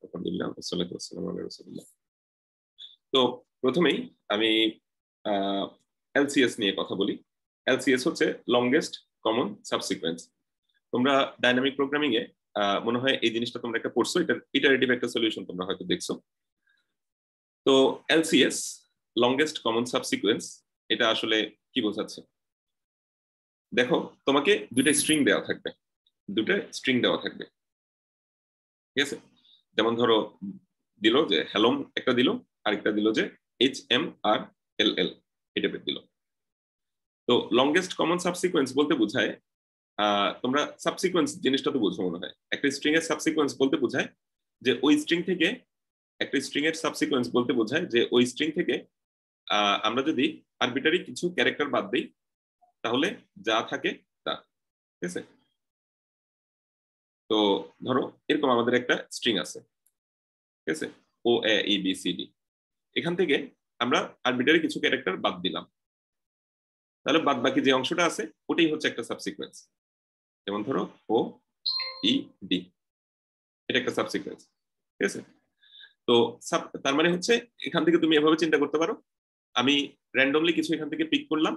আলহামদুলিল্লাহ ওয়াসসালাতু ওয়াসসালামু আলা রাসূলিল্লাহ। তো প্রথমেই আমি এলসিএস নিয়ে কথা বলি। এলসিএস হচ্ছে লংগেস্ট কমন সাবসিকোয়েন্স। তোমরা ডাইনামিক প্রোগ্রামিং এ মনে হয় এই জিনিসটা তোমরা একটা পড়ছো, এটা ইটারেটিভ একটা সলিউশন তোমরা হয়তো দেখছো। তো এলসিএস লংগেস্ট কমন সাবসিকোয়েন্স এটা আসলে কি বোঝাচ্ছে? দেখো, তোমাকে দুটো স্ট্রিং দেওয়া থাকবে, ঠিক আছে? যেমন ধরো দিল যে হ্যালোম একটা দিল, আরেকটা দিল যে HMRLL এটা দিল। তো লংগেস্ট কমন সাবসিকোয়েন্স বলতে বোঝায় তোমরা সাবসিকোয়েন্স জিনিসটা তো বুঝো মনে হয়, একটা স্ট্রিং এর সাবসিকোয়েন্স বলতে বোঝায় যে ওই স্ট্রিং থেকে একটা স্ট্রিং এর সাবসিকোয়েন্স বলতে বোঝায় যে ওই স্ট্রিং থেকে আমরা যদি আরবিটারি কিছু ক্যারেক্টার বাদ দিই তাহলে যা থাকে তা, ঠিক আছে? তো ধরো এরকম আমাদের একটা স্ট্রিং আছে, ঠিক আছে, OAEBCD। এখান থেকে আমরা আরবিটারি কিছু ক্যারেক্টার বাদ দিলাম, তাহলে বাদ বাকি যে অংশটা আছে ওটাই হচ্ছে একটা সাবসিকোয়েন্স। যেমন ধরো OED, এটা একটা সাবসিকোয়েন্স, ঠিক আছে? তো তার মানে হচ্ছে এখান থেকে তুমি এভাবে চিন্তা করতে পারো, আমি র্যান্ডমলি কিছু এখান থেকে পিক করলাম,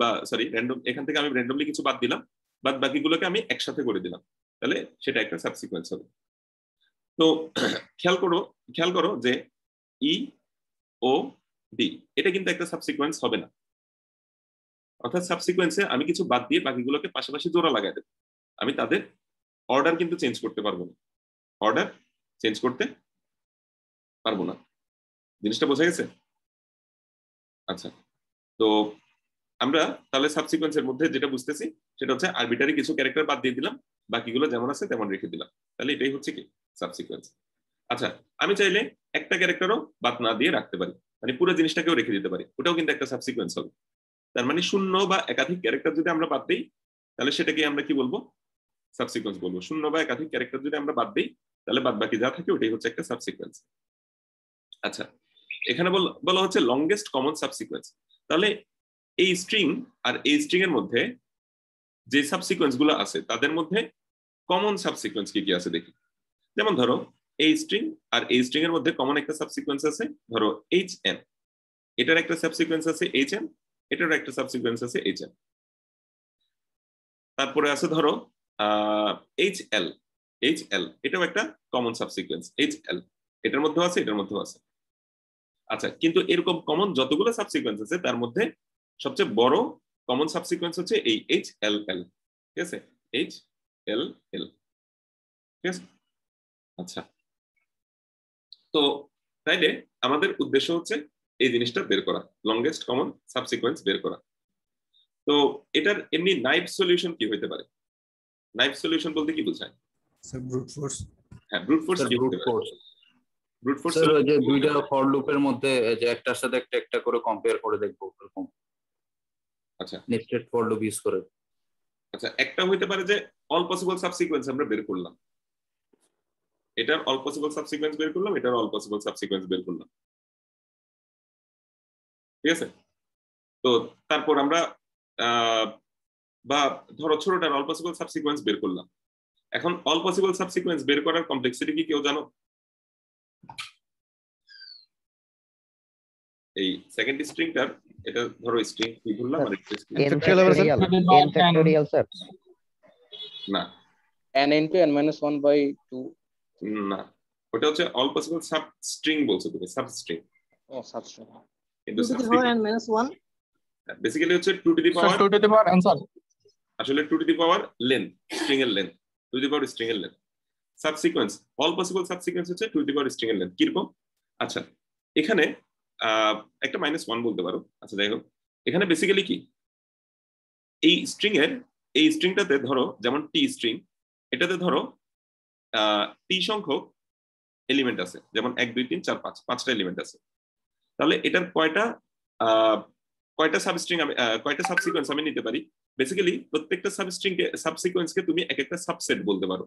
বা সরি এখান থেকে আমি র্যান্ডমলি কিছু বাদ দিলাম, বাদ বাকিগুলোকে আমি একসাথে করে দিলাম, তাহলে সেটা একটা সাবসিকোয়েন্স হবে। তো খেয়াল করো যে EOD এটা কিন্তু একটা সাবসিকোয়েন্স হবে না। অর্থাৎ সাবসিকোয়েন্সে আমি কিছু বাদ দিয়ে বাকিগুলোকে পাশাপাশি জোড়া লাগাই দেব, আমি তাদের অর্ডার কিন্তু চেঞ্জ করতে পারবো না, জিনিসটা বোঝা গেছে? আচ্ছা, তো আমরা তাহলে সাবসিকোয়েন্সের মধ্যে যেটা বুঝতেছি সেটা হচ্ছে আরবিটারি কিছু ক্যারেক্টার বাদ দিয়ে দিলাম, বাকিগুলো যেমন আছে তেমন রেখে দিলাম, তাহলে এটাই হচ্ছে কি সাবসিকোয়েন্স। আচ্ছা, আমি চাইলে একটা ক্যারেক্টারও বাদ না দিয়ে রাখতে পারি, মানে পুরো জিনিসটাকেও রেখে দিতে পারি, ওটাও কিন্তু একটা সাবসিকোয়েন্স হবে। তার মানে শূন্য বা একাধিক ক্যারেক্টার যদি আমরা বাদ দিই তাহলে সেটাকে আমরা কি বলবো? সাবসিকোয়েন্স বলবো। শূন্য বা একাধিক ক্যারেক্টার যদি আমরা বাদ দিই তাহলে বাদ বাকি যা থাকে ওটাই হচ্ছে একটা সাবসিকোয়েন্স। আচ্ছা, এখানে বলা হচ্ছে লংগেস্ট কমন সাবসিকোয়েন্স। তাহলে এই স্ট্রিং আর এই স্ট্রিং এর মধ্যে যে সাবসিকোয়েন্স গুলো আছে তাদের মধ্যে কমন সাবসিকোয়েন্স কি কি আছে দেখি। যেমন ধরো এই স্ট্রিং আর এই স্ট্রিং এর মধ্যে কমন একটা সাবসিকোয়েন্স আছে, ধরো HM, এটার একটা সাবসিকোয়েন্স আছে HM, এটার একটা সাবসিকোয়েন্স আছে HM। তারপরে আছে ধরো HL, এটাও একটা কমন সাবসিকোয়েন্স, HL এটার মধ্যেও আছে, এটার মধ্যেও আছে। আচ্ছা, কিন্তু এরকম কমন যতগুলো সাবসিকোয়েন্স আছে তার মধ্যে সবচেয়ে বড় কমন সাবসিকোয়েন্স হচ্ছে এই HLL, ঠিক আছে? HLL, ঠিক আছে? আচ্ছা, তো তাইলে আমাদের উদ্দেশ্য হচ্ছে এই জিনিসটা বের করা, লংগেস্ট কমন সাবসিকোয়েন্স বের করা। তো এটার এমনি নাইভ সলিউশন কি হতে পারে? নাইভ সলিউশন বলতে কি বোঝায়? Sir brute force. হ্যাঁ, ব্রুট ফোর্স কি হতে পারে? ব্রুট ফোর্স স্যার ওই যে দুইটা ফর লুপের মধ্যে যে একটার সাথে একটা করে কম্পেয়ার করে দেখবো এরকম। আচ্ছা, নেস্টেড ফর লুপ ইউজ করে। আচ্ছা, একটা হইতে পারে যে অল পসিবল সাবসিকোয়েন্স আমরা বের করলাম, এটার অল পসিবল সাবসিকোয়েন্স বের করলাম, এটার অল পসিবল সাবসিকোয়েন্স বের করলাম, ঠিক আছে? তো তারপর আমরা বা ধরো ছোটটার অল পসিবল সাবসিকোয়েন্স বের করলাম। এখন অল পসিবল সাবসিকোয়েন্স বের করার কমপ্লেক্সিটি কি কেউ জানো? এই সেকেন্ড স্ট্রিংটার, এটা ধরো স্ট্রিং কি ধরলাম আর একটা স্ট্রিং n factorial স্যার না, n into n minus 1 by 2 না, ওটা হচ্ছে অল পসিবল সাব স্ট্রিং বলছো তুমি, সাব স্ট্রিং। ও সাবস্ট্রিং কিন্তু 2 to the power n minus 1 basically হচ্ছে 2 to the power, 2 to the power n sir আসলে 2 to the power length, string এর length, 2 to the power string এর length. Subsequence, all possible subsequence হচ্ছে 2 to the power string এর length. কিরকম? আচ্ছা, এখানে একটা -1 বলতে পারো। আচ্ছা, যাই হোক, এখানে বেসিক্যালি কি এই স্ট্রিং এর এই স্ট্রিংটাতে ধরো যেমন টি স্ট্রিং, এটাতে ধরো টি সংখ্যক এলিমেন্ট আছে, যেমন 1 2 3 4 5 5টা এলিমেন্ট আছে। তাহলে এটার কয়টা সাবস্ট্রিং আমি কয়টা সাবসিকোয়েন্স আমি নিতে পারি? বেসিক্যালি প্রত্যেকটা সাবসিকোয়েন্সকে তুমি এক একটা সাবসেট বলতে পারো,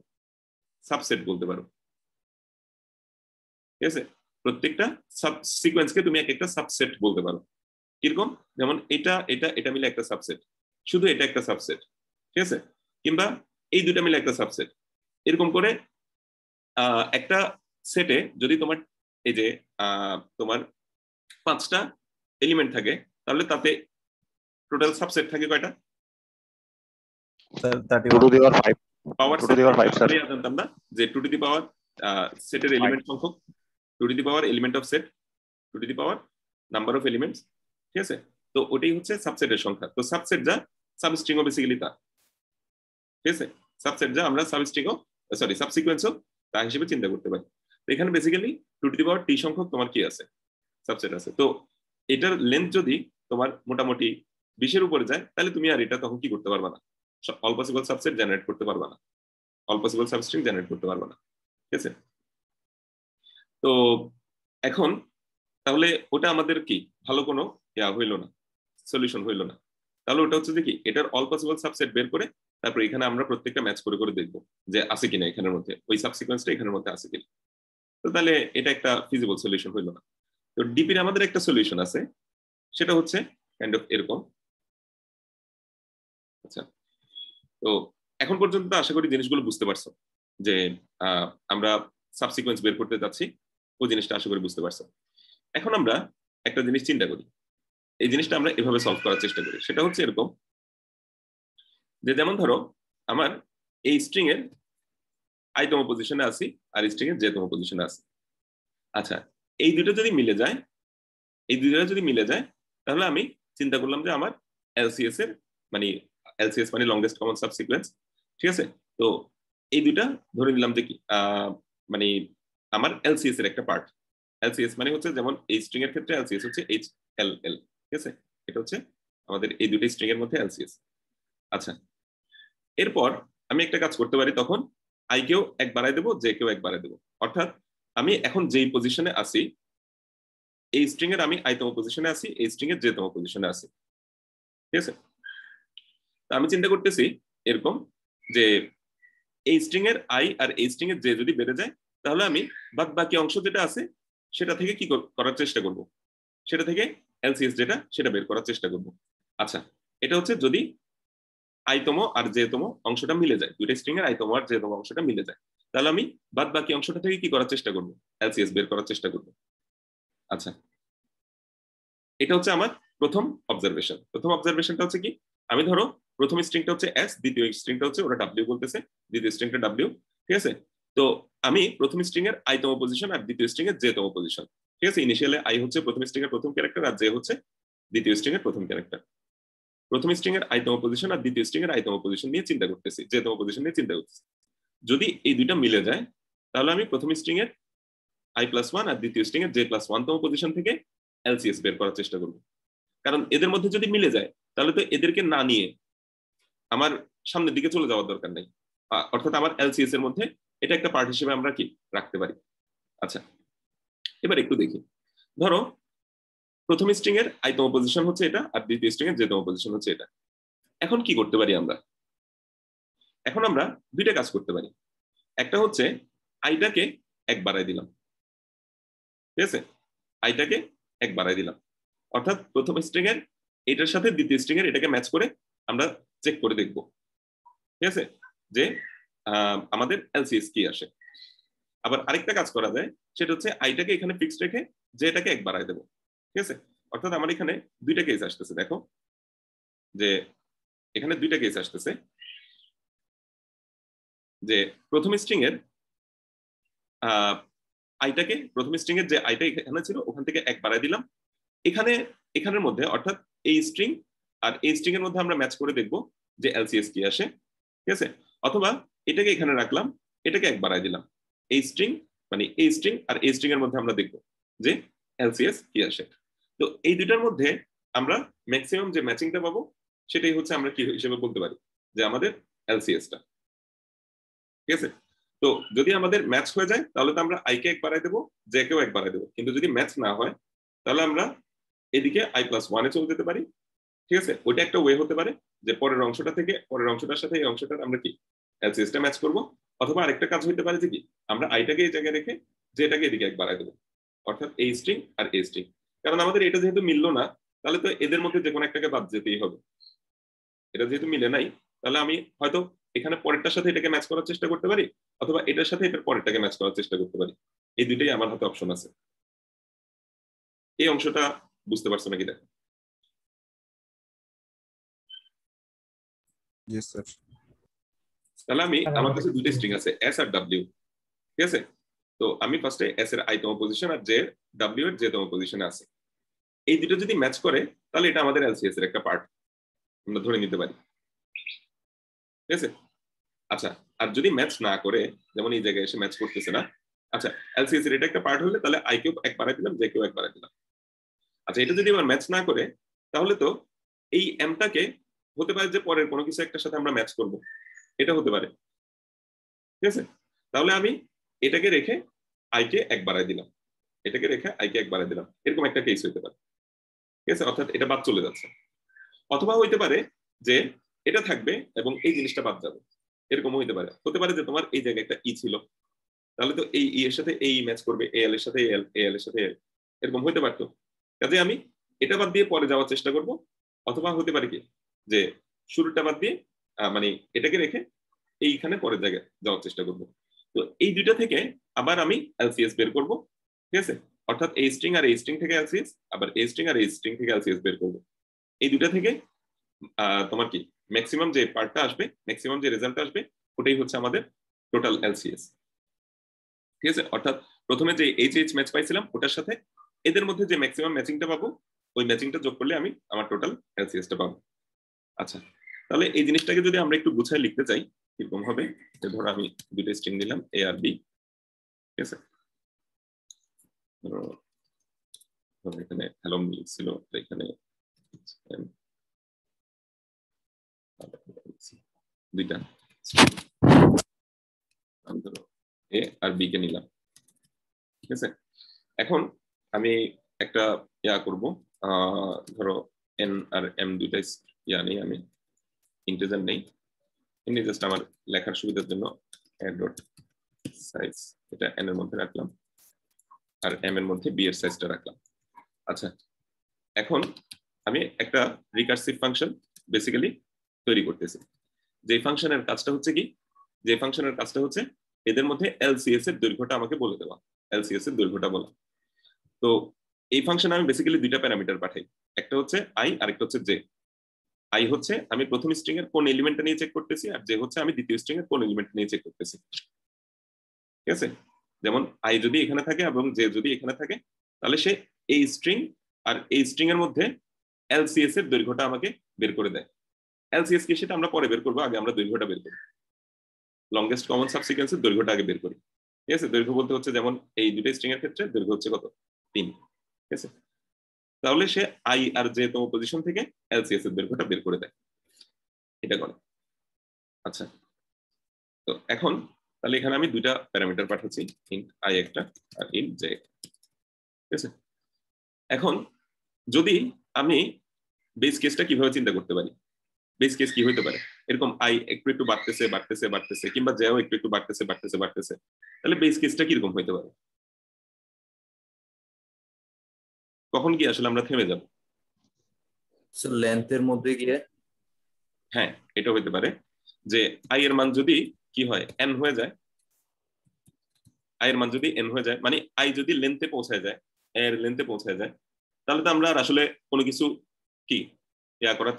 ঠিক আছে? প্রত্যেকটা সাবসিকোয়েন্সকে তুমি এক একটা সাবসেট বলতে পারো। কিরকম? যেমন এটা এটা এটা মিলে একটা সাবসেট, শুধু এটা একটা সাবসেট, ঠিক আছে? কিংবা এই দুটা মিলে একটা সাবসেট, এরকম করে একটা সেটে যদি তোমার এই যে তোমার 5টা এলিমেন্ট থাকে, তাহলে তাতে টোটাল সাবসেট থাকে কয়টা? Sir 31 power 2 to the power 5 sir. জানতাম না যে 2 টু দি পাওয়ার সেটের এলিমেন্ট সংখ্যক, 2 to the power element of set, 2 to the power number of elements, ঠিক আছে? তো ওটাই হচ্ছে সাবসেটের সংখ্যা। তো সাবসেট যা সাবস্ট্রিংও বেসিক্যালি তা, ঠিক আছে? সাবসেট যা আমরা সাবস্ট্রিংও সাবসিকোয়েন্সও তা হিসেবে চিন্তা করতে পারি। তো এখানে বেসিক্যালি 2 টু দি পাওয়ার টি সংখ্যক তোমার কি আছে, সাবসেট আছে। তো এটার লেন্থ যদি তোমার মোটামুটি 20 এর উপরে যায়, তাহলে তুমি আর এটা তখন কি করতে পারবা না, অল পসিবল সাবসেট জেনারেট করতে পারবা না, অল পসিবল সাবস্ট্রিং জেনারেট করতে পারবা না, ঠিক আছে? তো এখন তাহলে ওটা আমাদের কি ভালো কোনো হইলো না, সলিউশন হইলো না। তাহলে ওটা হচ্ছে যে কি, এটার অল পসিবল সাবসেট বের করে তারপর এখানে আমরা প্রত্যেকটা ম্যাচ করে করে দেখবো যে আছে কিনা এখানের মধ্যে ওই সাবসিকোয়েন্সটা এখানের মধ্যে আছে কিনা। তো তাহলে এটা একটা ফিজিবল সলিউশন হইলো না। তো ডিপির আমাদের একটা সলিউশন আছে, সেটা হচ্ছে কাইন্ড অফ এরকম। আচ্ছা, তো এখন পর্যন্ত আশা করি জিনিসগুলো বুঝতে পারছো যে আমরা সাবসিকোয়েন্স বের করতে যাচ্ছি, ওই জিনিসটা আশা করি বুঝতে পারছো। এখন আমরা একটা জিনিস চিন্তা করি, এই জিনিসটা আমরা এভাবে সলভ করার চেষ্টা করি। সেটা হচ্ছে এরকম যে, যেমন ধরো আমার এই স্ট্রিং এর i তম পজিশনে আছি আর স্ট্রিং এর j তম পজিশনে আছি। আচ্ছা, এই দুটো যদি মিলে যায়, এই দুটো যদি মিলে যায়, তাহলে আমি চিন্তা করলাম যে আমার এলসিএস এর মানে এলসিএস মানে লংগেস্ট কমন সাবসিকোয়েন্স, ঠিক আছে? তো এই দুটা ধরে নিলাম যে কি মানে আমার এলসিএস এর একটা পার্ট। এলসিএস মানে হচ্ছে যেমন এই স্ট্রিং এর ক্ষেত্রে এলসিএস হচ্ছে HLL, ঠিক আছে? এটা হচ্ছে আমাদের এই দুটো স্ট্রিং এর মধ্যে এলসিএস। আচ্ছা, এরপর আমি একটা কাজ করতে পারি, তখন আই কেও 1 বাড়াই দেবো, জে কেও 1 বাড়াই দেবো। অর্থাৎ আমি এখন যেই পজিশনে আছি, এই স্ট্রিং এর আমি i তম পজিশনে আছি, এই স্ট্রিং এর j তম পজিশনে আছি, ঠিক আছে? তো আমি চিন্তা করতেছি এরকম যে এই স্ট্রিং এর i আর এই স্ট্রিং এর j যদি বেড়ে যায়, তাহলে আমি বাদ বাকি অংশ যেটা আছে সেটা থেকে কি করার চেষ্টা করব, সেটা থেকে এলসিএস যেটা সেটা বের করার চেষ্টা করব। আচ্ছা, এটা হচ্ছে যদি i তম আর j তম অংশটা মিলে যায়, দুইটা স্ট্রিং এর i তম আর j তম অংশটা মিলে যায়, তাহলে আমি বাদ বাকি অংশটা থেকে কি করার চেষ্টা করব, এলসিএস বের করার চেষ্টা করব। আচ্ছা, এটা হচ্ছে আমার প্রথম অবজারভেশন। প্রথম অবজারভেশনটা হচ্ছে কি, আমি ধরো প্রথম স্ট্রিংটা হচ্ছে s, দ্বিতীয় স্ট্রিংটা হচ্ছে ওরা w বলতেছে, দ্বিতীয় স্ট্রিংটা w, ঠিক আছে? তো আমি প্রথম স্ট্রিং এর i তম পজিশন আর দ্বিতীয় স্ট্রিং এর j তম পজিশন, ঠিক আছে? ইনিশিয়ালি i হচ্ছে প্রথম স্ট্রিং এর প্রথম ক্যারেক্টার আর j হচ্ছে দ্বিতীয় স্ট্রিং এর প্রথম ক্যারেক্টার। প্রথম স্ট্রিং এর i তম পজিশন আর দ্বিতীয় স্ট্রিং এর i তম পজিশন নিয়ে চিন্তা করতেছি, j তম পজিশন নিয়ে চিন্তা করতেছি। যদি এই দুইটা মিলে যায়, তাহলে আমি প্রথম স্ট্রিং এর i+1 আর দ্বিতীয় স্ট্রিং এর j+1 তম পজিশন থেকে এলসিএস বের করার চেষ্টা করব। কারণ এদের মধ্যে যদি মিলে যায়, তাহলে তো এদেরকে না নিয়ে আমার সামনের দিকে চলে যাওয়ার দরকার নেই, অর্থাৎ আমার এলসিএস এর মধ্যে এটা একটা পার্ট হিসেবে আমরা কি রাখতে পারি। আচ্ছা, এবার একটু দেখি, ধরো প্রথম স্ট্রিং এর i তম পজিশন হচ্ছে এটা আর দ্বিতীয় স্ট্রিং এর j তম পজিশন হচ্ছে এটা। এখন কি করতে পারি আমরা? এখন আমরা দুইটা কাজ করতে পারি। একটা হচ্ছে আইটাকে 1 বাড়াই দিলাম, ঠিক আছে? আইটাকে 1 বাড়াই দিলাম, অর্থাৎ প্রথম স্ট্রিং এর এটার সাথে দ্বিতীয় স্ট্রিং এর এটাকে ম্যাচ করে আমরা চেক করে দেখব, ঠিক আছে, যে আমাদের এলসিএস কি আসে। আবার আরেকটা কাজ করা যায়, সেটা হচ্ছে আইটাকে এখানে ফিক্সড রেখে যে এটাকে 1 বাড়াই দেবো, ঠিক আছে? অর্থাৎ আমার এখানে দুইটা কেস আসতেছে, দেখো যে এখানে দুইটা কেস আসতেছে, যে প্রথম স্ট্রিং এর আইটাকে, প্রথম স্ট্রিং এর যে আইটা এখানে ছিল ওখান থেকে 1 বাড়াই দিলাম, এখানের মধ্যে, অর্থাৎ এই স্ট্রিং আর এই স্ট্রিং এর মধ্যে আমরা ম্যাচ করে দেখব যে এলসিএস কি আসে, ঠিক আছে? অথবা এটাকে এখানে রাখলাম, এটাকে 1 বাড়াই দিলাম, এই স্ট্রিং মানে এই স্ট্রিং আর এই স্ট্রিং এর মধ্যে আমরা দেখব যে এলসিএস কি আসে। তো এই দুটার মধ্যে আমরা ম্যাক্সিমাম যে ম্যাচিংটা পাবো, সেটাই হচ্ছে আমরা কি হিসেবে বলতে পারি যে আমাদের এলসিএসটা, ঠিক আছে? তো যদি আমাদের ম্যাচ হয়ে যায়, তাহলে তো আমরা i কে 1 বাড়াই দেবো, j কেও 1 বাড়াই দেবো। কিন্তু যদি ম্যাচ না হয়, তাহলে আমরা এদিকে i+1 এ চলে যেতে পারি, ঠিক আছে? ওইটা একটা ওয়ে হতে পারে যে পরের অংশটা থেকে পরের অংশটার সাথে এই অংশটার আমরা কি এলসিএসটা ম্যাচ করব। অথবা আরেকটা কাজ হইতে পারে যে কি, আমরা আইটাকে এই জায়গায় রেখে জেটাকে এদিকে 1 বাড়াই দেবো, অর্থাৎ এই স্ট্রিং আর এই স্ট্রিং। কারণ আমাদের এটা যেহেতু মিললো না, তাহলে তো এদের মধ্যে যে কোনো একটাকে বাদ যেতেই হবে। এটা যেহেতু মিলে নাই, তাহলে আমি হয়তো এখানে পরেরটার সাথে এটাকে ম্যাচ করার চেষ্টা করতে পারি, অথবা এটার সাথে এটার পরেরটাকে ম্যাচ করার চেষ্টা করতে পারি। এই দুইটাই আমার হাতে অপশন আছে। এই অংশটা বুঝতে পারছো নাকি দেখো? Yes, sir. তাহলে আমি আমার কাছে দুটো স্ট্রিং আছে এস আর ডাব্লিউ, ঠিক আছে? তো আমি ফার্স্টে এস এর আই তম পজিশন আর জে ডাব্লিউ এর জে তম পজিশনে আছে। এই দুটো যদি ম্যাচ করে তাহলে এটা আমাদের এলসিএস এর একটা পার্ট আমরা ধরে নিতে পারি, ঠিক আছে? আচ্ছা, আর যদি ম্যাচ না করে, যেমন এই জায়গায় এসে ম্যাচ করতেছে না, আচ্ছা এলসিএস এর এটা একটা পার্ট হলে তাহলে আই কেও এক বাড়াই দিলাম, জে কেও এক বাড়াই দিলাম। আচ্ছা, এটা যদি আবার ম্যাচ না করে তাহলে তো এই এমটাকে হতে পারে যে পরের কোনো কিছু একটার সাথে আমরা ম্যাচ করব, এটা হতে পারে, ঠিক আছে? তাহলে আমি এটাকে রেখে আইকে এক বাড়াই দিলাম, এটাকে রেখে আইকে এক বাড়াই দিলাম, এরকম একটা কেস হইতে পারে, ঠিক আছে? অর্থাৎ এটা বাদ চলে যাচ্ছে। অথবা হইতে পারে যে এটা থাকবে এবং এই জিনিসটা বাদ যাবে, এরকম হইতে পারে। হতে পারে যে তোমার এই জায়গায় একটা ই ছিল, তাহলে তো এই ই এর সাথে এই ম্যাচ করবে, এ এল এর সাথে এল, এ এল এর সাথে এল, এরকম হইতে পারতো। কাজে আমি এটা বাদ দিয়ে পরে যাওয়ার চেষ্টা করব। অথবা হতে পারে কি যে শুরুটা বাদ দিয়ে মানে এটাকে রেখে এইখানে পরের জায়গায় যাওয়ার চেষ্টা করব। তো এই দুইটা থেকে আবার আমি এলসিএস বের করব, ঠিক আছে? অর্থাৎ এই স্ট্রিং আর এই স্ট্রিং থেকে এলসিএস, আবার এই স্ট্রিং আর এই স্ট্রিং থেকে এলসিএস বের করব। এই দুইটা থেকে তোমার কি ম্যাক্সিমাম যে পার্টটা আসবে, ম্যাক্সিমাম যে রেজাল্ট আসবে, ওটাই হচ্ছে আমাদের টোটাল এলসিএস, ঠিক আছে? অর্থাৎ প্রথমে যে এইচ এইচ ম্যাচ পাইছিলাম ওটার সাথে এদের মধ্যে যে ম্যাক্সিমাম ম্যাচিংটা পাবো, ওই ম্যাচিংটা যোগ করলে আমি আমার টোটাল এলসিএসটা পাবো। আচ্ছা, তাহলে এই জিনিসটাকে যদি আমরা একটু গুছায় লিখতে চাই কিরকম হবে, ধরো আমি দুটো স্ট্রিং দিলাম এ আর বি, ঠিক আছে? ধরো এখানে হ্যালো লিখছিল, এখানে দুইটা ধরো এ আর বি কে নিলাম, ঠিক আছে? এখন আমি একটা ইয়া করব, ধরো এন আর এম দুইটা ইয়া নেই, আমি ইন্টিজার নেই, এমনি জাস্ট আমার লেখার সুবিধার জন্য ডট সাইজ এটা এন এর মধ্যে রাখলাম আর এম এর মধ্যে বি এর সাইজটা রাখলাম। আচ্ছা, এখন আমি একটা রিকার্সিভ ফাংশন বেসিক্যালি তৈরি করতেছি। যে ফাংশনের কাজটা হচ্ছে কি, যে ফাংশনের কাজটা হচ্ছে এদের মধ্যে এলসিএস এর দৈর্ঘ্যটা আমাকে বলে দেওয়া, এলসিএস এর দৈর্ঘ্যটা বলা। তো এই ফাংশনে আমি বেসিক্যালি দুইটা প্যারামিটার পাঠাই, একটা হচ্ছে আই আর একটা হচ্ছে জে। আই হচ্ছে আমি প্রথম স্ট্রিং এর কোন এলিমেন্টটা নিয়ে চেক করতেছি, আর জে হচ্ছে আমি দ্বিতীয় স্ট্রিং এর কোন এলিমেন্ট নিয়ে চেক করতেছি, ঠিক আছে? যেমন আই যদি এখানে থাকে এবং জে যদি এখানে থাকে, তাহলে সে এই স্ট্রিং আর এই স্ট্রিং এর মধ্যে এলসিএস এর দৈর্ঘ্যটা আমাকে বের করে দেয়। এলসিএস কি সেটা আমরা পরে বের করবো, আগে আমরা দৈর্ঘ্যটা বের করি, লংগেস্ট কমন সাবসিকুয়েন্সের দৈর্ঘ্যটা আগে বের করি, ঠিক আছে? দৈর্ঘ্য বলতে হচ্ছে যেমন এই দুটো স্ট্রিং এর ক্ষেত্রে দৈর্ঘ্য হচ্ছে কত, 3, ঠিক আছে? তাহলে সে আই আর জে তম পজিশন থেকে এলসিএস এর দৈর্ঘ্যটা বের করে দেয়, এটা করে। আচ্ছা, তো এখন তাহলে এখানে আমি দুইটা প্যারামিটার পাঠাচ্ছি, ইন্ট আই একটা আর ইন্ট জে, ঠিক আছে? এখন যদি আমি বেস কেসটা কিভাবে চিন্তা করতে পারি, বেস কেস কি হইতে পারে, এরকম আই একটু একটু বাড়তেছে বাড়তেছে বাড়তেছে, কিংবা জেও একটু একটু বাড়তেছে বাড়তেছে বাড়তেছে, তাহলে বেস কেসটা কিরকম হইতে পারে? কখন কি আসলে আমরা থেমে যাব? লেন্থের মধ্যে গিয়ে, হ্যাঁ, এটা হইতে পারে যে আই এর মান যদি কি হয় এন হয়ে যায়, আই এর মান যদি এন হয়ে যায়, মানে আই যদি লেন্থে পৌঁছায় যায়, এর লেন্থে পৌঁছায় যায়, তাহলে তো আমরা আর আসলে কোনো কিছু কি ইয়া করার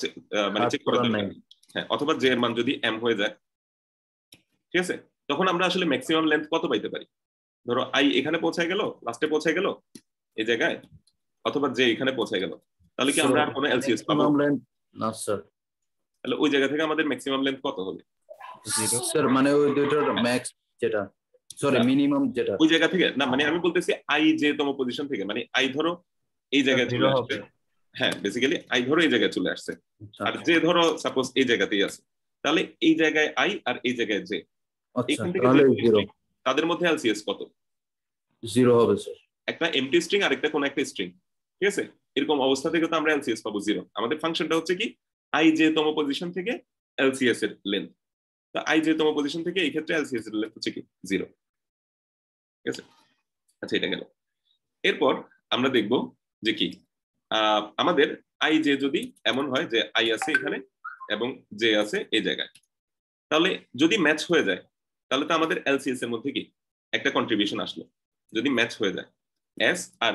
মানে চেক করার দরকার নেই। হ্যাঁ, অথবা জে এর মান যদি এম হয়ে যায়, ঠিক আছে? তখন আমরা আসলে ম্যাক্সিমাম লেন্থ কত পাইতে পারি? ধরো আই এখানে পৌঁছায় গেল, লাস্টে পৌঁছায় গেল এই জায়গায়, অথবা জে এখানে পৌঁছায় গেল, তাহলে কি আমরা আর কোনো এলসিএস পাবো না স্যার? তাহলে ওই জায়গা থেকে আমাদের ম্যাক্সিমাম লেন্থ কত হবে? স্যার মানে ওই দুটোর ম্যাক্স যেটা, সরি মিনিমাম যেটা ওই জায়গা থেকে না, মানে আমি বলতেছি আই জে তম পজিশন থেকে, মানে আই ধরো এই জায়গায় চলে আসবে, হ্যাঁ বেসিক্যালি আই ধরো এই জায়গায় চলে আসছে, আর জে ধরো সাপোজ এই জায়গাতেই আছে, তাহলে এই জায়গায় আই আর এই জায়গায় জে, এখান থেকে তাদের মধ্যে এলসিএস কত? 0 হবে স্যার। একটা এমটি স্ট্রিং আর একটা কোন একটা স্ট্রিং, ঠিক আছে? এরকম অবস্থা থেকে তো আমরা এলসিএস পাবো 0। আমাদের ফাংশনটা হচ্ছে কি আই জে তম পজিশন থেকে এলসিএস এর লেন্থ, তো আই জে তম পজিশন থেকে এই ক্ষেত্রে এলসিএস এর লেন্থ হচ্ছে কি 0, ঠিক আছে? আচ্ছা, এটা গেল। এরপর আমরা দেখব যে কি আমাদের আই জে যদি এমন হয় যে আই আছে এখানে এবং জে আছে এই জায়গায়, তাহলে যদি ম্যাচ হয়ে যায় তাহলে তো আমাদের এলসিএস এর মধ্যে কি একটা কন্ট্রিবিউশন আসলো, যদি ম্যাচ হয়ে যায় এস আর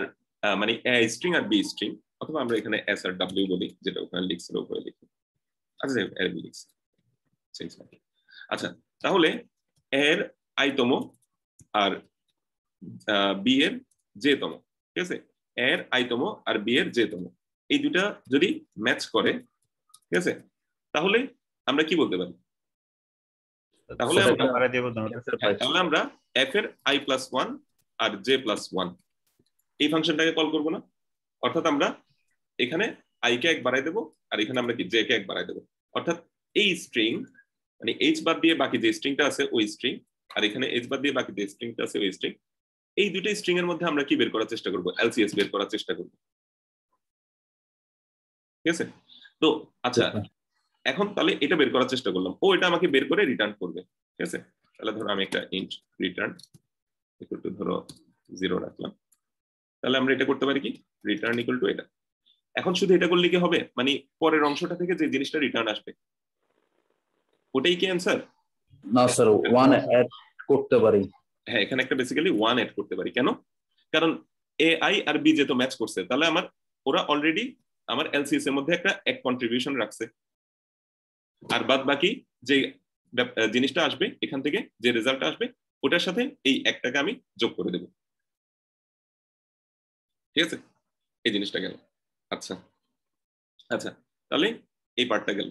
মানে এ স্ট্রিং আর বি স্ট্রিং, অথবা আমরা এখানে এস আর ডাব্লিউ বলি, যেটা ওখানে লিখছিল উপরে লিখি। আচ্ছা এর বি লিখছি। আচ্ছা তাহলে এর আইতম আর বি এর জেতম, ঠিক আছে, এর আইতম আর বি এর জেতম, এই দুটা যদি ম্যাচ করে, ঠিক আছে, তাহলে আমরা কি বলতে পারি? তাহলে আমরা এফ এর আই প্লাস ওয়ান আর জে প্লাস ওয়ান এই ফাংশনটাকে কল করবো না? অর্থাৎ আমরা এখানে আই কে এক বাড়াই দেবো, আর এখানে আমরা কি জে কে এক বাড়াই দেবো। অর্থাৎ এই স্ট্রিং মানে এইচ বাদ দিয়ে বাকি যে স্ট্রিংটা আছে ওই স্ট্রিং, আর এখানে এইচ বাদ দিয়ে বাকি যে স্ট্রিংটা আছে ওই স্ট্রিং, এই দুটো স্ট্রিং এর মধ্যে আমরা কি বের করার চেষ্টা করবো? এলসিএস বের করার চেষ্টা করবো, ঠিক আছে। তো আচ্ছা এখন তাহলে এটা বের করার চেষ্টা করলাম, ও এটা আমাকে বের করে রিটার্ন করবে, ঠিক আছে। তাহলে ধরো আমি একটা ইন্ট রিটার্ন ইকুয়াল টু ধরো 0 রাখলাম, তাহলে আমরা এটা করতে পারি কি, রিটার্ন ইকুয়াল টু এটা। এখন শুধু এটা করলে কি হবে? মানে পরের অংশটা থেকে যে জিনিসটা রিটার্ন আসবে ওটাই কি অ্যান্সার? না স্যার, ওয়ান অ্যাড করতে পারি। হ্যাঁ, এখানে একটা বেসিক্যালি ওয়ান অ্যাড করতে পারি। কেন? কারণ এ আই আর বি যেহেতু ম্যাচ করছে, তাহলে আমার ওরা অলরেডি আমার এলসিএস এর মধ্যে একটা এক কন্ট্রিবিউশন রাখছে, আর বাদ বাকি যে জিনিসটা আসবে এখান থেকে, যে রেজাল্ট আসবে ওটার সাথে এই একটাকে আমি যোগ করে দেব, ঠিক আছে। এই জিনিসটা গেল। আচ্ছা আচ্ছা তাহলে এই পার্টটা গেল।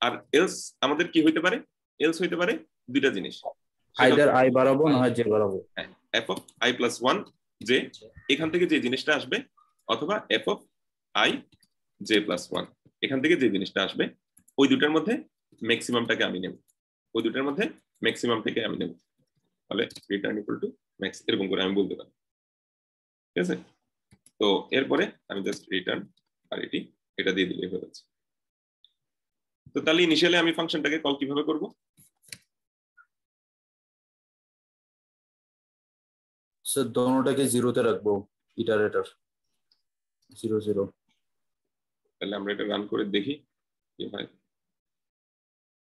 আর এলস আমাদের কি হইতে পারে? এলস হইতে পারে দুইটা জিনিস, আইদার আই বাড়াবো না হয় জে বাড়াবো। F of I plus one J, এখান থেকে যে জিনিসটা আসবে, অথবা F of I J plus one, এখান থেকে যে জিনিসটা আসবে ওই দুটার মধ্যে ম্যাক্সিমামটাকে আমি নেব, ওই দুটার মধ্যে ম্যাক্সিমাম থেকে আমি নেব। তাহলে রিটার্ন ইকুয়াল টু ম্যাক্স, এরকম করে আমি বলতে পারি, ঠিক আছে। তো এরপরে আমি জাস্ট রিটার্ন আর এটা দিয়ে দিলে হয়ে যাচ্ছে। তো তাহলে ইনিশিয়ালি আমি ফাংশনটাকে কল কিভাবে করব? স্যার দোনোটাকে জিরোতে রাখবো, ইটারেটর 0 0। তাহলে আমরা এটা রান করে দেখি কি হয়।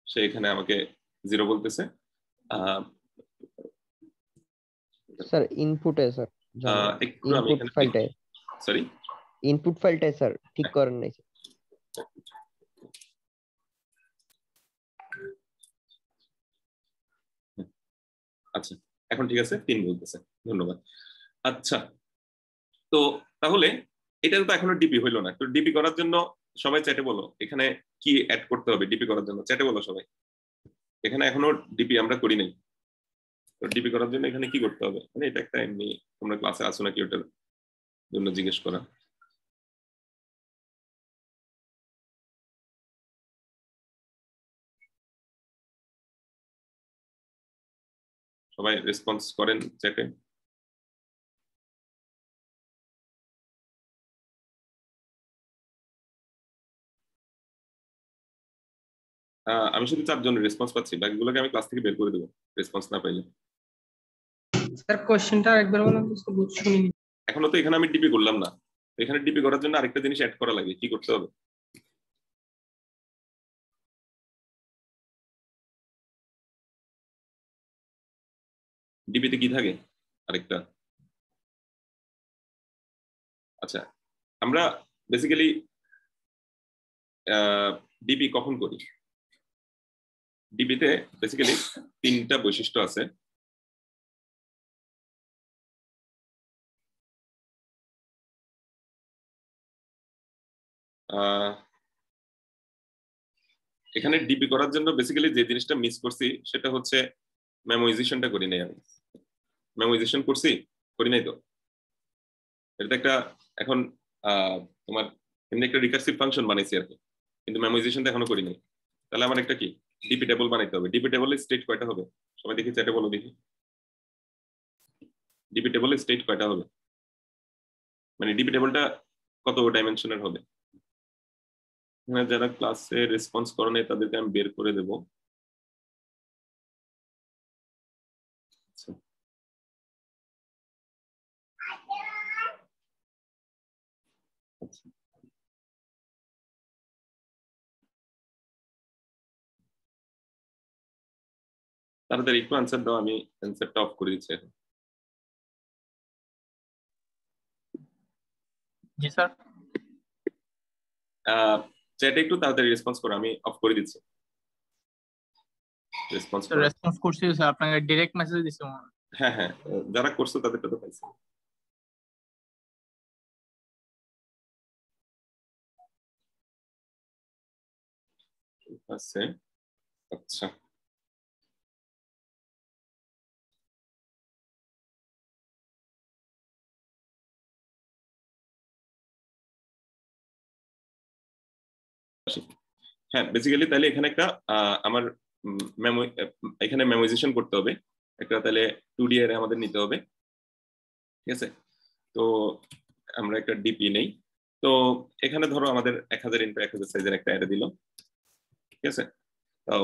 সে এখানে আমাকে 0 বলতেছে। স্যার ইনপুটে স্যার একটু আমি ইনপুট এখানে ফাইলটায়, সরি ইনপুট ফাইলটায় স্যার ঠিক করেন নাই স্যার। আচ্ছা এখন ঠিক আছে, 3 বলতেছে, ধন্যবাদ। আচ্ছা তো তাহলে এটা তো এখনো ডিপি হইলো না। তো ডিপি করার জন্য সবাই চ্যাটে বলো এখানে কি অ্যাড করতে হবে ডিপি করার জন্য, চ্যাটে বলো সবাই। এখানে এখনো ডিপি আমরা করি নাই, তো ডিপি করার জন্য এখানে কি করতে হবে? মানে এটা একটা এমনি, তোমরা ক্লাসে আসো নাকি ওটার জন্য জিজ্ঞেস করা। সবাই রেসপন্স করেন চ্যাটে। আমি শুধু 4 জনের রেসপন্স পাচ্ছি, বাকিগুলোকে আমি ক্লাস থেকে বের করে দেবো রেসপন্স না পাইলে। স্যার কোশ্চেনটা একবার বলুন তো, শুনিনি। এখনো তো এখানে আমি ডিপি করলাম না, এখানে ডিপি করার জন্য আরেকটা জিনিস অ্যাড করা লাগে, কি করতে হবে? ডিপিতে কি থাকে আরেকটা? আচ্ছা আমরা বেসিক্যালি ডিপি কখন করি? ডিপিতে বেসিক্যালি 3টা বৈশিষ্ট্য আছে। এখানে ডিপি করার জন্য বেসিক্যালি যে জিনিসটা মিস করছি সেটা হচ্ছে মেমোরাইজেশনটা করি নাই আমি। মেমোরাইজেশন করছি? করি নাই তো। এটা একটা এখন তোমার এমনি একটা রিকার্সিভ ফাংশন বানাইছি আর কি, কিন্তু মেমোরাইজেশনটা এখনো করি নাই। তাহলে আমার একটা কি ডিপি টেবল বানাইতে হবে। ডিপি টেবলের স্টেট কয়টা হবে সবাই দেখি চ্যাটে বলো দেখি। ডিপি টেবলের স্টেট কয়টা হবে? মানে ডিপি টেবলটা কত ডাইমেনশনের হবে? যারা ক্লাসে রেসপন্স করে নাই তাদেরকে আমি বের করে দেব। তাড়াতাড়ি একটু আনসার দাও, আমি আনসারটা অফ করে দিচ্ছি এখন। জি স্যার। চ্যাটে একটু তাড়াতাড়ি রেসপন্স করো, আমি অফ করে দিচ্ছি রেসপন্স স্যার করো। রেসপন্স করছি স্যার, আপনাকে ডাইরেক্ট মেসেজ দিছি মনে হয়। হ্যাঁ হ্যাঁ, যারা করছো তাদেরটা তো পাইছি। ঠিক আছে, আচ্ছা হ্যাঁ, বেসিক্যালি তাহলে এখানে একটা আমার এখানে মেমোরাইজেশন করতে হবে একটা, তাহলে 2D অ্যারে আমাদের নিতে হবে। ঠিক আছে, তো আমরা একটা ডিপি নেই। তো এখানে ধরো আমাদের 1000x1000 সাইজের একটা অ্যারে দিল। ঠিক আছে, তো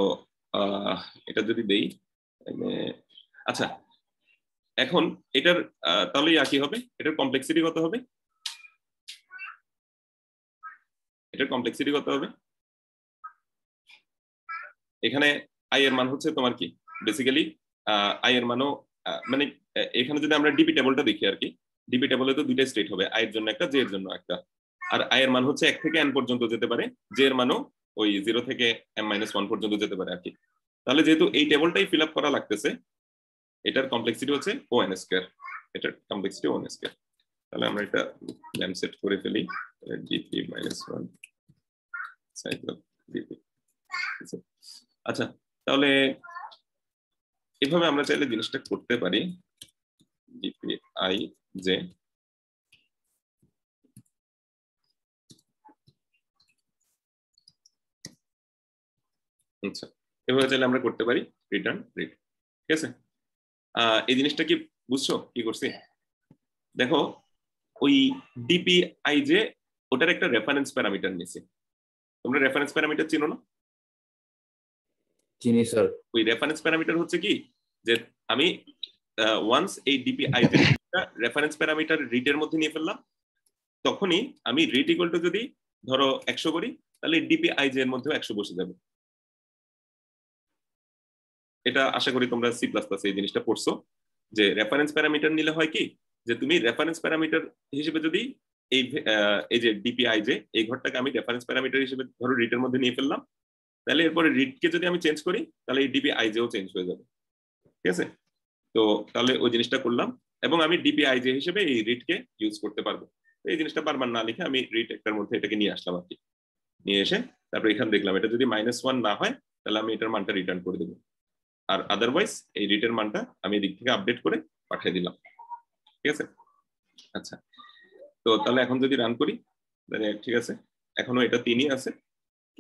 এটা যদি দেই, আচ্ছা এখন এটার তাহলে কি হবে, এটার কমপ্লেক্সিটি কত হবে, এটার কমপ্লেক্সিটি কত হবে? এখানে আই এর মান হচ্ছে তোমার কি বেসিক্যালি আই এর মানও মানে এখানে যদি আমরা ডিপি টেবলটা দেখি আর কি, ডিপি টেবলে তো দুইটা স্টেট হবে, আই এর জন্য একটা, জে এর জন্য একটা। আর আই এর মান হচ্ছে 1 থেকে n পর্যন্ত যেতে পারে, জে এর মানও ওই 0 থেকে m-1 পর্যন্ত যেতে পারে আর কি। তাহলে যেহেতু এই টেবলটাই ফিল আপ করা লাগতেছে, এটার কমপ্লেক্সিটি হচ্ছে O(n স্কয়ার), এটার কমপ্লেক্সিটি O(n স্কয়ার)। তাহলে আমরা এটা ল্যাম্প সেট করে ফেলি, ডিপি -1 সাইজ অফ ডিপি। আচ্ছা, তাহলে এভাবে আমরা চাইলে জিনিসটা করতে পারি, ডিপি আই জে। আচ্ছা, এভাবে চাইলে আমরা করতে পারি রিটার্ন রিড। ঠিক আছে, এই জিনিসটা কি বুঝছো কি করছি? দেখো ওই ডিপি আই জে ওটার একটা রেফারেন্স প্যারামিটার নিছে, তোমরা রেফারেন্স প্যারামিটার চিনো না? চিনি স্যার। ওই রেফারেন্স প্যারামিটার হচ্ছে কি, যে আমি ওয়ান্স এই DP I J reference parameter রিটের মধ্যে নিয়ে ফেললাম, তখনই আমি রিট ইকুয়াল টু যদি ধরো 100 করি, তাহলে ডিপি আই জে এর মধ্যেও 100 বসে যাবে। এটা আশা করি তোমরা সি প্লাস প্লাস এই জিনিসটা পড়ছো, যে রেফারেন্স প্যারামিটার নিলে হয় কি, যে তুমি রেফারেন্স প্যারামিটার হিসেবে যদি এই যে ডিপি আই জে এই ঘরটাকে আমি রেফারেন্স প্যারামিটার হিসেবে ধরো রিটের মধ্যে নিয়ে ফেললাম, তাহলে এরপরে রিটকে যদি আমি চেঞ্জ করি, তাহলে এই ডিপি আই জেও চেঞ্জ হয়ে যাবে। ঠিক আছে, তো তাহলে ওই জিনিসটা করলাম, এবং আমি ডিপি আই জে হিসেবে এই রিটকে ইউজ করতে পারবো। এই জিনিসটা বারবার না লিখে আমি রিট একটার মধ্যে এটাকে নিয়ে আসলাম আর কি, নিয়ে এসে তারপরে এখানে দেখলাম এটা যদি -1 না হয়, তাহলে আমি এটার মানটা রিটার্ন করে দেবো, আর আদারওয়াইজ এই রিটের মানটা আমি এদিক থেকে আপডেট করে পাঠিয়ে দিলাম। ঠিক আছে, আচ্ছা তো তাহলে এখন যদি রান করি, তাহলে ঠিক আছে, এখনো এটা 3ই আছে,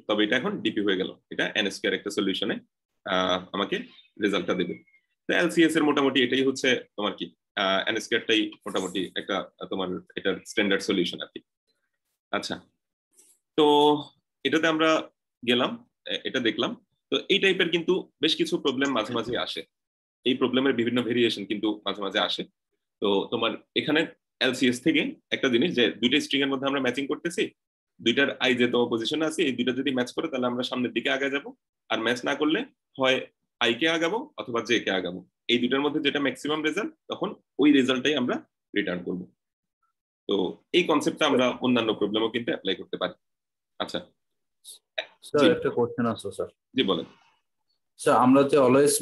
তবে এটা এখন ডিপি হয়ে গেল, এটা n স্কয়ার একটা সলিউশনে আমাকে রেজাল্টটা দেবে। তো এলসিএস এর মোটামুটি এটাই হচ্ছে তোমার কি n স্কয়ারটাই মোটামুটি একটা তোমার এটার স্ট্যান্ডার্ড সলিউশন আর কি। আচ্ছা, তো এটাতে আমরা গেলাম, এটা দেখলাম। তো এই টাইপের কিন্তু বেশ কিছু প্রবলেম মাঝে মাঝে আসে, এই প্রবলেমের বিভিন্ন ভেরিয়েশন কিন্তু মাঝে মাঝে আসে। তো তোমার এখানে এলসিএস থেকে একটা জিনিস, যে দুইটা স্ট্রিং এর মধ্যে আমরা ম্যাচিং করতেছি, দুইটার আই যে তো পজিশনে আছে, এই দুইটা যদি ম্যাচ করে তাহলে আমরা সামনের দিকে আগে যাব, আর ম্যাচ না করলে হয় আই কে আগাবো অথবা জে কে আগাবো, এই দুইটার মধ্যে যেটা ম্যাক্সিমাম রেজাল্ট, তখন ওই রেজাল্টটাই আমরা রিটার্ন করব। তো এই কনসেপ্টটা আমরা অন্যান্য প্রবলেমও কিন্তু অ্যাপ্লাই করতে পারি। আচ্ছা স্যার একটা কোশ্চেন আছে স্যার। জি বলেন। স্যার আমরা যে অলওয়েজ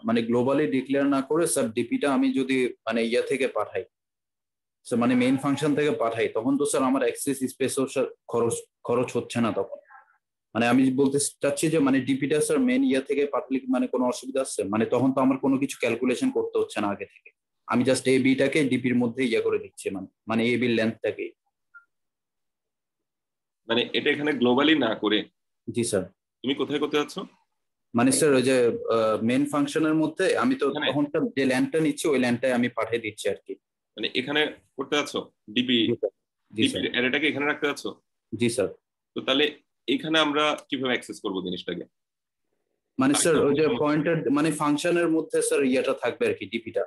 মানে গ্লোবালি ডিক্লেয়ার না করে স্যার ডিপিটা আমি যদি মানে ইয়া থেকে পাঠাই, স্যার মানে মেইন ফাংশন থেকে পাঠাই, তখন তো স্যার আমার অ্যাক্সেস স্পেসও স্যার খরচ হচ্ছে না তখন। মানে আমি বলতে চাচ্ছি যে মানে ডিপিটা স্যার মেইন ইয়া থেকে পাঠালে মানে কোনো অসুবিধা আছে? মানে তখন তো আমার কোনো কিছু ক্যালকুলেশন করতে হচ্ছে না আগে থেকে, আমি জাস্ট এ বিটাকে ডিপির মধ্যে ইয়া করে দিচ্ছি, মানে এ বির লেন্থটাকে। মানে এটা এখানে গ্লোবালি না করে, জি স্যার। তুমি কোথায় করতে যাচ্ছ? মানে স্যার ওই যে মেইন ফাংশনের মধ্যে আমি তো তখন যে ল্যান্ডটা নিচ্ছি ওই ল্যান্ডটাই আমি পাঠিয়ে দিচ্ছি আর কি। মানে এখানে করতে যাচ্ছ ডিপি, অ্যারেটাকে এখানে রাখতে যাচ্ছ? জি স্যার। তো তাহলে এখানে আমরা কিভাবে অ্যাক্সেস করব জিনিসটাকে? মানে স্যার ওই যে পয়েন্টার মানে ফাংশনের মধ্যে স্যার ইয়েটা থাকবে আর কি, ডিপিটা।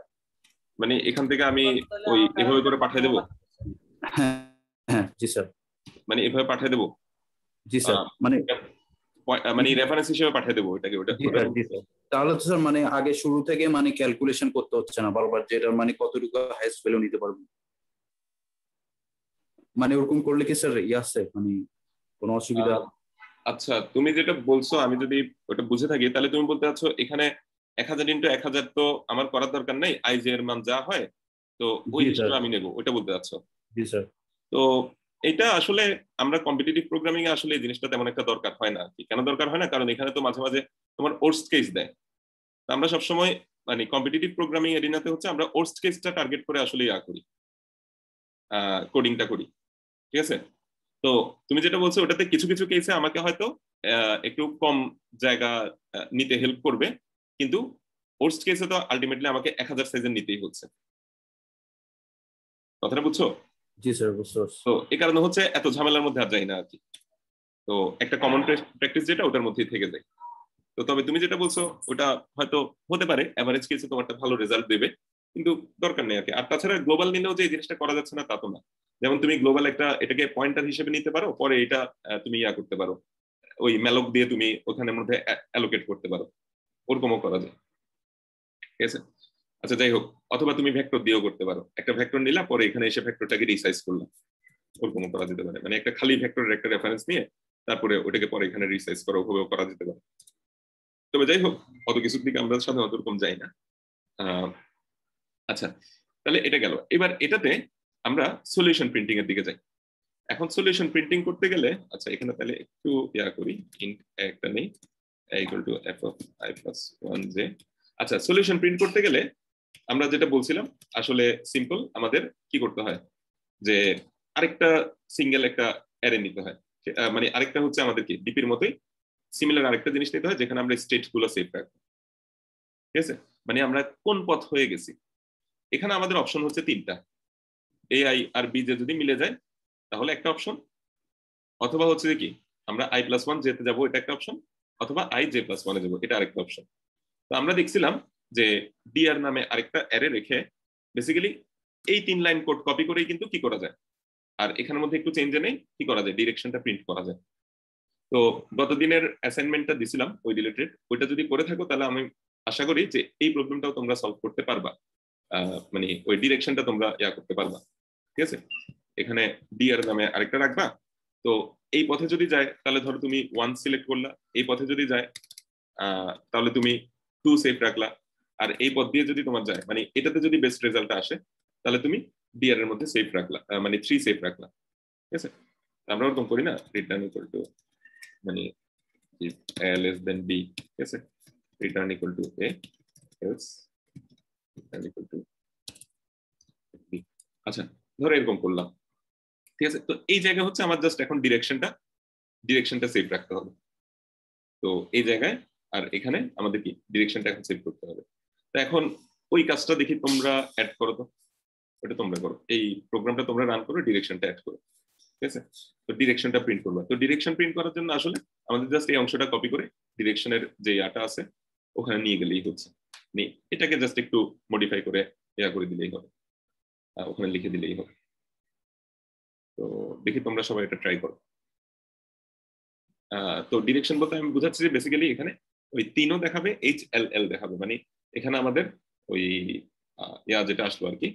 মানে এখান থেকে আমি ওই এভাবে করে পাঠিয়ে দেব? হ্যাঁ হ্যাঁ জি স্যার। মানে এভাবে পাঠিয়ে দেব? জি স্যার। মানে রেফারেন্স হিসেবে পাঠিয়ে দেব ওটাকে, ওটা তাহলে তো স্যার মানে আগে শুরু থেকে মানে ক্যালকুলেশন করতে হচ্ছে না বারবার, যেটা মানে কতটুকু হাইয়েস্ট ভ্যালু নিতে পারবো। মানে ওরকম করলে কি স্যার আছে মানে কোনো অসুবিধা? আচ্ছা, তুমি যেটা বলছো আমি যদি ওটা বুঝে থাকি তাহলে তুমি বলতে চাচ্ছো এখানে 1000 × 1000 তো আমার করার দরকার নেই, আইজে এর মান যা হয় তো ওই জি জিনিসটা স্যার, আমি নেবো, ওটা বলতে চাচ্ছো? জি স্যার। তো এটা আসলে আমরা কম্পিটিটিভ প্রোগ্রামিং এ আসলে এই জিনিসটা তেমন একটা দরকার হয় না আর কি। কেন দরকার হয় না? কারণ এখানে তো মাঝে মাঝে তোমার ওর্স্ট কেস দেয়। তো আমরা সবসময় মানে কম্পিটিটিভ প্রোগ্রামিং এরিনাতে হচ্ছে আমরা ওর্স্ট কেসটা টার্গেট করে আসলে করি, কোডিংটা করি, ঠিক আছে? তো তুমি যেটা বলছো ওটাতে কিছু কিছু কেসে আমাকে হয়তো একটু কম জায়গা নিতে হেল্প করবে, কিন্তু ওর্স্ট কেসে তো আলটিমেটলি আমাকে 1000 সাইজের নিতেই হচ্ছে। কথাটা বুঝছো? জি স্যার, বুঝতে পারছি। তো এই কারণে হচ্ছে এত ঝামেলার মধ্যে আর যাই না আর কি। তো একটা কমন প্র্যাকটিস যেটা ওটার মধ্যেই থেকে যায়। তো তবে তুমি যেটা বলছো ওটা হয়তো হতে পারে এভারেজ কেসে তোমারটা ভালো রেজাল্ট দেবে, কিন্তু দরকার নেই আর কি। আর তাছাড়া গ্লোবাল নিলেও যে এই জিনিসটা করা যাচ্ছে না তা তো না। যেমন তুমি গ্লোবাল একটা এটাকে পয়েন্টার হিসেবে নিতে পারো, পরে এটা তুমি করতে পারো, ওই ম্যালক দিয়ে তুমি ওখানের মধ্যে অ্যালোকেট করতে পারো, ওরকমও করা যায়, ঠিক আছে? আচ্ছা যাই হোক, অথবা তুমি ভেক্টর দিয়েও করতে পারো, একটা ভেক্টর নিলা পরে এখানে এসে ভেক্টরটাকে রিসাইজ করলাম, ওরকমও করা যেতে পারে। মানে একটা খালি ভেক্টরের একটা রেফারেন্স নিয়ে তারপরে ওটাকে পরে এখানে রিসাইজ করা, ওভাবেও করা যেতে পারে। তবে যাই হোক, অত কিছুর দিকে আমরা সাধারণত ওরকম যাই না। আচ্ছা, তাহলে এটা গেল। এবার এটাতে আমরা সলিউশন প্রিন্টিং এর দিকে যাই। এখন সলিউশন প্রিন্টিং করতে গেলে আচ্ছা এখানে তাহলে একটু করি, ইন্ট একটা নেই equal to f of I plus 1j। আচ্ছা, সলিউশন প্রিন্ট করতে গেলে আমরা যেটা বলছিলাম আসলে সিম্পল, আমাদের কি করতে হয় যে আরেকটা সিঙ্গেল একটা অ্যারে নিতে হয়, মানে আরেকটা হচ্ছে আমাদের কি ডিপির মতোই সিমিলার আরেকটা জিনিস নিতে হয় যেখানে আমরা স্টেট গুলো সেভ রাখবো, ঠিক আছে? মানে আমরা কোন পথ হয়ে গেছি। এখানে আমাদের অপশন হচ্ছে 3টা, এ আই আর বি যে যদি মিলে যায় তাহলে একটা অপশন, অথবা হচ্ছে কি আমরা i+1 যেতে যাবো এটা একটা অপশন, অথবা ij+1 এ যাবো এটা আরেকটা অপশন। তো আমরা দেখছিলাম যে ডিআর নামে আরেকটা অ্যারে রেখে বেসিক্যালি এই 3 লাইন কোড কপি করেই কিন্তু কি করা যায়, আর এখানের মধ্যে একটু চেঞ্জ এনেই কি করা যায়, ডিরেকশনটা প্রিন্ট করা যায়। তো গতদিনের অ্যাসাইনমেন্টটা দিছিলাম ওই রিলেটেড, ওইটা যদি করে থাকো তাহলে আমি আশা করি যে এই প্রবলেমটাও তোমরা সলভ করতে পারবা, মানে ওই ডিরেকশনটা তোমরা করতে পারবা, ঠিক আছে? এখানে ডিআর নামে আরেকটা রাখবা। তো এই পথে যদি যায় তাহলে ধরো তুমি 1 সিলেক্ট করলা, এই পথে যদি যায় তাহলে তুমি 2 সেভ রাখলা, আর এই পথ দিয়ে যদি তোমার যায় মানে এটাতে যদি বেস্ট রেজাল্ট আসে তাহলে তুমি ডিআর এর মধ্যে সেভ রাখলা, মানে 3 সেভ রাখলা, ঠিক আছে? আমরা ওরকম করি না, রিটার্ন ইকুয়াল টু মানে if a less than b, ঠিক আছে, return equal to a, else return equal to b। আচ্ছা ধরো এরকম করলাম, ঠিক আছে? তো এই জায়গা হচ্ছে আমার জাস্ট এখন ডিরেকশনটা সেভ রাখতে হবে। তো এই জায়গায় আর এখানে আমাদের কি ডিরেকশনটা এখন সেভ করতে হবে। তো এখন ওই কাজটা দেখি তোমরা অ্যাড করো, তো ওটা তোমরা করো, এই প্রোগ্রামটা তোমরা রান করো, ডিরেকশনটা অ্যাড করো, ঠিক আছে? তো ডিরেকশনটা প্রিন্ট করবা। তো ডিরেকশন প্রিন্ট করার জন্য আসলে আমাদের জাস্ট এই অংশটা কপি করে ডিরেকশনের যে আছে ওখানে নিয়ে গেলেই হচ্ছে, এটাকে জাস্ট একটু মডিফাই করে করে দিলেই হবে, ওখানে লিখে দিলেই হবে। তো দেখি তোমরা সবাই এটা ট্রাই করো। তো ডিরেকশন বলতে আমি বুঝাচ্ছি যে বেসিক্যালি এখানে ওই 3ও দেখাবে, HLL দেখাবে, মানে এখানে আমাদের ওই যেটা আসলো আর কি।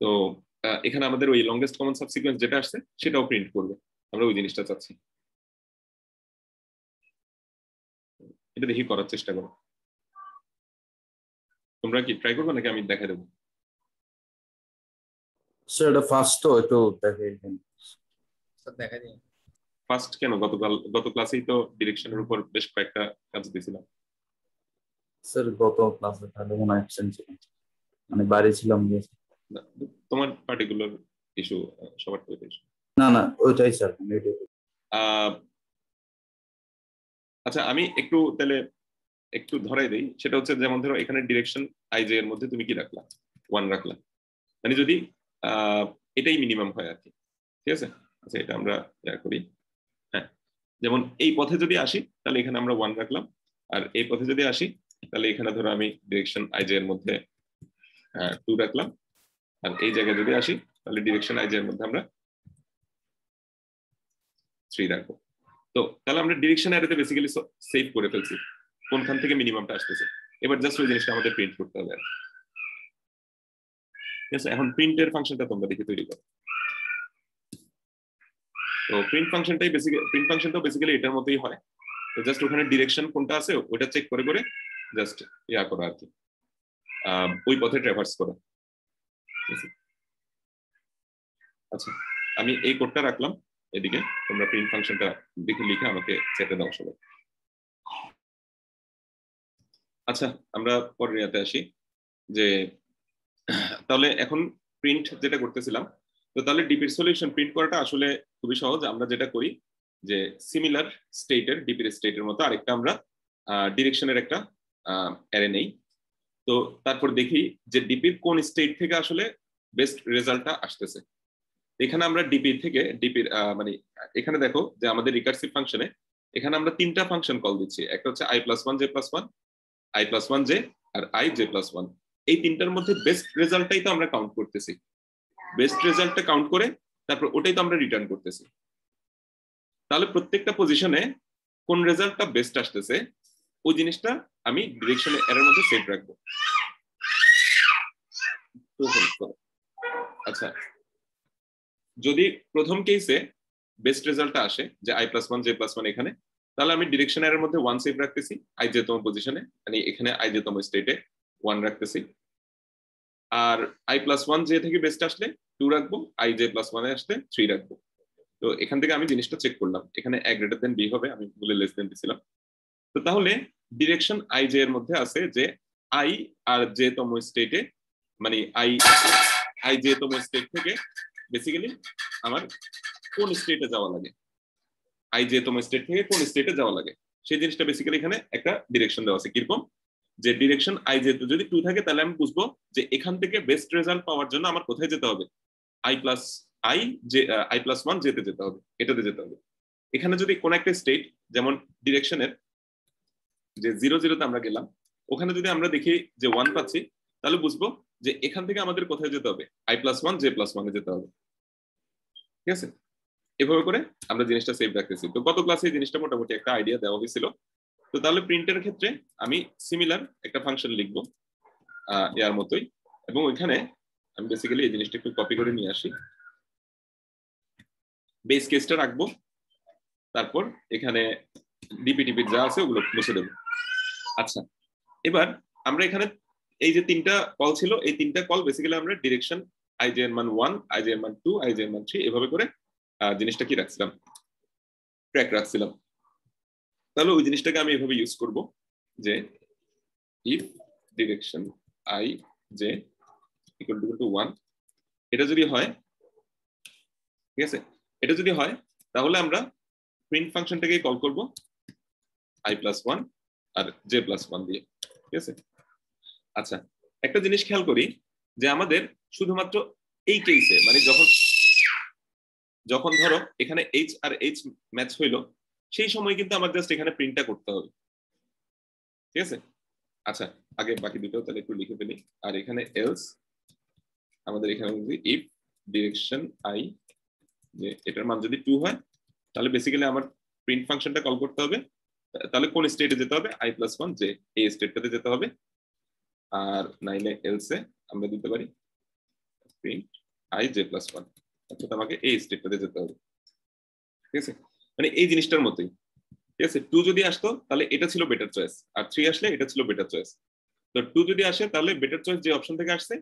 তো এখানে আমাদের ওই লংগেস্ট কমন সাবসিকুয়েন্স যেটা আসছে সেটাও প্রিন্ট করবে, আমরা ওই জিনিসটা চাচ্ছি। এটা দেখি করার চেষ্টা করো। তোমরা কি ট্রাই করবে নাকি আমি দেখাই দেবো? স্যার এটা ফার্স্ট তো একটু দেখাই দিন স্যার দেখা দিন। ফার্স্ট কেন? গত ক্লাসেই তো ডিরেকশনের উপর বেশ কয়েকটা কাজ দিয়েছিলাম। স্যার গত ক্লাসে তাহলে মনে হয় অ্যাবসেন্ট ছিলাম, মানে বাইরে ছিলাম। তোমার পার্টিকুলার ইস্যু, সবার তো ইস্যু না না ওইটাই স্যার। আচ্ছা আমি একটু তাহলে একটু ধরাই দেই, সেটা হচ্ছে যেমন ধরো এখানে ডিরেকশন আইজে এর মধ্যে তুমি কি রাখলা, 1 রাখলা, মানে যদি এটাই মিনিমাম হয় আর কি, ঠিক আছে? আচ্ছা এটা আমরা করি, হ্যাঁ যেমন এই পথে যদি আসি তাহলে এখানে আমরা 1 রাখলাম, আর এই পথে যদি আসি তাহলে এখানে ধরো আমি ডিরেকশন আইজে এর মধ্যে 2 রাখলাম, আর এই জায়গায় যদি আসি তাহলে ডিরেকশন আইজে এর মধ্যে আমরা 3 রাখবো। তো তাহলে আমরা ডিরেকশন অ্যারেতে বেসিক্যালি সেভ করে ফেলছি কোনখান থেকে মিনিমামটা আসতেছে। এবার জাস্ট ওই জিনিসটা আমাদের প্রিন্ট করতে হবে। ঠিক আছে, এখন প্রিন্টের ফাংশনটা তোমরা দেখে তৈরি করো। তো প্রিন্ট ফাংশনটাও বেসিক্যালি এটার মতোই হয়। তো জাস্ট ওখানে ডিরেকশন কোনটা আছে ওটা চেক করে করে জাস্ট ইয়া করা আর কি, ওই পথে ট্রাভার্স করা। আচ্ছা, আমি এই কোডটা রাখলাম এদিকে, তোমরা প্রিন্ট ফাংশনটা দেখে লিখে আমাকে চ্যাটে দাও সবাই। আচ্ছা, আমরা পরের ইয়াতে আসি যে তাহলে এখন প্রিন্ট যেটা করতেছিলাম, তো তাহলে ডিপির সলিউশন প্রিন্ট করাটা আসলে খুবই সহজ। আমরা যেটা করি যে সিমিলার স্টেটের, ডিপির স্টেটের মতো আরেকটা আমরা ডিরেকশনের একটা অ্যারে নেই। তো তারপর দেখি যে ডিপির কোন স্টেট থেকে আসলে বেস্ট রেজাল্টটা আসতেছে। এখানে আমরা ডিপির মানে এখানে দেখো যে আমাদের রিকার্সিভ ফাংশনে এখানে আমরা তিনটা ফাংশন কল দিচ্ছি, একটা হচ্ছে i+1 j+1, i+1 j R i j+1। এই তিনটার মধ্যে বেস্ট রেজাল্টটাই তো আমরা কাউন্ট করতেছি। বেস্ট রেজাল্টটা কাউন্ট করে তারপর ওটাই তো আমরা রিটার্ন করতেছি। তাহলে প্রত্যেকটা পজিশনে কোন রেজাল্টটা বেস্ট আসতেছে ওই জিনিসটা আমি ডিরেকশন এর মধ্যে সেভ রাখবো। আচ্ছা, যদি প্রথম কেসে বেস্ট রেজাল্টটা আসে যে i+1 j+1 এখানে, তাহলে আমি ডিরেকশন এর মধ্যে 1 সেভ রাখতেছি i j তম পজিশনে, মানে এখানে i j তম স্টেটে 1 রাখতেছি। আর i+1 j থেকে বেস্ট আসলে 2 রাখবো, i j+1 এ আসলে 3 রাখবো। তো এখান থেকে আমি জিনিসটা চেক করলাম, এখানে a greater than b হবে, আমি ভুলে লেস দেন দিছিলাম। তো তাহলে ডিরেকশন i j এর মধ্যে আছে যে i আর j তম স্টেটে, মানে i j তম স্টেট থেকে বেসিক্যালি আমার কোন স্টেটে যাওয়া লাগে, i j তম স্টেট থেকে কোন স্টেটে যাওয়া লাগে সেই জিনিসটা বেসিক্যালি এখানে একটা ডিরেকশন দেওয়া আছে। কিরকম, যে ডিরেকশন i j যদি 2 থাকে তাহলে আমি বুঝবো যে এখান থেকে বেস্ট রেজাল্ট পাওয়ার জন্য আমার কোথায় যেতে হবে, i+1 j তে যেতে হবে, এটাতে যেতে হবে। এখানে যদি কোন একটা স্টেট যেমন ডিরেকশনের যে 0 0 তে আমরা গেলাম, ওখানে যদি আমরা দেখি যে 1 পাচ্ছি, তাহলে বুঝবো যে এখান থেকে আমাদের কোথায় যেতে হবে, i+1 j+1 এ যেতে হবে। ঠিক আছে, এভাবে করে আমরা জিনিসটা সেভ রাখতেছি। তো গত ক্লাসে এই জিনিসটা মোটামুটি একটা আইডিয়া দেওয়া হয়েছিল। তো তাহলে প্রিন্টের ক্ষেত্রে আমি সিমিলার একটা ফাংশন লিখবো এর মতোই, এবং ওইখানে আমি বেসিক্যালি এই জিনিসটা একটু কপি করে নিয়ে আসি, বেস কেসটা রাখবো, তারপর এখানে ডিপিটিপি যা আছে ওগুলো মুছে দেবো। আচ্ছা, এবার আমরা এখানে এই যে তিনটা কল ছিল, এই তিনটা কল বেসিক্যালি আমরা ডিরেকশন i j এর মান 1, i j এর মান 2, i j এর মান 3 এভাবে করে জিনিসটা কি রাখছিলাম, ট্র্যাক রাখছিলাম। তাহলে ওই জিনিসটাকে আমি এভাবে ইউজ করব যে if direction i j = 1, এটা যদি হয়, ঠিক আছে, এটা যদি হয় তাহলে আমরা প্রিন্ট ফাংশনটাকে কল করব i+1 আর j+1 দিয়ে। ঠিক আছে, আচ্ছা একটা জিনিস খেয়াল করি যে আমাদের শুধুমাত্র এই কেসে, মানে যখন ধরো এখানে h আর h ম্যাচ হইলো, সেই সময় কিন্তু আমার জাস্ট এখানে প্রিন্টটা করতে হবে। ঠিক আছে, আচ্ছা আগে বাকি দুটো তাহলে একটু লিখে ফেলি। আর এখানে এলস আমাদের এখানে ইফ ডিরেকশন i যে এটার মান যদি 2 হয়, তাহলে বেসিক্যালি আমার প্রিন্ট ফাংশনটা কল করতে হবে। তাহলে কোন স্টেটে যেতে হবে, i+1 j এই স্টেটটাতে যেতে হবে। আর নাইলে এলসে আমরা দিতে পারি প্রিন্ট i j+1, অর্থাৎ আমাকে এই স্টেটটাতে যেতে হবে। ঠিক আছে, মানে এই জিনিসটার মতোই। ঠিক আছে, 2 যদি আসতো তাহলে এটা ছিল বেটার চয়েস, আর 3 আসলে এটা ছিল বেটার চয়েস। তো 2 যদি আসে তাহলে বেটার চয়েস যে অপশন থেকে আসছে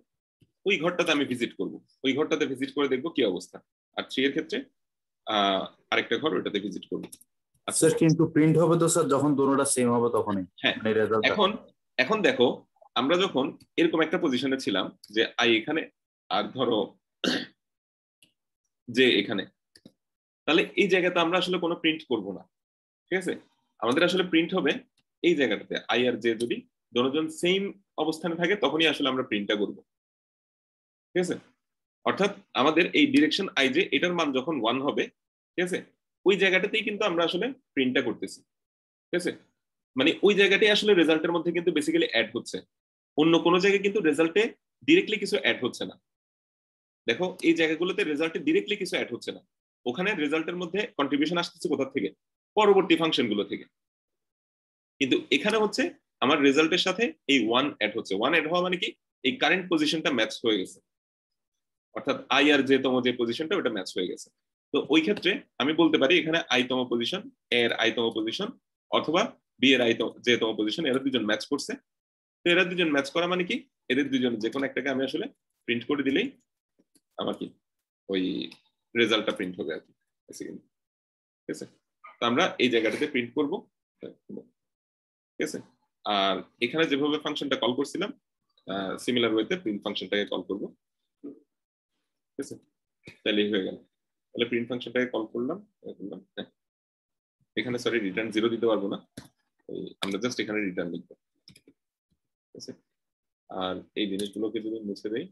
ওই ঘরটাতে আমি ভিজিট করব, ওই ঘরটাতে ভিজিট করে দেখবো কি অবস্থা। আর 3 এর ক্ষেত্রে আরেকটা ঘর ওটাতে ভিজিট করব। আচ্ছা, কিন্তু প্রিন্ট হবে তো স্যার যখন দুটোটা সেম হবে তখনই। হ্যাঁ, মানে রেজাল্ট এখন দেখো আমরা যখন এরকম একটা পজিশনে ছিলাম যে i এখানে আর ধরো যে এখানে, তাহলে এই জায়গাতে আমরা আসলে কোনো প্রিন্ট করব না। ঠিক আছে, আমাদের আসলে প্রিন্ট হবে এই জায়গাটাতে i আর j যদি দুজন সেম অবস্থানে থাকে তখনই আসলে আমরা প্রিন্টটা করব। ঠিক আছে, অর্থাৎ আমাদের এই ডিরেকশন i j এটার মান যখন 1 হবে, ঠিক আছে, ওই জায়গাটাতেই কিন্তু আমরা আসলে প্রিন্টটা করতেছি। ঠিক আছে, মানে ওই জায়গাটাই আসলে রেজাল্টের মধ্যে কিন্তু বেসিক্যালি অ্যাড হচ্ছে, অন্য কোনো জায়গায় কিন্তু রেজাল্টে ডিরেক্টলি কিছু অ্যাড হচ্ছে না। দেখো এই জায়গাগুলোতে রেজাল্টে ডিরেক্টলি কিছু অ্যাড হচ্ছে না, ওখানে রেজাল্টের মধ্যে কন্ট্রিবিউশন আসতেছে কোথা থেকে, পরবর্তী ফাংশনগুলো থেকে। কিন্তু এখানে হচ্ছে আমার রেজাল্টের সাথে এই 1 অ্যাড হচ্ছে। 1 অ্যাড হওয়া মানে কি, এই কারেন্ট পজিশনটা ম্যাচ হয়ে গেছে। অর্থাৎ আই আর জে তম যে পজিশনটা ওটা ম্যাচ হয়ে গেছে। তো ওই ক্ষেত্রে আমি বলতে পারি এখানে আই তম পজিশন, এ এর আই তম পজিশন অথবা বি এর আই জে তম পজিশন, এরা দুজন ম্যাচ করছে। তো এরা দুজন ম্যাচ করা মানে কি, এদের দুজন যে কোনো একটাকে আমি আসলে প্রিন্ট করে দিলেই আমার কি ওই রেজাল্টটা প্রিন্ট হবে আর কি। ঠিক আছে, তো আমরা এই জায়গাটাতে প্রিন্ট করব। ঠিক আছে, আর এখানে যেভাবে ফাংশনটা কল করছিলাম সিমিলার ওয়েতে প্রিন্ট ফাংশনটাকে কল করব। ঠিক আছে, তাহলেই হয়ে গেল। তাহলে প্রিন্ট ফাংশনটাকে কল করলাম, এখানে সরি রিটার্ন 0 দিতে পারবো না, আমরা জাস্ট এখানে রিটার্ন লিখবো। ঠিক আছে, আর এই জিনিসগুলোকে যদি মুছে দেই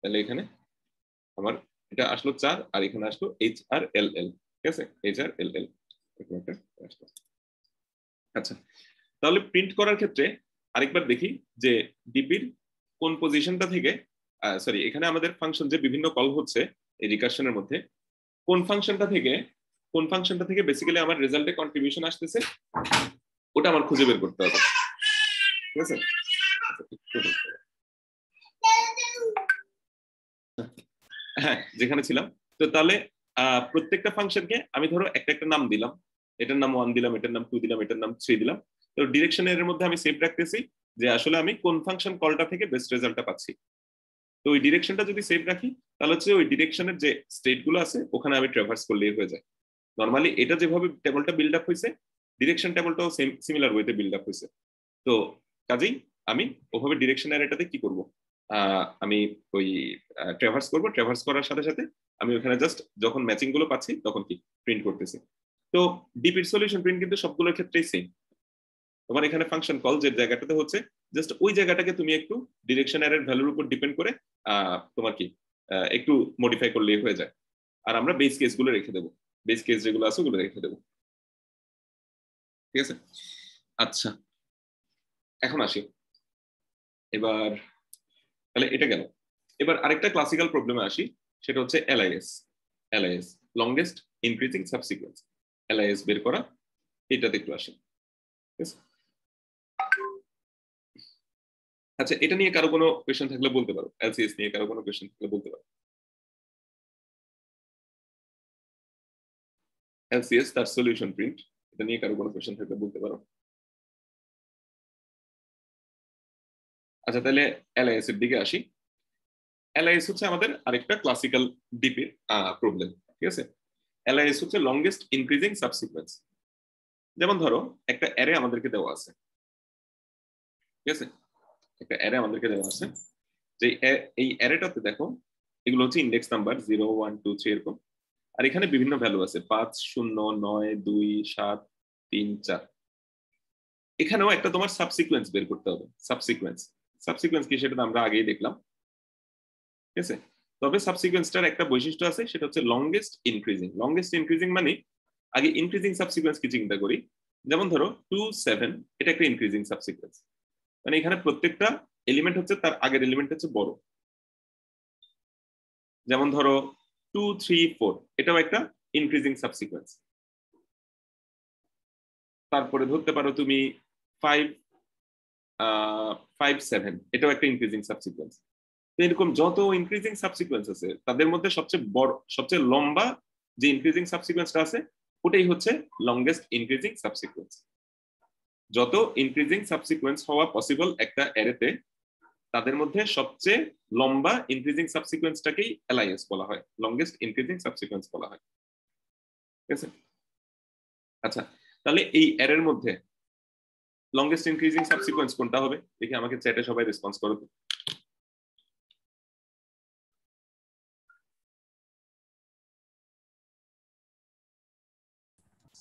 তাহলে এখানে আমার এটা আসলো 4 আর এখানে আসলো এইচ আর এল এল। ঠিক আছে, এইচ আর এল এল। আচ্ছা, তাহলে প্রিন্ট করার ক্ষেত্রে আরেকবার দেখি যে ডিপির কোন পজিশনটা থেকে, সরি এখানে আমাদের ফাংশন যে বিভিন্ন কল হচ্ছে এই রিকারশনের মধ্যে, কোন ফাংশনটা থেকে বেসিক্যালি আমার রেজাল্টে কন্ট্রিবিউশন আসতেছে ওটা আমার খুঁজে বের করতে হবে। ঠিক আছে, হ্যাঁ যেখানে ছিলাম। তো তাহলে প্রত্যেকটা ফাংশনকে আমি ধরো একটা একটা নাম দিলাম, এটার নাম 1 দিলাম, এটার নাম 2 দিলাম, এটার নাম 3 দিলাম। তো ডিরেকশনের মধ্যে আমি সেভ রাখতেছি যে আসলে আমি কোন ফাংশন কলটা থেকে বেস্ট রেজাল্টটা পাচ্ছি। তো ওই ডিরেকশনটা যদি সেভ রাখি তাহলে হচ্ছে ওই ডিরেকশনের যে স্টেট গুলো আছে ওখানে আমি ট্রাভার্স করলেই হয়ে যায়। নর্মালি এটা যেভাবে টেবলটা বিল্ড আপ হয়েছে, ডিরেকশন টেবলটাও সেম সিমিলার ওয়েতে বিল্ড আপ হয়েছে। তো কাজেই আমি ওভাবে ডিরেকশন এরিয়াটাতে কি করব, আমি ওই ট্রাভার্স করব, ট্রাভার্স করার সাথে সাথে আমি ওখানে জাস্ট যখন ম্যাচিং গুলো পাচ্ছি তখন কি প্রিন্ট করতেছি। তো ডিপির সলিউশন প্রিন্ট কিন্তু সবগুলোর ক্ষেত্রেই সেম। তোমার এখানে ফাংশন কল যে জায়গাটাতে হচ্ছে জাস্ট ওই জায়গাটাকে তুমি একটু ডিরেকশন এর ভ্যালুর উপর ডিপেন্ড করে তোমার কি একটু মডিফাই করলেই হয়ে যায়। আর আমরা বেস কেস গুলো রেখে দেবো, বেস কেস যেগুলো আছে ওগুলো রেখে দেবো। ঠিক আছে, আচ্ছা এখন আসি এবার, তাহলে এটা গেল। এবার আরেকটা ক্লাসিক্যাল প্রবলেমে আসি, সেটা হচ্ছে LIS. LIS longest increasing subsequence, LIS বের করা, এটাতে একটু আসি। ঠিক আছে, আচ্ছা এটা নিয়ে কারো কোনো কোয়েশ্চেন থাকলে বলতে পারো, এলসিএস নিয়ে কারো কোনো কোয়েশ্চেন থাকলে বলতে পারো। এলসিএস তার সলিউশন প্রিন্ট, এটা নিয়ে কারো কোনো কোয়েশ্চেন থাকলে বলতে পারো। আচ্ছা তাহলে এলআইএস এর দিকে আসি। এলআইএস হচ্ছে আমাদের আরেকটা ক্লাসিক্যাল ডিপির প্রবলেম। ঠিক আছে, এলআইএস হচ্ছে লংগেস্ট ইনক্রিজিং সাবসিকুয়েন্স। যেমন ধরো একটা অ্যারে আমাদেরকে দেওয়া আছে। ঠিক আছে, একটা অ্যারে আমাদেরকে দেওয়া আছে, যে এই অ্যারেটাতে দেখো এগুলো হচ্ছে ইন্ডেক্স নাম্বার 0 1 2 3 এরকম। আর এখানে বিভিন্ন ভ্যালু আছে 5 0 9 2 7 3 4। এখানেও একটা তোমার সাবসিকুয়েন্স বের করতে হবে। সাবসিকুয়েন্স কি সেটা আমরা আগেই দেখলাম। ঠিক আছে, তবে সাবসিকুয়েন্সটার একটা বৈশিষ্ট্য আছে, সেটা হচ্ছে লংগেস্ট ইনক্রিজিং। লংগেস্ট ইনক্রিজিং মানে আগে ইনক্রিজিং সাবসিকুয়েন্স কি চিন্তা করি, যেমন ধরো 2 7 এটা একটা ইনক্রিজিং সাবসিকুয়েন্স, মানে এখানে প্রত্যেকটা এলিমেন্ট হচ্ছে তার আগের এলিমেন্ট হচ্ছে বড়। যেমন ধরো 2 3 4 এটাও একটা ইনক্রিজিং সাবসিকুয়েন্স। তারপরে ধরতে পারো তুমি 5 5 7 এটাও একটা ইনক্রিজিং সাবসিকুয়েন্স। তো এরকম যত ইনক্রিজিং সাবসিকুয়েন্স আছে তাদের মধ্যে সবচেয়ে বড় সবচেয়ে লম্বা যে ইনক্রিজিং সাবসিকুয়েন্সটা আছে ওটাই হচ্ছে লংগেস্ট ইনক্রিজিং সাবসিকুয়েন্স। যত ইনক্রিজিং সাবসিকুয়েন্স হওয়া পসিবল একটা অ্যারেতে, তাদের মধ্যে সবচেয়ে লম্বা ইনক্রিজিং সাবসিকুয়েন্সটাকেই এলআইএস বলা হয়, লংগেস্ট ইনক্রিজিং সাবসিকুয়েন্স বলা হয়। ঠিক আছে, আচ্ছা তাহলে এই অ্যারের মধ্যে লংগেস্ট ইনক্রিজিং সাবসিকুয়েন্স কোনটা হবে দেখি, আমাকে চ্যাটে সবাই রেসপন্স করো তো।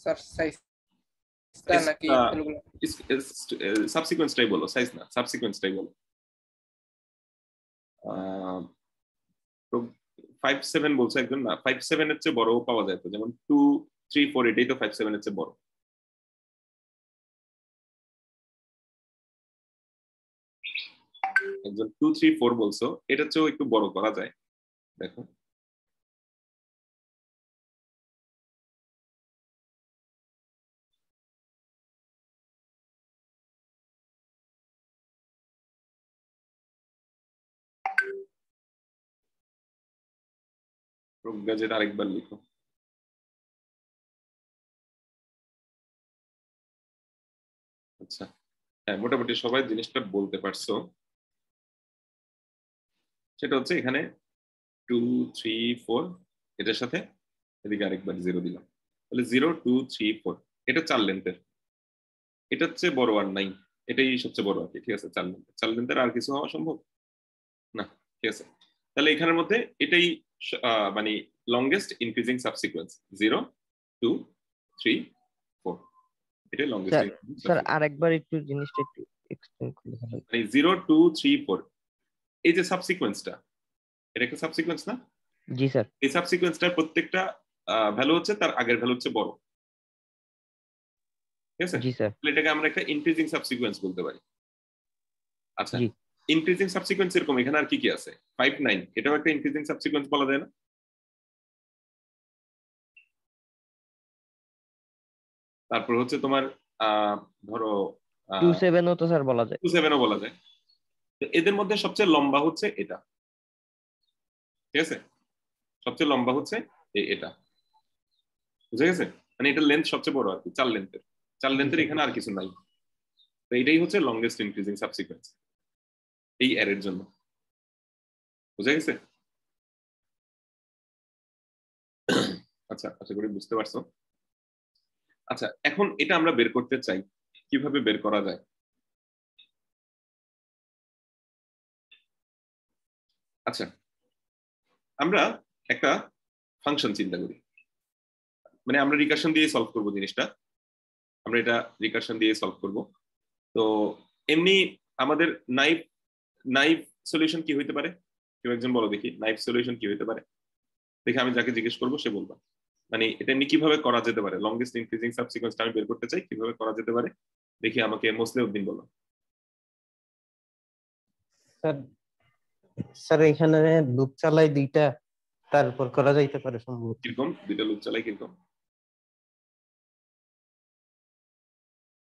স্যার সাইজটা নাকি ভ্যালুগুলো? সাবসিকুয়েন্সটাই বলো, সাইজ না, সাবসিকুয়েন্সটাই বলো। তো 5 7 বলছো একজন, না 5 7 এর চেয়ে বড় পাওয়া যায় তো, যেমন 2 3 4 এটাই তো 5 7 এর চেয়ে বড়। একজন 2 3 4 বলছো, এটার চেয়েও একটু বড় করা যায়, দেখো। প্রজ্ঞা যেটা আরেকবার লিখো। আচ্ছা, হ্যাঁ, মোটামুটি সবাই জিনিসটা বলতে পারছো। সেটা হচ্ছে এখানে 2 3 4 এটার সাথে এদিকে আরেকবার 0 দিলাম, তাহলে 0 2 3 4 এটা 4 লেন্থের, এটা হচ্ছে বড় আর নাই, এটাই সবচেয়ে বড় আর কি। ঠিক আছে, 4 লেন্থের, 4 লেন্থের আর কিছু হওয়া সম্ভব না। ঠিক আছে, তাহলে এখানের মধ্যে এটাই মানে লংগেস্ট ইনক্রিজিং সাবসিকোয়েন্স 0 2 3 4, এটাই লংগেস্ট স্যার ইনক্রিজিং স্যার সাবসিকোয়েন্স। আরেকবার একটু জিনিসটা একটু এক্সপ্লেইন করলে ভালো হতো। মানে 0 2 3 4 এই যে সাবসিকোয়েন্সটা, এটা একটা সাবসিকোয়েন্স না? জি স্যার। এই সাবসিকোয়েন্সটার প্রত্যেকটা ভ্যালু হচ্ছে তার আগের ভ্যালু হচ্ছে বড়। ঠিক আছে, জি স্যার। তাহলে এটাকে আমরা একটা ইনক্রিজিং সাবসিকোয়েন্স বলতে পারি। আচ্ছা, জি ইনক্রিজিং সাবসিকোয়েন্স এরকম এখানে আর কি কি আছে? 5 9 এটাও একটা ইনক্রিজিং সাবসিকোয়েন্স বলা যায় না? তারপর হচ্ছে তোমার ধরো 2 7 ও তো স্যার বলা যায়। 2 7ও বলা যায়। তো এদের মধ্যে সবচেয়ে লম্বা হচ্ছে এটা। ঠিক আছে, সবচেয়ে লম্বা হচ্ছে এটা, বুঝে গেছে? মানে এটার লেন্থ সবচেয়ে বড় আর কি, 4 লেন্থের। 4 লেন্থের এখানে আর কিছু নাই, তো এটাই হচ্ছে লংগেস্ট ইনক্রিজিং সাবসিকোয়েন্স এই অ্যারের জন্য। বুঝে গেছে? আচ্ছা, আশা করি বুঝতে পারছো। আচ্ছা, এখন এটা আমরা বের করতে চাই, কিভাবে বের করা যায়? আচ্ছা, আমরা একটা ফাংশন চিন্তা করি, মানে আমরা রিকার্শন দিয়ে সলভ করব জিনিসটা, আমরা এটা রিকার্শন দিয়ে সলভ করব। তো এমনি আমাদের নাইভ নাইভ সলিউশন কি হইতে পারে? কেউ একজন বলো দেখি, নাইভ সলিউশন কি হইতে পারে? দেখি আমি যাকে জিজ্ঞেস করবো সে বলবা। মানে এটা এমনি কিভাবে করা যেতে পারে, লংগেস্ট ইনক্রিজিং সাবসিকোয়েন্সটা আমি বের করতে চাই, কিভাবে করা যেতে পারে দেখি, আমাকে মোসলেউদ্দিন বলো। স্যার স্যার এখানে লুপ চালাই দুইটা, তারপর করা যাইতে পারে সম্ভবত। কিরকম দুইটা লুপ চালাই কিরকম?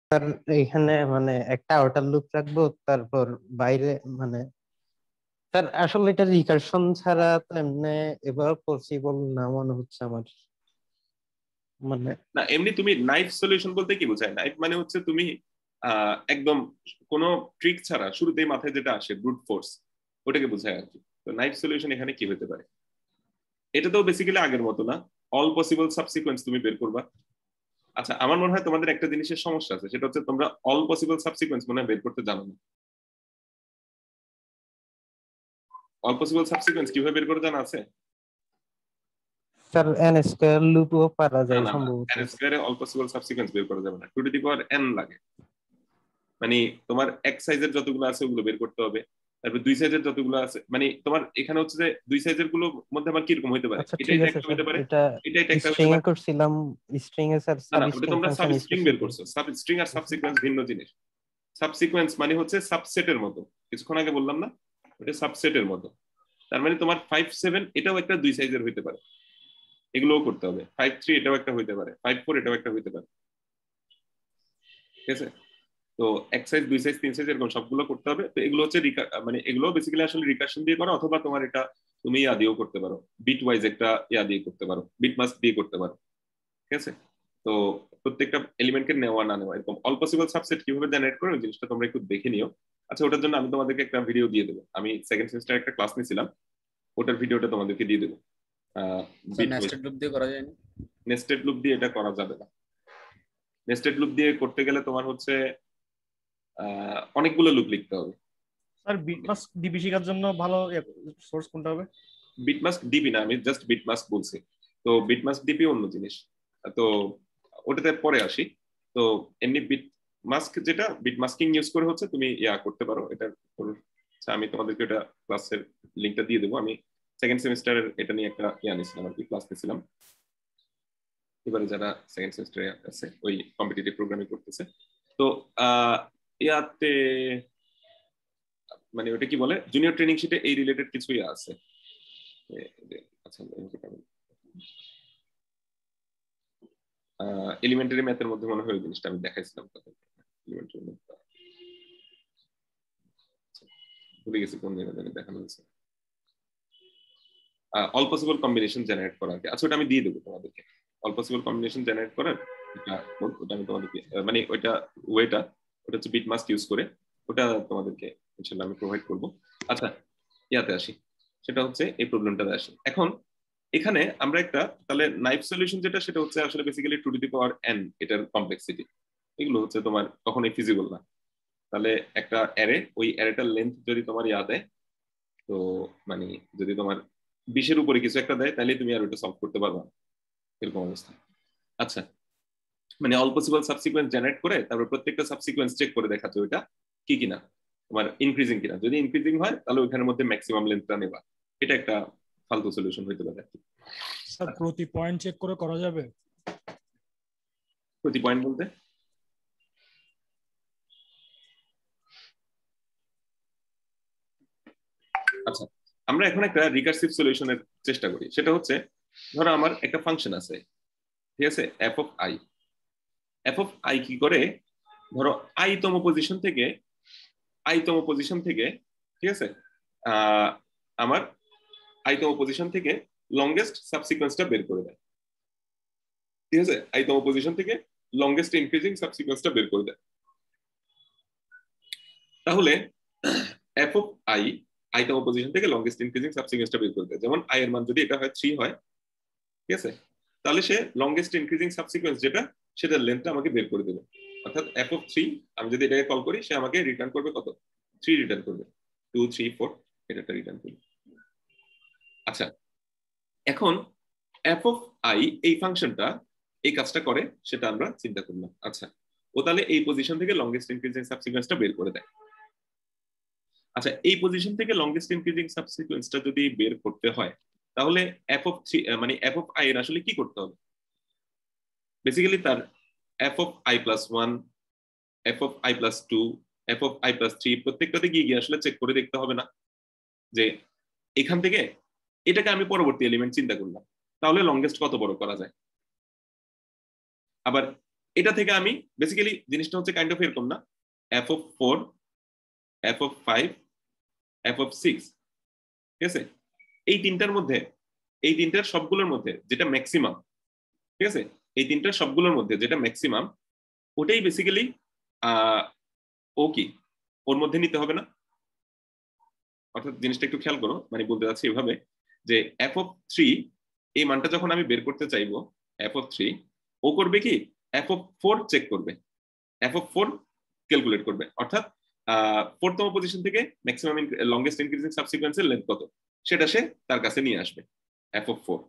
স্যার এখানে মানে একটা আউটার লুপ রাখবো, তারপর বাইরে মানে স্যার আসলে এটা রিকারশন ছাড়া তো এমনি এবার পসিবল না মনে হচ্ছে আমার। মানে না, এমনি তুমি নাইফ সলিউশন বলতে কি বোঝায়? নাইফ মানে হচ্ছে তুমি একদম কোনো ট্রিক ছাড়া শুরুতেই মাথায় যেটা আসে, ব্রুট ফোর্স, ওটাকে বোঝায় আর কি। তো নাইফ সলিউশন এখানে কি হতে পারে? এটা তো বেসিক্যালি আগের মতো না, অল পসিবল সাবসিকোয়েন্স তুমি বের করবা। আচ্ছা, আমার মনে হয় তোমাদের একটা জিনিসের সমস্যা আছে, সেটা হচ্ছে তোমরা অল পসিবল সাবসিকোয়েন্স মনে হয় বের করতে জানো না। অল পসিবল সাবসিকোয়েন্স কিভাবে বের করে জানা আছে? স্যার এন স্কয়ার লুপও পারা না যায় না না, সম্ভবত। n স্কয়ারে অল পসিবল সাবসিকোয়েন্স বের করা যাবে না, 2 টু দি পাওয়ার n লাগে। মানে তোমার এক সাইজের যতগুলো আছে ওগুলো বের করতে হবে, তারপর দুই সাইজের যতগুলো আছে, মানে তোমার এখানে হচ্ছে যে দুই সাইজের গুলো মধ্যে আবার কিরকম হইতে পারে, আচ্ছা এটা ঠিক এটা আছে একটা স্যার, হইতে পারে, এটা এটা এটা একটা হইতে স্ট্রিং এ পারে। করছিলাম, স্ট্রিং এ স্যার না না, ওটা সাবস্ট্রিং তোমরা ফাংশন সাবস্ট্রিং বের স্পেসিফিক। করছো, সাবস্ট্রিং আর সাবসিকোয়েন্স ভিন্ন জিনিস। সাবসিকোয়েন্স মানে হচ্ছে সাবসেটের মতো, কিছুক্ষণ আগে বললাম না, ওটা সাবসেটের মতো। তার মানে তোমার 5 7 এটাও একটা দুই সাইজের হইতে পারে, এগুলোও করতে হবে। 5 3 এটাও একটা হইতে পারে, 5 4 এটাও একটা হইতে পারে। ঠিক আছে, তো এক সাইজ দুই সাইজ তিন সাইজ এরকম সবগুলো করতে হবে। তো এগুলো হচ্ছে মানে এগুলো বেসিক্যালি আসলে রিকার্শন দিয়ে করা, অথবা তোমার এটা তুমি ইয়া দিয়েও করতে পারো, বিট ওয়াইজ একটা ইয়া দিয়ে করতে পারো, বিট মাস্ক দিয়ে করতে পারো। ঠিক আছে, তো প্রত্যেকটা এলিমেন্টকে নেওয়া না নেওয়া এরকম অল পসিবল সাবসেট কিভাবে জেনারেট করে ওই জিনিসটা তোমরা একটু দেখে নিও। আচ্ছা, ওটার জন্য আমি তোমাদেরকে একটা ভিডিও দিয়ে দেবো, আমি সেকেন্ড সেমিস্টার একটা ক্লাস নিয়েছিলাম, ওটার ভিডিওটা তোমাদেরকে দিয়ে দেবো। বিট নেস্টেড লুপ দিয়ে করা যায় না? নেস্টেড লুপ দিয়ে এটা করা যাবে না। নেস্টেড লুপ দিয়ে করতে গেলে তোমার হচ্ছে অনেকগুলো লুপ লিখতে হবে। স্যার বিটমাস্ক ডিবি শেখার জন্য ভালো সোর্স কোনটা হবে? বিটমাস্ক ডিপি না, আমি জাস্ট বিটমাস্ক বলছি। তো বিটমাস্ক ডিপি অন্য জিনিস, তো ওটাতে পরে আসি। তো এমনি বিটমাস্ক যেটা বিটমাস্কিং ইউজ করে হচ্ছে তুমি ইয়া করতে পারো এটা। আচ্ছা, আমি তোমাদেরকে এটা ক্লাসের লিঙ্কটা দিয়ে দেবো। আমি সেকেন্ড সেমিস্টারের এটা নিয়ে একটা ইয়া নিয়েছিলাম আর কি, ক্লাস নিয়েছিলাম। এবারে যারা সেকেন্ড সেমিস্টারে আছে ওই কম্পিটিটিভ প্রোগ্রামিং করতেছে, তো ইয়াতে মানে ওটা কি বলে, জুনিয়র ট্রেনিং শিটে এই রিলেটেড কিছুই আছে। আচ্ছা, এলিমেন্টারি ম্যাথের মধ্যে মনে হয় ওই জিনিসটা আমি দেখাইছিলাম তাদের। এলিমেন্টারি ম্যাথ ভুলে গেছি কোন জায়গায় জানি দেখানো হয়েছে। অল পসিবল কম্বিনেশন জেনারেট করা। আচ্ছা ওটা আমি দিয়ে দেবো তোমাদেরকে, অল পসিবল কম্বিনেশন জেনারেট করার ওটা আমি তোমাদেরকে মানে ওইটা ওয়েটা ওটা হচ্ছে বিট মাস্ক ইউজ করে ওটা তোমাদেরকে ইনশাআল্লাহ আমি প্রোভাইড করব। আচ্ছা ইয়াতে আসি, সেটা হচ্ছে এই প্রবলেমটাতে আসি। এখন এখানে আমরা একটা তাহলে নাইফ সলিউশন যেটা সেটা হচ্ছে আসলে basically 2 to the power n এটার কমপ্লেক্সিটি, এগুলো হচ্ছে তোমার কখনোই ফিজিবল না। তাহলে একটা অ্যারে, ওই অ্যারেটার লেন্থ যদি তোমার ইয়া দেয়, তো মানে যদি তোমার 20-এর উপরে কিছু একটা দেয় তাহলে তুমি আর ওটা সলভ করতে পারবে না, এরকম অবস্থা। আচ্ছা মানে অল পসিবল সাবসিকুয়েন্স জেনারেট করে তারপর প্রত্যেকটা সাবসিকুয়েন্স চেক করে দেখাচ্ছে ওইটা কি কিনা তোমার ইনক্রিজিং কিনা। যদি ইনক্রিজিং হয় তাহলে ওইখানের মধ্যে ম্যাক্সিমাম লেন্থটা নেবা। এটা একটা ফালতু সলিউশন হইতে পারে। স্যার প্রতি পয়েন্ট চেক করে করা যাবে? প্রতি পয়েন্ট বলতে আচ্ছা আমরা এখন একটা রিকার্সিভ সলিউশনের চেষ্টা করি। সেটা হচ্ছে ধরো আমার একটা ফাংশন আছে, ঠিক আছে, F of I. F of I কি করে, ধরো আইতম পজিশন থেকে ঠিক আছে আমার আইতম পজিশন থেকে লংগেস্ট সাবসিকুয়েন্সটা বের করে দেয়। ঠিক আছে, আইতম পজিশন থেকে লংগেস্ট ইনক্রিজিং সাবসিকুয়েন্সটা বের করে দেয়। তাহলে এফ অফ আই আইতম পজিশন থেকে লংগেস্ট ইনক্রিজিং সাবসিকুয়েন্সটা বের করে দেয়। যেমন আই এর মান যদি এটা হয় 3 হয়, ঠিক আছে, তাহলে সে লংগেস্ট ইনক্রিজিং সাবসিকুয়েন্স যেটা সেটার লেন্থটা আমাকে বের করে দেবে। অর্থাৎ এফ অফ 3 আমি যদি এটাকে কল করি সে আমাকে রিটার্ন করবে কত, 3 রিটার্ন করবে, 2 3 4 এটা রিটার্ন করবে। আচ্ছা এখন এফ অফ আই এই ফাংশনটা এই কাজটা করে সেটা আমরা চিন্তা করলাম। আচ্ছা ও তাহলে এই পজিশন থেকে লংগেস্ট ইনক্রিজিং সাবসিকুয়েন্সটা বের করে দেয়। আচ্ছা এই পজিশন থেকে লংগেস্ট ইনক্রিজিং সাবসিকুয়েন্সটা যদি বের করতে হয় তাহলে এফ অফ 3 মানে এফ অফ আই এর আসলে কি করতে হবে? বেসিক্যালি তার F of I plus 1, F of I plus 2, F of I plus 3 প্রত্যেকটাতে গিয়ে আসলে চেক করে দেখতে হবে না যে এখান থেকে এটাকে আমি পরবর্তী এলিমেন্ট চিন্তা করলাম তাহলে লংগেস্ট কত বড় করা যায়। আবার এটা থেকে আমি বেসিক্যালি জিনিসটা হচ্ছে কাইন্ড অফ এরকম না, F of 4, f of 5, f of 6, ঠিক আছে, এই তিনটার মধ্যে এই তিনটার সবগুলোর মধ্যে যেটা ম্যাক্সিমাম, ঠিক আছে, এই তিনটার সবগুলোর মধ্যে যেটা ম্যাক্সিমাম ওটাই বেসিক্যালি ও কি ওর মধ্যে নিতে হবে না। অর্থাৎ জিনিসটা একটু খেয়াল করো, মানে বলতে যাচ্ছি এভাবে যে এফ অফ 3 এই মানটা যখন আমি বের করতে চাইবো এফ অফ 3 ও করবে কি এফ অফ 4 চেক করবে, এফ অফ 4 ক্যালকুলেট করবে। অর্থাৎ 4তম পজিশন থেকে ম্যাক্সিমাম লংগেস্ট ইনক্রিজিং সাবসিকুয়েন্সের লেন্থ কত সেটা সে তার কাছে নিয়ে আসবে এফ অফ 4।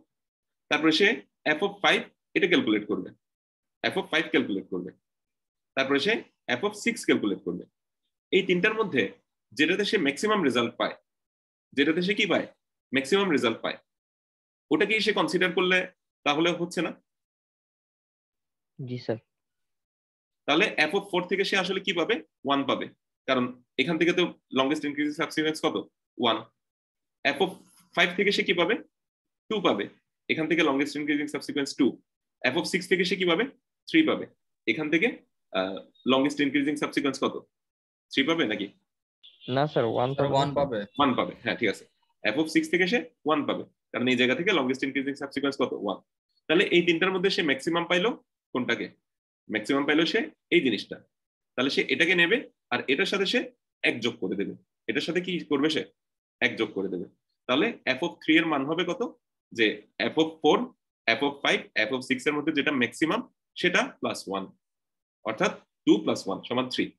তারপরে সে এফ অফ 5 এটা ক্যালকুলেট করবে, এফ অফ 5 ক্যালকুলেট করবে, তারপরে সে এফ অফ 6 ক্যালকুলেট করবে। এই তিনটার মধ্যে যেটাতে সে ম্যাক্সিমাম রেজাল্ট পায়, যেটাতে সে কি পায় ম্যাক্সিমাম রেজাল্ট পায়, ওটাকেই সে কনসিডার করলে তাহলে হচ্ছে না? জি স্যার। তাহলে এফ অফ 4 থেকে সে আসলে কি পাবে 1 পাবে, কারণ এখান থেকে তো লংগেস্ট ইনক্রিজিং সাবসিকুয়েন্স কত 1। এফ অফ 5 থেকে সে কি পাবে 2 পাবে, এখান থেকে লংগেস্ট ইনক্রিজিং সাবসিকুয়েন্স 2। এফ অফ 6 থেকে সে কি পাবে 3 পাবে, এখান থেকে লংগেস্ট ইনক্রিজিং সাবসিকুয়েন্স কত 3 পাবে নাকি না স্যার 1 পাবে। 1 পাবে, হ্যাঁ ঠিক আছে। এফ অফ 6 থেকে সে 1 পাবে, কারণ এই জায়গা থেকে লংগেস্ট ইনক্রিজিং সাবসিকুয়েন্স কত 1। তাহলে এই তিনটার মধ্যে সে ম্যাক্সিমাম পাইলো কোনটাকে, ম্যাক্সিমাম পাইলো সে এই জিনিসটা, তাহলে সে এটাকে নেবে আর এটার সাথে সে 1 যোগ করে দেবে, এটার সাথে কি করবে সে 1 যোগ করে দেবে। তাহলে এফ অফ 3 এর মান হবে কত, যে F of 4, f of 5, f of 6 এর মধ্যে যেটা ম্যাক্সিমাম সেটা প্লাস 1, অর্থাৎ 2 + 1 = 3।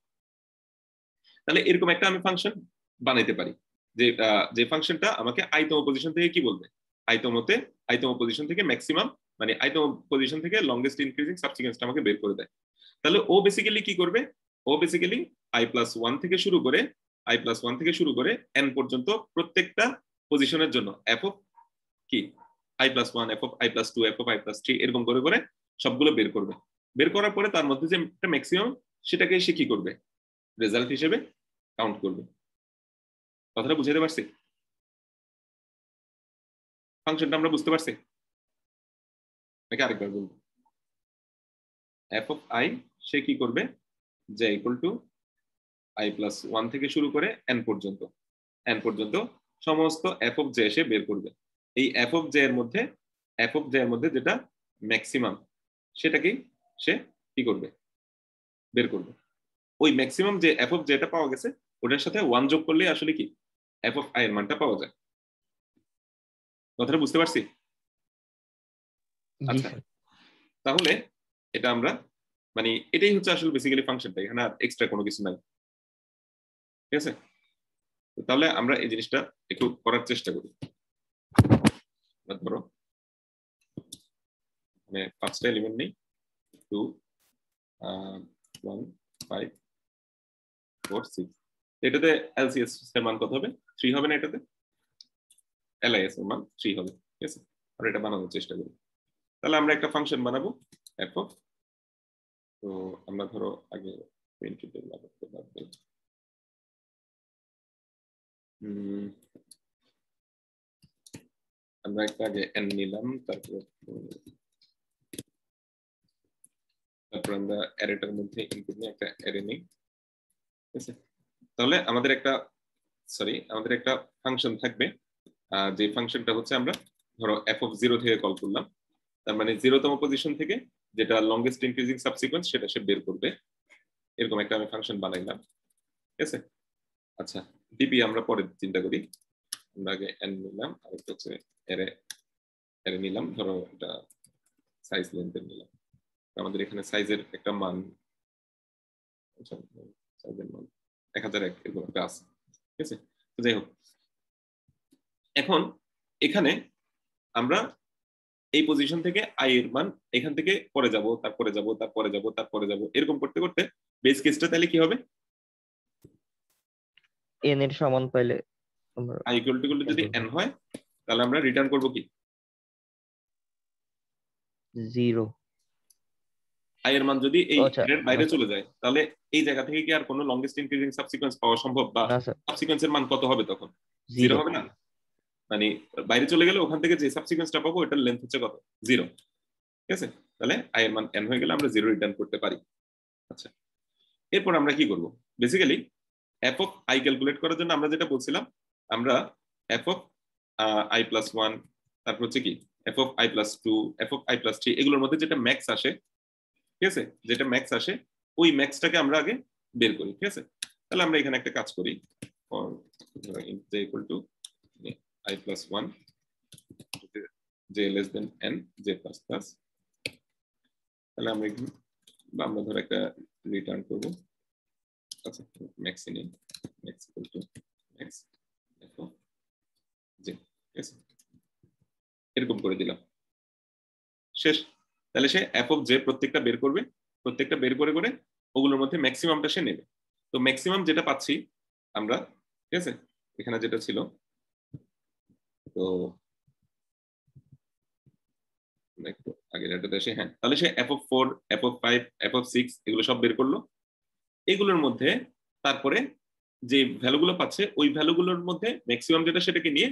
তাহলে এরকম একটা আমি ফাংশন বানাইতে পারি যে ফাংশনটা আমাকে আইতম পজিশন থেকে কি বলবে, আইতম পজিশন থেকে ম্যাক্সিমাম মানে আইতম পজিশন থেকে লংগেস্ট ইনক্রিজিং সাবসিকুয়েন্সটা আমাকে বের করে দেয়। তাহলে ও বেসিক্যালি কি করবে, ও বেসিক্যালি i+1 থেকে শুরু করে n পর্যন্ত প্রত্যেকটা পজিশনের জন্য এফ অফ কি i+1, F of i+2, F of i+3 এরকম করে করে সবগুলো বের করবে। বের করার পরে তার মধ্যে যে একটা ম্যাক্সিমাম সেটাকে সে কি করবে রেজাল্ট হিসেবে কাউন্ট করবে। কথাটা বুঝাতে পারছি? ফাংশনটা আমরা বুঝতে পারছি নাকি আরেকবার বলবো? এফ অফ আই সে কি করবে যে ইকুয়াল টু i+1 থেকে শুরু করে n পর্যন্ত সমস্ত এফ অফ জে সে বের করবে। এই এফ অফ জে এর মধ্যে যেটা ম্যাক্সিমাম সেটাকে সে কি করবে, বের করবে। ওই ম্যাক্সিমাম যে এফ অফ জেটা পাওয়া গেছে ওটার সাথে 1 যোগ করলে আসলে কি এফ অফ আই এর মানটা পাওয়া যায়। কথাটা বুঝতে পারছি? জি আচ্ছা, স্যার। তাহলে এটা আমরা মানে এটাই হচ্ছে আসলে বেসিক্যালি ফাংশনটা, এখানে আর এক্সট্রা কোনো কিছু নাই। ঠিক আছে, তাহলে আমরা এই জিনিসটা একটু করার চেষ্টা করি। ধরো মানে 5টা এলিমেন্ট নেই, 2 1 5 4 6। এটাতে এলসিএস এর মান কত হবে? 3 হবে না? এটাতে এলআইএস এর মান 3 হবে। ঠিক আছে, আর এটা বানানোর চেষ্টা করি। তাহলে আমরা একটা ফাংশন বানাবো এফ অফ, তো আমরা ধরো আগে আমরা একটা আগে এন নিলাম, তারপর আমরা অ্যারেটার মধ্যে ইনপুট নিয়ে একটা অ্যারে নেই। ঠিক আছে, তাহলে আমাদের একটা ফাংশন থাকবে, যে ফাংশনটা হচ্ছে আমরা ধরো এফ অফ 0 থেকে কল করলাম, তার মানে 0তম পজিশন থেকে যেটা লংগেস্ট ইনক্রিজিং সাবসিকোয়েন্স সেটা সে বের করবে। এরকম একটা আমি ফাংশন বানাইলাম। ঠিক আছে, আচ্ছা ডিপি আমরা পরে চিন্তা করি। আমরা আগে এন নিলাম, আর একটা হচ্ছে অ্যারে নিলাম, ধরো এটা সাইজ লেন্থের নিলাম। আমাদের এখানে সাইজের একটা মান, সাইজের মান 1001 এরকম একটা আছে। ঠিক আছে, তো যাই হোক, এখন এখানে আমরা এই পজিশন থেকে আই এর মান এখান থেকে পরে যাব, তারপরে যাব, তারপরে যাব, তারপরে যাব, এরকম করতে করতে বেস কেসটা তাহলে কি হবে? এন এর সমান পাইলে আই ইকুয়াল টু যদি এন হয় তাহলে আমরা রিটার্ন করব কি? 0। আই এর মান যদি এই আচ্ছা, এর বাইরে চলে যায় তাহলে এই জায়গা থেকে কি আর কোনো লংগেস্ট ইনক্রিজিং সাবসিকোয়েন্স পাওয়া সম্ভব? বা না স্যার, সাবসিকোয়েন্সের মান কত হবে তখন? 0 0 হবে না? মানে বাইরে চলে গেলে ওখান থেকে যে সাবসিকোয়েন্সটা পাবো এটার লেন্থ হচ্ছে কত? 0। ঠিক আছে, তাহলে আই এর মান n হয়ে গেলে আমরা 0 রিটার্ন করতে পারি। আচ্ছা, এরপর আমরা কি করব? Basically F of I calculate করার জন্য আমরা যেটা বলছিলাম, আমরা এফ অফ আই প্লাস 1, তারপর হচ্ছে কি F of I plus 2, F of I plus 3, এগুলোর মধ্যে যেটা ম্যাক্স আসে, ঠিক আছে, যেটা ম্যাক্স আসে ওই ম্যাক্সটাকে আমরা আগে বের করি। ঠিক আছে, তাহলে আমরা এখানে একটা কাজ করি, j equal to i plus 1 j less than n j plus plus। তাহলে আমরা এখানে আমরা ধর একটা রিটার্ন করব। আচ্ছা, max in max equal to max F of j। ঠিক আছে, এরকম করে দিলাম, শেষ। তাহলে সে এফ অফ জে প্রত্যেকটা বের করবে, প্রত্যেকটা বের করে করে ওগুলোর মধ্যে ম্যাক্সিমামটা সে নেবে। তো ম্যাক্সিমাম যেটা পাচ্ছি আমরা, ঠিক আছে, এখানে যেটা ছিল, তো একটু আগের এটাতে আসে। হ্যাঁ, তাহলে সে f of 4, f of 5, f of 6 এগুলো সব বের করলো। এগুলোর মধ্যে তারপরে যে ভ্যালুগুলো পাচ্ছে ওই ভ্যালুগুলোর মধ্যে ম্যাক্সিমাম যেটা সেটাকে নিয়ে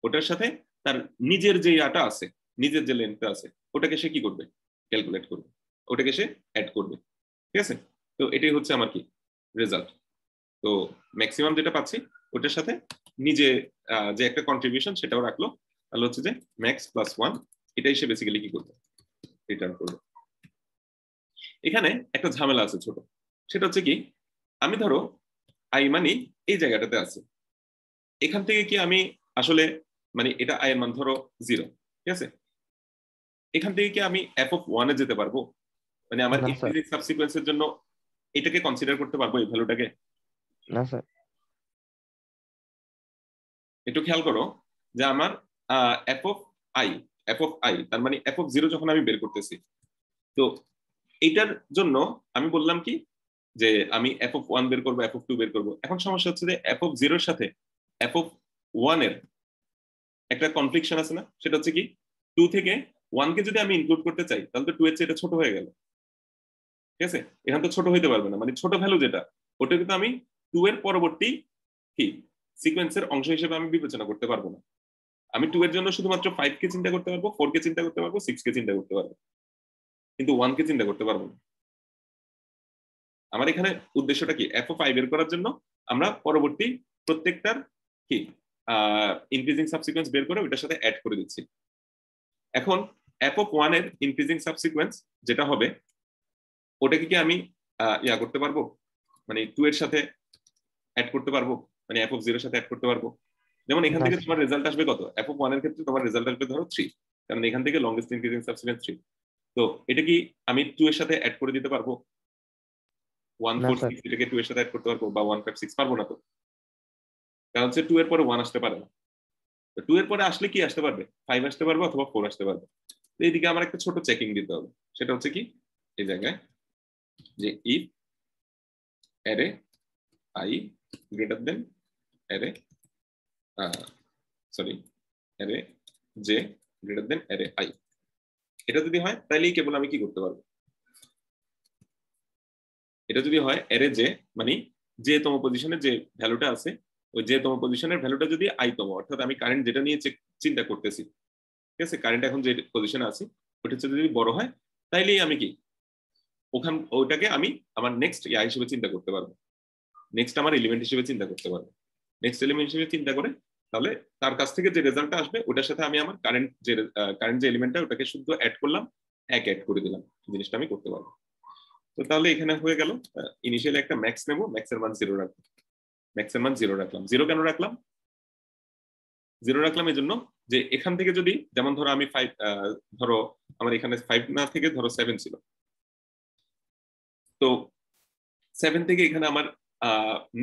ওটার সাথে তার নিজের যে আটা আছে, নিজের যে লেন্থটা আছে ওটাকে সে কি করবে? ক্যালকুলেট করবে, ওটাকে সে অ্যাড করবে। ঠিক আছে, তো এটাই হচ্ছে আমার কি রেজাল্ট। তো ম্যাক্সিমাম যেটা পাচ্ছি ওটার সাথে নিজে যে একটা কন্ট্রিবিউশন সেটাও রাখলো, তাহলে হচ্ছে যে ম্যাক্স প্লাস 1, এটাই সে বেসিক্যালি কি করবে? রিটার্ন করবে। এখানে একটা ঝামেলা আছে ছোট, সেটা হচ্ছে কি, আমি ধরো আই মানি এই জায়গাটাতে আছে, এখান থেকে কি আমি আসলে মানে এটা আই এর মান ধরো 0, ঠিক আছে, এখান থেকে কি আমি এফ অফ 1 এ যেতে পারবো? মানে আমার না স্যার। ইনক্রিজিং সাবসিকোয়েন্সের জন্য এটাকে কনসিডার করতে পারবো, এই ভ্যালুটাকে? না স্যার। একটু খেয়াল করো যে আমার এফ অফ আই তার মানে এফ অফ 0 যখন আমি বের করতেছি, তো এইটার জন্য আমি বললাম কি যে আমি এফ অফ 1 বের করবো, এফ অফ 2 বের করবো। এখন সমস্যা হচ্ছে যে এফ অফ 0 এর সাথে এফ অফ 1 এর একটা কনফ্লিকশন আছে না? সেটা হচ্ছে কি 2 থেকে 1 কে যদি আমি ইনক্লুড করতে চাই তাহলে তো 2 এর চেয়ে এটা ছোট হয়ে গেল। ঠিক আছে, এখান তো ছোট হইতে পারবে না, মানে ছোট ভ্যালু যেটা ওটা কিন্তু আমি 2 এর পরবর্তী কি সিকোয়েন্সের অংশ হিসেবে আমি বিবেচনা করতে পারবো না। আমি 2 এর জন্য শুধুমাত্র 5 কে চিন্তা করতে পারবো, 4 কে চিন্তা করতে পারবো, 6 কে চিন্তা করতে পারবো, কিন্তু 1 কে চিন্তা করতে পারবো না। আমার এখানে উদ্দেশ্যটা কি? এফ অফ আই বের করার জন্য আমরা পরবর্তী প্রত্যেকটার কি ইনক্রিজিং সাবসিকোয়েন্স বের করে ওটার সাথে অ্যাড করে দিচ্ছি। এখন f of 1 এর ইনক্রিজিং সাবসিকোয়েন্স যেটা হবে ওটাকে কি আমি ইয়া করতে পারবো, মানে 2 এর সাথে অ্যাড করতে পারবো, মানে f of 0 এর সাথে অ্যাড করতে পারবো? যেমন এখান থেকে তোমার রেজাল্ট আসবে কত, f of 1 এর ক্ষেত্রে তোমার রেজাল্ট আসবে ধরো 3, কারণ এখান থেকে লংগেস্ট ইনক্রিজিং সাবসিকোয়েন্স 3। তো এটা কি আমি 2 এর সাথে অ্যাড করে দিতে পারবো? 146 এটাকে 2 এর সাথে অ্যাড করতে পারবো, বা 156 পারবো না তো, কারণ হচ্ছে 2 এর পরে 1 আসতে পারে না। তো 2 এর পরে আসলে কি আসতে পারবে, 5 আসতে পারবে অথবা 4 আসতে পারবে। তো এইদিকে আমার একটা ছোট চেকিং দিতে হবে, সেটা হচ্ছে কি এই জায়গায় যে if array I greater than array array j greater than array I, এটা যদি হয় তাহলেই কেবল আমি কি করতে পারবো, এটা যদি হয় array j মানে যে তম পজিশনে যে ভ্যালুটা আছে ওই যে তম পজিশনের ভ্যালুটা যদি i তম, অর্থাৎ আমি কারেন্ট যেটা নিয়ে চিন্তা করতেছি, ঠিক আছে, কারেন্ট এখন যে পজিশনে আছি ওটা যদি বড় হয় তাইলেই আমি কি ওইটাকে আমি আমার নেক্সট ইয়া হিসেবে চিন্তা করতে পারবো, নেক্সট আমার এলিমেন্ট হিসেবে চিন্তা করতে পারবো। নেক্সট এলিমেন্ট হিসেবে চিন্তা করে তাহলে তার কাছ থেকে যে রেজাল্টটা আসবে ওটার সাথে আমি আমার কারেন্ট যে এলিমেন্টটা ওটাকে শুধু অ্যাড করলাম, এক অ্যাড করে দিলাম, জিনিসটা আমি করতে পারবো। তো তাহলে এখানে হয়ে গেল ইনিশিয়ালি একটা ম্যাক্স নেব, ম্যাক্সের মান 0 রাখলাম, ম্যাক্সের মান 0 রাখলাম। 0 কেন রাখলাম? 0 রাখলাম এই জন্য যে এখান থেকে যদি যেমন ধরো আমি 5 ধরো আমার এখানে 5 না থেকে ধরো 7 ছিল, তো 7 থেকে এখানে আমার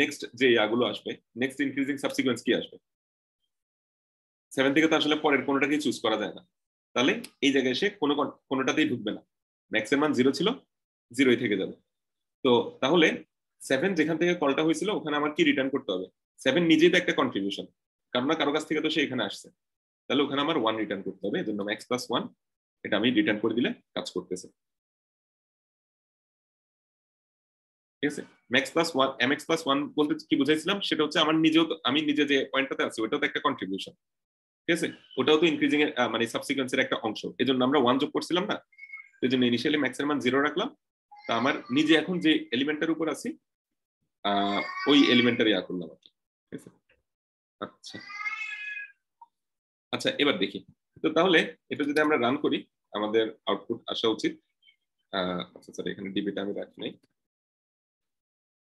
নেক্সট যে ইয়াগুলো আসবে, নেক্সট ইনক্রিজিং সাবসিকোয়েন্স কি আসবে, 7 থেকে তো আসলে পরের কোনোটাকেই চুজ করা যায় না, তাহলে এই জায়গায় এসে কোনোটাতেই ঢুকবে না, ম্যাক্সের মান 0 ছিল 0ই থেকে যাবে। তো তাহলে 7 যেখান থেকে কলটা হয়েছিল ওখানে আমার কি রিটার্ন করতে হবে, 7 নিজেই তো একটা কন্ট্রিবিউশন, কারণ না কারো কাছ থেকে তো সে এখানে আসছে, তাহলে ওখানে আমার 1 রিটার্ন করতে হবে, এজন্য ম্যাক্স প্লাস 1 এটা আমি রিটার্ন করে দিলে কাজ করতেছে, ঠিক আছে। ম্যাক্স প্লাস 1 mx প্লাস 1 বলতে কি বুঝাইছিলাম, সেটা হচ্ছে আমি নিজে যে পয়েন্টটাতে আছি ওটাও তো একটা কন্ট্রিবিউশন, ঠিক আছে, ওটাও তো ইনক্রিজিং এর মানে সাবসিকোয়েন্সের একটা অংশ, এজন্য আমরা 1 যোগ করছিলাম না, এই জন্য ইনিশিয়ালি ম্যাক্সের মান 0 রাখলাম। তা আমার নিজে এখন যে এলিমেন্টের উপর আছি ওই এলিমেন্টার ইয়া করলাম আর কি, ঠিক আছে। আচ্ছা আচ্ছা এবার দেখি, তো তাহলে এটা যদি আমরা রান করি আমাদের আউটপুট আসা উচিত, আচ্ছা স্যার এখানে ডিবিটা আমি রাখি নাই,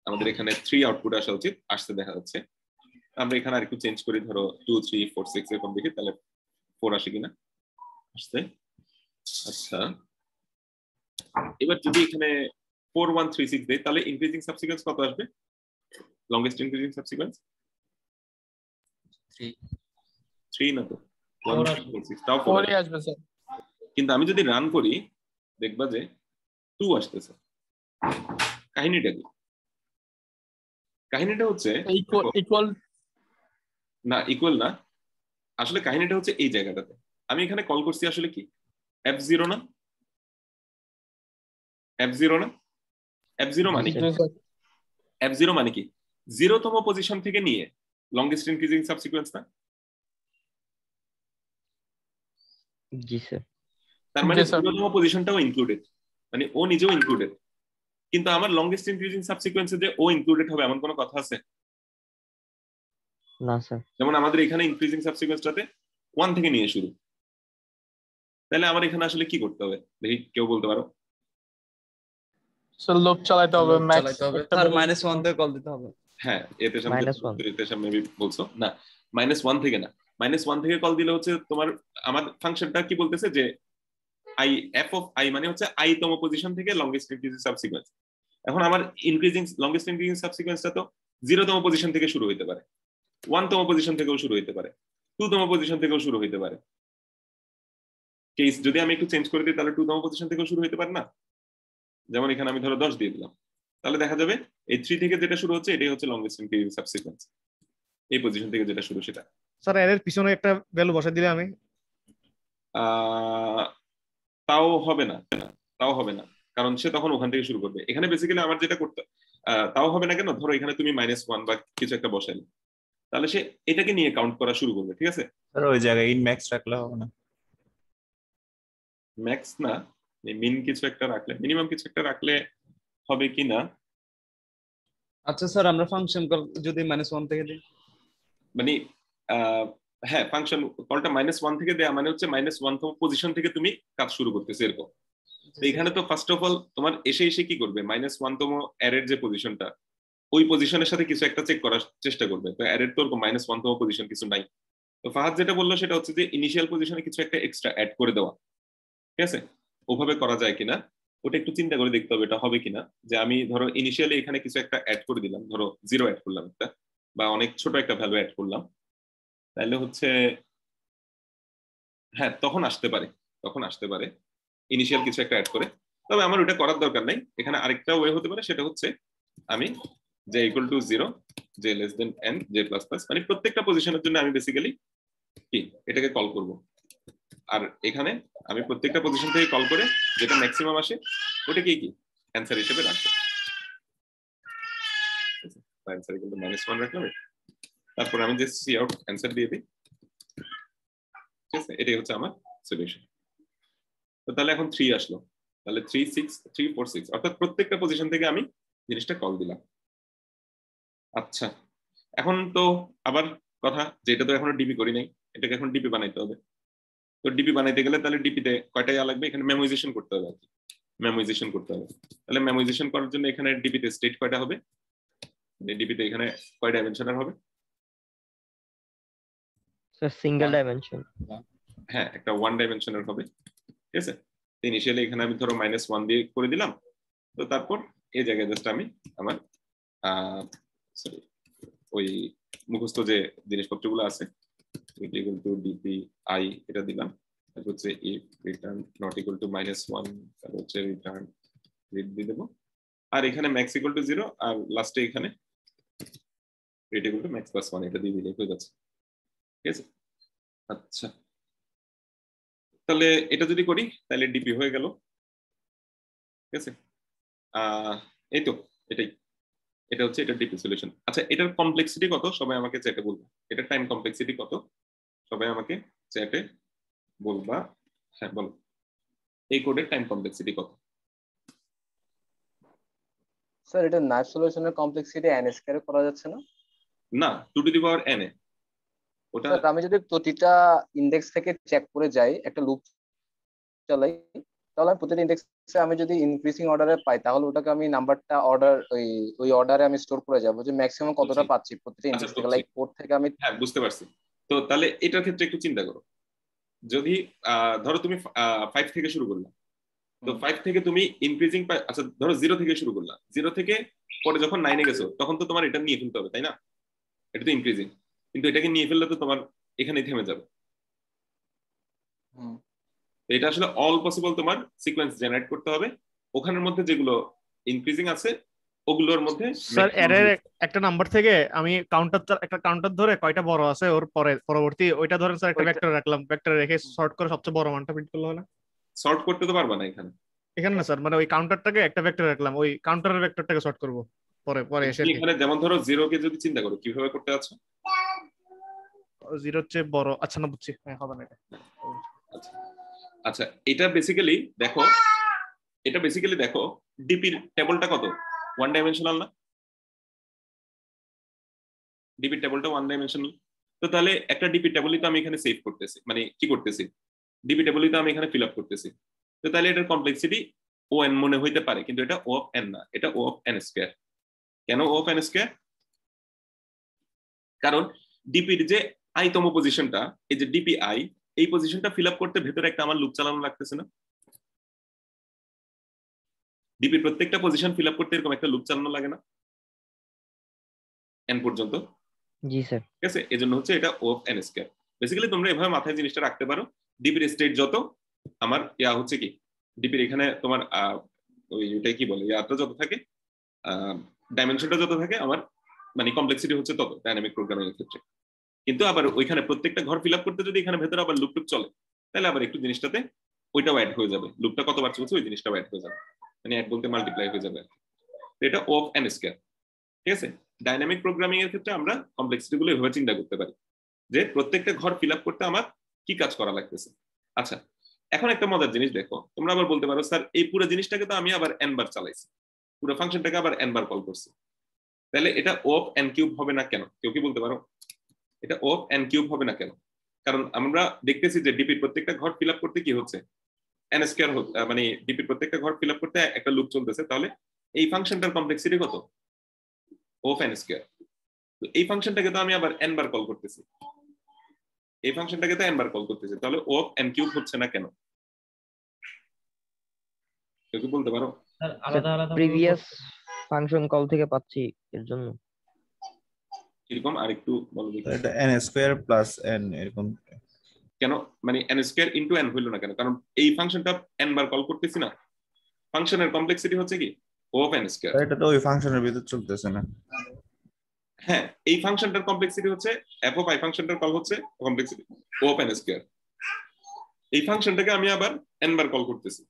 আমাদের এখানে 3 আউটপুট আসা উচিত, আসতে দেখা যাচ্ছে। আমরা এখানে আর একটু চেঞ্জ করি, ধরো 2 3 4 6 এরকম দেখি, তাহলে 4 আসে কিনা, আসছে। আচ্ছা এবার যদি এখানে 4 1 3 6 দেই তাহলে ইনক্রিজিং সাবসিকোয়েন্স কত আসবে, লংগেস্ট ইনক্রিজিং সাবসিকোয়েন্স 3 না তো 1 3 6 তাও 4 আসবে স্যার। কিন্তু আমি যদি রান করি দেখবা যে 2 আসতেছে। কাহিনীটা কি? কাহিনীটা হচ্ছে ইকুয়াল না, ইকুয়াল না, আসলে কাহিনীটা হচ্ছে এই জায়গাটাতে আমি এখানে কল করছি আসলে কি f0 না, f0 না, f0 মানে কি, f0 মানে কি 0তম পজিশন থেকে নিয়ে লংগেস্ট ইনক্রিজিং সাবসিকোয়েন্স না? জি স্যার। তার মানে 0তম পজিশনটাও ইনক্লুডেড, মানে ও নিজেও ইনক্লুডেড, কিন্তু আমার লংগেস্ট ইনক্রিজিং সাবসিকোয়েন্সে যে ও ইনক্লুডেড হবে এমন কোনো কথা আছে না স্যার। যেমন আমাদের এখানে ইনক্রিজিং সাবসিকোয়েন্সটাতে 1 থেকে নিয়ে শুরু, তাহলে আমার এখানে আসলে কি করতে হবে দেখি, কেউ বলতে পারো? লুপ চালাতে হবে, ম্যাক্স স্যার -1 থেকে কল দিতে হবে। হ্যাঁ এতে সামনে বলছো না, -1 থেকে না, -1 থেকে কল দিলে হচ্ছে তোমার আমার ফাংশনটা কি বলতেছে যে i f of i মানে হচ্ছে i তম পজিশন থেকে লংগেস্ট ইনক্রিজিং সাবসিকোয়েন্স। এখন আমার লংগেস্ট ইনক্রিজিং সাবসিকোয়েন্সটা তো 0তম পজিশন থেকে শুরু হতে পারে, 1তম পজিশন থেকেও শুরু হতে পারে, 2তম পজিশন থেকেও শুরু হতে পারে। কেস যদি আমি একটু চেঞ্জ করে দিই তাহলে 2তম পজিশন থেকেও শুরু হতে পারে না? যেমন এখানে আমি ধরো 10 দিয়ে দিলাম, তাহলে দেখা যাবে এই 3 থেকে যেটা শুরু হচ্ছে এটাই হচ্ছে লংগেস্ট ইনক্রিজিং সাবসিকোয়েন্স, এই পজিশন থেকে যেটা শুরু সেটা। স্যার এর পিছনে একটা ভ্যালু বসাই দিলে আমি তাও হবে না, তাও হবে না, কারণ সে তখন ওখান থেকে শুরু করবে। এখানে বেসিক্যালি আমার যেটা করতে তাও হবে না কেন, ধরো এখানে তুমি -1 বা কিছু একটা বসাইলে, তাহলে সে এটাকে নিয়ে কাউন্ট করা শুরু করবে, ঠিক আছে। স্যার ওই জায়গায় ইন ম্যাক্স রাখলে হবে না? ম্যাক্স না, মিন কিছু একটা রাখলে, মিনিমাম কিছু একটা রাখলে হবে কি না। আচ্ছা স্যার আমরা ফাংশন কল যদি -1 থেকে দিই, মানে হ্যাঁ ফাংশন কলটা -1 থেকে দেয়া মানে হচ্ছে -1তম পজিশন থেকে তুমি কাজ শুরু করতেছো এরকম। তো এখানে তো ফার্স্ট অফ অল তোমার এসে এসে কি করবে, -1তম অ্যারের যে পজিশনটা ওই পজিশনের সাথে কিছু একটা চেক করার চেষ্টা করবে। তো অ্যারের তো -1তম পজিশন কিছু নাই। তো ফাহাদ যেটা বললো সেটা হচ্ছে যে ইনিশিয়াল পজিশনে কিছু একটা এক্সট্রা অ্যাড করে দেওয়া, ঠিক আছে? ওভাবে করা যায় কিনা ওটা একটু চিন্তা করে দেখতে হবে, এটা হবে কিনা। যে আমি ধরো ইনিশিয়ালি এখানে কিছু একটা অ্যাড করে দিলাম, ধরো 0 অ্যাড করলাম একটা, বা অনেক ছোট একটা ভ্যালু অ্যাড করলাম, তাহলে হচ্ছে হ্যাঁ তখন আসতে পারে ইনিশিয়াল কিছু একটা অ্যাড করে। তবে আমার ওটা করার দরকার নাই। এখানে আরেকটা ওয়ে হতে পারে, সেটা হচ্ছে আমি যে ইকুয়াল টু 0 যে লেস দেন n যে প্লাস প্লাস, মানে প্রত্যেকটা পজিশনের জন্য আমি বেসিক্যালি কি এটাকে কল করব। আর এখানে আমি প্রত্যেকটা পজিশন থেকে কল করে যেটা ম্যাক্সিমাম আসে ওটাকে কি অ্যানসার হিসেবে রাখবো। অ্যানসার কিন্তু -1 রাখলাম, তারপর আমি যে সি আউট অ্যানসার দিয়ে দিই, ঠিক আছে? এটাই হচ্ছে আমার সলিউশন। তো তাহলে এখন 3 আসলো, তাহলে 3 6 3 4 6 অর্থাৎ প্রত্যেকটা পজিশন থেকে আমি জিনিসটা কল দিলাম। আচ্ছা এখন তো আবার কথা, যেটা তো এখনো ডিপি করি নাই, এটাকে এখন ডিপি বানাইতে হবে। তো ডিপি বানাইতে গেলে তাহলে ডিপিতে কয়টা ইয়া লাগবে, এখানে মেমোরাইজেশন করতে হবে। মেমোরাইজেশন করতে হবে, তাহলে মেমোরাইজেশন করার জন্য এখানে ডিপিতে স্টেট কয়টা হবে, ডিপিতে এখানে কয় ডাইমেনশনের হবে? Sir single dimension. হ্যাঁ একটা 1 ডাইমেনশনের হবে, ঠিক আছে? ইনিশিয়ালি এখানে আমি ধরো -1 দিয়ে করে দিলাম। তো তারপর এই জায়গায় জাস্ট আমি আমার সরি ওই মুখস্থ যে জিনিসপত্রগুলো আছে ইকুয়াল টু ডিপি আই এটা দিলাম, তারপর হচ্ছে if return not equal to -1 তারপর হচ্ছে রিটার্ন রিড দিয়ে দেবো। আর এখানে ম্যাক্স ইকুয়াল টু 0 আর লাস্টে এখানে read equal to max plus 1 এটা দিয়ে দিলে হয়ে যাচ্ছে, ঠিক আছে? আচ্ছা তাহলে এটা যদি করি তাহলে ডিপি হয়ে গেল, ঠিক আছে? এই তো এটা হচ্ছে এটা ডিপি সলিউশন। আচ্ছা এটার কমপ্লেক্সিটি কত সবাই আমাকে চ্যাটে বলবা, এটার টাইম কমপ্লেক্সিটি কত সবাই আমাকে চ্যাটে বলবা। হ্যাঁ বলো, এই কোডের টাইম কমপ্লেক্সিটি কত? স্যার এটা নাইফ সলিউশনের কমপ্লেক্সিটি n স্কয়ারে করা যাচ্ছে না? না 2n এ ওটা। স্যার আমি যদি প্রতিটা ইনডেক্স থেকে চেক করে যাই, একটা লুপ চালাই, তাহলে আমি প্রতিটা ইনডেক্সে আমি যদি ইনক্রিজিং অর্ডারে পাই, তাহলে ওটাকে আমি নাম্বারটা অর্ডার ওই অর্ডারে আমি স্টোর করে যাব যে ম্যাক্সিমাম কতটা পাচ্ছি প্রতিটা ইনডেক্স থেকে, লাইক 4 থেকে আমি। হ্যাঁ বুঝতে পারছি। তো তাহলে এটার ক্ষেত্রে একটু চিন্তা করো, যদি ধরো তুমি 5 থেকে শুরু করলা, তো 5 থেকে তুমি ইনক্রিজিং আচ্ছা ধরো 0 থেকে শুরু করলা, 0 থেকে পরে যখন 9 এ গেছো তখন তো তোমার এটা নিয়ে ফেলতে হবে, তাই না? এটা তো ইনক্রিজিং, কিন্তু এটাকে নিয়ে ফেললে তো তোমার এখানেই থেমে যাবে। এটা আসলে অল পসিবল তোমার সিকোয়েন্স জেনারেট করতে হবে, ওখানের মধ্যে যেগুলো ইনক্রিজিং আছে ওগুলোর মধ্যে। স্যার এর একটা নাম্বার থেকে আমি একটা কাউন্টার ধরে কয়টা বড় আছে ওর পরবর্তী ওইটা ধরে স্যার একটা ভেক্টর রাখলাম, ভেক্টর রেখে সর্ট করে সবচেয়ে বড় মানটা প্রিন্ট করলে হলো। সর্ট করতে তো পারবা না এখানে না স্যার, মানে ওই কাউন্টারটাকে একটা ভেক্টর রাখলাম, ওই কাউন্টারের ভেক্টরটাকে সর্ট করব পরে এসে। এখানে যেমন ধরো 0 কে যদি চিন্তা করো কিভাবে করতে আছো, 0 হচ্ছে বড়। আচ্ছা না বুঝছি, হবে না এটা। আচ্ছা এটা বেসিক্যালি দেখো ডিপির টেবলটা কত 1 ডাইমেনশনাল না? ডিপির টেবলটা 1 ডাইমেনশনাল। তো তাহলে একটা ডিপি টেবলই তো আমি এখানে সেভ করতেছি, মানে কি করতেছি, ডিপি টেবলই তো আমি এখানে ফিল আপ করতেছি। তো তাহলে এটার কমপ্লেক্সিটি O(n) মনে হইতে পারে, কিন্তু এটা O(n) না, এটা O(n স্কয়ার)। কেন O(n স্কয়ার)? কারণ ডিপির যে i তম পজিশনটা, এই যে ডিপি আই, এই পজিশনটা ফিল আপ করতে ভেতরে একটা আমার লুপ চালানো লাগতেছে না? ডিপির প্রত্যেকটা পজিশন ফিল আপ করতে এরকম একটা লুপ চালানো লাগে না n পর্যন্ত? জি স্যার। ঠিক আছে, এজন্য হচ্ছে এটা O(n স্কয়ার)। বেসিক্যালি তোমরা এভাবে মাথায় জিনিসটা রাখতে পারো, ডিপির স্টেট যত আমার ইয়া হচ্ছে কি, ডিপির এখানে তোমার ওইটাই কি বলে ইয়াটা যত থাকে, ডাইমেনশনটা যত থাকে, আমার মানে কমপ্লেক্সিটি হচ্ছে তত ডাইনামিক প্রোগ্রামিং এর ক্ষেত্রে। কিন্তু আবার ওইখানে প্রত্যেকটা ঘর ফিল আপ করতে যদি এখানে ভেতরে আবার লুপ চলে, তাহলে আবার একটু জিনিসটাতে ওইটাও অ্যাড হয়ে যাবে, লুপটা কতবার চলছে ওই জিনিসটাও অ্যাড হয়ে যাবে, মানে অ্যাড বলতে মাল্টিপ্লাই হয়ে যাবে। এটা O(n স্কয়ার)। ঠিক আছে, ডাইনামিক প্রোগ্রামিং এর ক্ষেত্রে আমরা কমপ্লেক্সিটি গুলো এভাবে চিন্তা করতে পারি যে প্রত্যেকটা ঘর ফিল আপ করতে আমার কি কাজ করা লাগতেছে। আচ্ছা এখন একটা মজার জিনিস দেখো, তোমরা আবার বলতে পারো স্যার এই পুরো জিনিসটাকে তো আমি আবার n বার চালাইছি, পুরো ফাংশনটাকে আবার n বার কল করছি, তাহলে এটা O(n³ হবে না কেন? কেউ কি বলতে পারো? এটা অফ এন কিউব হবে না কেন? কারণ আমরা দেখতেছি যে ডিপির প্রত্যেকটা ঘর ফিল আপ করতে কি হচ্ছে, এন স্কয়ার, মানে ডিপির প্রত্যেকটা ঘর ফিল আপ করতে একটা লুপ চলতেছে। তাহলে এই ফাংশনটার কমপ্লেক্সিটি কত? Of n square. তো এই ফাংশনটাকে তো আমি আবার এন বার কল করতেছি, এই ফাংশনটাকে তো এন বার কল করতেছি, তাহলে অফ এন কিউব হচ্ছে না কেন? কেউ কি বলতে পারো? প্রিভিয়াস ফাংশন কল থেকে পাচ্ছি এর জন্য। এরকম আরেকটু বলো দেখি। এটা n স্কয়ার প্লাস n এরকম কেন, মানে n স্কয়ার ইনটু n হইলো না কেন? কারণ এই ফাংশনটা n বার কল করতেছি না, ফাংশনের কমপ্লেক্সিটি হচ্ছে কি অফ n স্কয়ার। এটা তো ওই ফাংশনের ভিতর চলতেছে না। হ্যাঁ, এই ফাংশনটার কমপ্লেক্সিটি হচ্ছে f অফ i, ফাংশনটার কল হচ্ছে কমপ্লেক্সিটি অফ n স্কয়ার। এই ফাংশনটাকে আমি আবার n বার কল করতেছি।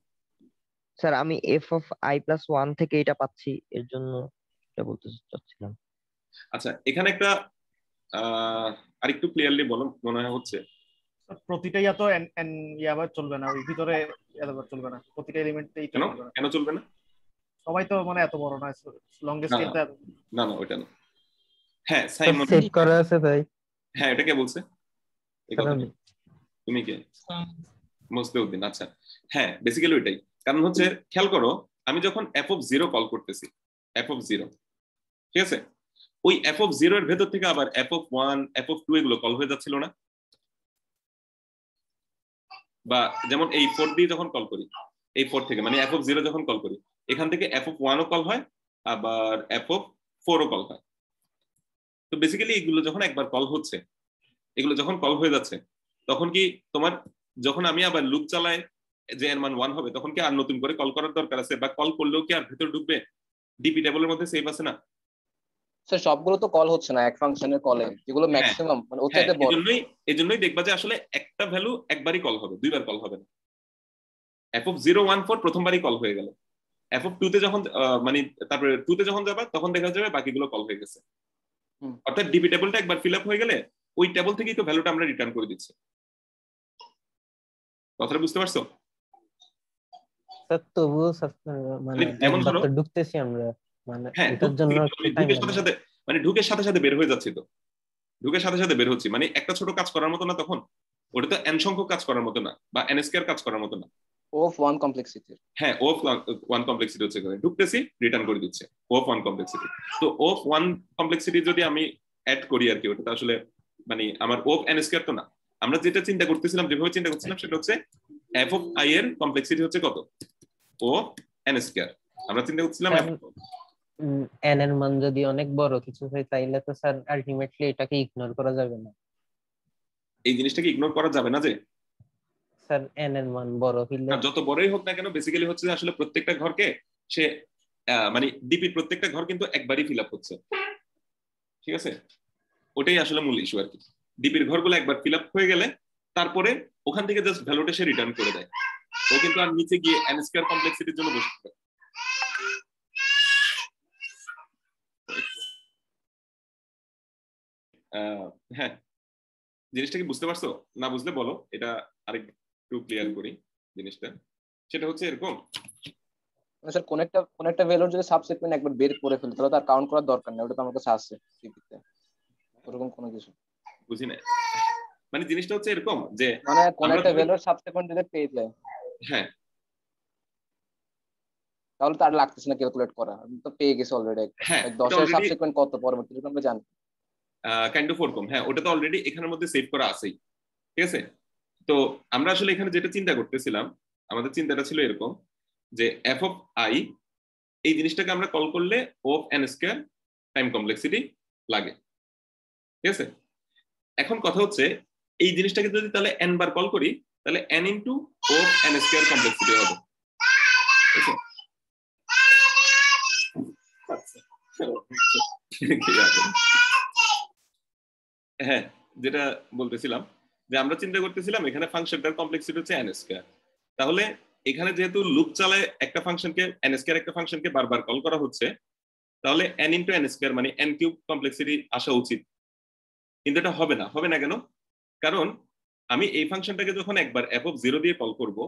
স্যার আমি f অফ i প্লাস 1 থেকে এটা পাচ্ছি, এর জন্য এটা বলতে চাচ্ছিলাম। আচ্ছা, এখানে একটা আরেকটু ক্লিয়ারলি বলো মনে হচ্ছে। প্রতিটাই এত এন ইয়াবার চলবে না, ওই ভিতরে এতবার চলবে না, প্রতিটা এলিমেন্টেই কেন কেন চলবে না? সবাই তো মানে এত বড় না, লংগেস্ট স্কেল তো না না ওটা না। হ্যাঁ সাইমন সেট করা আছে তাই। হ্যাঁ, এটা কে বলছে এই কথা? তুমি কে? মুসলিউদ্দিন। আচ্ছা হ্যাঁ, বেসিক্যালি ওইটাই কারণ হচ্ছে। খেয়াল করো, আমি যখন f অফ 0 কল করতেছি, f অফ 0, ঠিক আছে, ওই f অফ 0 এর ভেতর থেকে আবার f অফ 1, f অফ 2 এগুলো কল হয়ে যাচ্ছিল না? বা যেমন এই 4 দিয়ে যখন কল করি, এই 4 থেকে মানে f অফ 0 যখন কল করি, এখান থেকে f অফ 1 ও কল হয়, আবার f অফ 4 ও কল হয়। তো বেসিক্যালি এগুলো যখন একবার কল হচ্ছে, এগুলো যখন কল হয়ে যাচ্ছে, তখন কি তোমার, যখন আমি আবার লুপ চালাই যে এর মান 1 হবে, তখন কি আর নতুন করে কল করার দরকার আছে? বা কল করলেও কি আর ভেতর ঢুকবে? ডিপি টেবিলের মধ্যে সেভ আছে না? স্যার সবগুলো তো কল হচ্ছে না এক ফাংশনের কলে, যেগুলো ম্যাক্সিমাম মানে ওর চাইতে বড়। এজন্যই দেখবা যে আসলে একটা ভ্যালু একবারই কল হবে, দুইবার কল হবে না। f অফ 0, 1, 4 প্রথমবারই কল হয়ে গেল। f অফ 2 তে যখন মানে তারপরে 2 তে যখন যাবা, তখন দেখা যাবে বাকিগুলো কল হয়ে গেছে। অর্থাৎ ডিপি টেবিলটা একবার ফিল আপ হয়ে গেলে ওই টেবিল থেকেই তো ভ্যালুটা আমরা রিটার্ন করে দিচ্ছি। কথাটা বুঝতে পারছো? স্যার তবুও মানে যেমন ধরো ঢুকতেছি আমরা, মানে হ্যাঁ এটার জন্য ঢুকের সাথে সাথে বের হয়ে যাচ্ছি, তো ঢুকের সাথে সাথে বের হচ্ছি, মানে একটা ছোট কাজ করার মতো না তখন? ওটা তো n সংখ্যক কাজ করার মতো না, বা n স্কয়ার কাজ করার মতো না। Of 1 complexity. হ্যাঁ, অফ 1 কমপ্লেক্সিটি হচ্ছে এখানে, ঢুকতেছি রিটার্ন করে দিচ্ছে অফ 1 কমপ্লেক্সিটি। তো অফ 1 কমপ্লেক্সিটি যদি আমি অ্যাড করি আর কি, ওটা তো আসলে মানে আমার অফ n স্কয়ার তো না। আমরা যেটা চিন্তা করতেছিলাম, যেভাবে চিন্তা করছিলাম, সেটা হচ্ছে f অফ i এর কমপ্লেক্সিটি হচ্ছে কত? ও n স্কয়ার। আমরা চিন্তা করছিলাম n এর মান যদি অনেক বড় কিছু হয়, তাইলে তো স্যার আলটিমেটলি এটাকে ইগনোর করা যাবে না। এই জিনিসটাকে ইগনোর করা যাবে না যে স্যার n এর মান বড় হইলে, যত বড়ই হোক না কেন, বেসিক্যালি হচ্ছে যে আসলে প্রত্যেকটা ঘরকে সে মানে ডিপির প্রত্যেকটা ঘর কিন্তু একবারই ফিল আপ হচ্ছে, ঠিক আছে? ওটাই আসলে মূল ইস্যু আর কি। ডিপির ঘরগুলো একবার ফিল আপ হয়ে গেলে তারপরে ওখান থেকে জাস্ট ভ্যালুটা সে রিটার্ন করে দেয়। ও কিন্তু আর নিচে গিয়ে n স্কয়ার কমপ্লেক্সিটির জন্য বসে থাকে। হ্যাঁ, জিনিসটা কি বুঝতে পারছো? না বুঝলে বলো, এটা আরেকটু ক্লিয়ার করি জিনিসটা। সেটা হচ্ছে এরকম, স্যার কোন একটা ভ্যালুর যদি সাবসেগমেন্ট একবার বের করে ফেলি, তাহলে তার কাউন্ট করার দরকার নেই, ওটা তো আমার কাছে আছে টিপিতে, ওরকম কোনো কিছু বুঝি না। মানে জিনিসটা হচ্ছে এরকম যে মানে কোন একটা ভ্যালুর সাবসেগমেন্ট যদি পেয়ে যায়, হ্যাঁ, তাহলে তার লাগতেছে না ক্যালকুলেট করা, আমি তো পেয়ে গেছি অলরেডি। হ্যাঁ, 10 এর সাবসেগমেন্ট কত পরবর্তীতে আমরা জানি কাইন্ড অফ ওরকম। হ্যাঁ, ওটা তো অলরেডি এখানের মধ্যে সেভ করা আছেই, ঠিক আছে? তো আমরা আসলে এখানে যেটা চিন্তা করতেছিলাম, আমাদের চিন্তাটা ছিল এরকম যে f অফ i এই জিনিসটাকে আমরা কল করলে of n square time complexity লাগে, ঠিক আছে? এখন কথা হচ্ছে এই জিনিসটাকে যদি তাহলে n বার কল করি, তাহলে n into of n square complexity হবে, ঠিক আছে? হ্যাঁ, যেটা বলতেছিলাম যে আমরা চিন্তা করতেছিলাম এখানে ফাংশনটার কমপ্লেক্সিটি হচ্ছে n স্কয়ার। তাহলে এখানে যেহেতু লুপ চালায় একটা ফাংশনকে, n স্কয়ার একটা ফাংশনকে বারবার কল করা হচ্ছে, তাহলে n ইনটু n স্কয়ার মানে n কিউব কমপ্লেক্সিটি আসা উচিত। কিন্তু এটা হবে না। হবে না কেন? কারণ আমি এই ফাংশনটাকে যখন একবার f অফ 0 দিয়ে কল করব,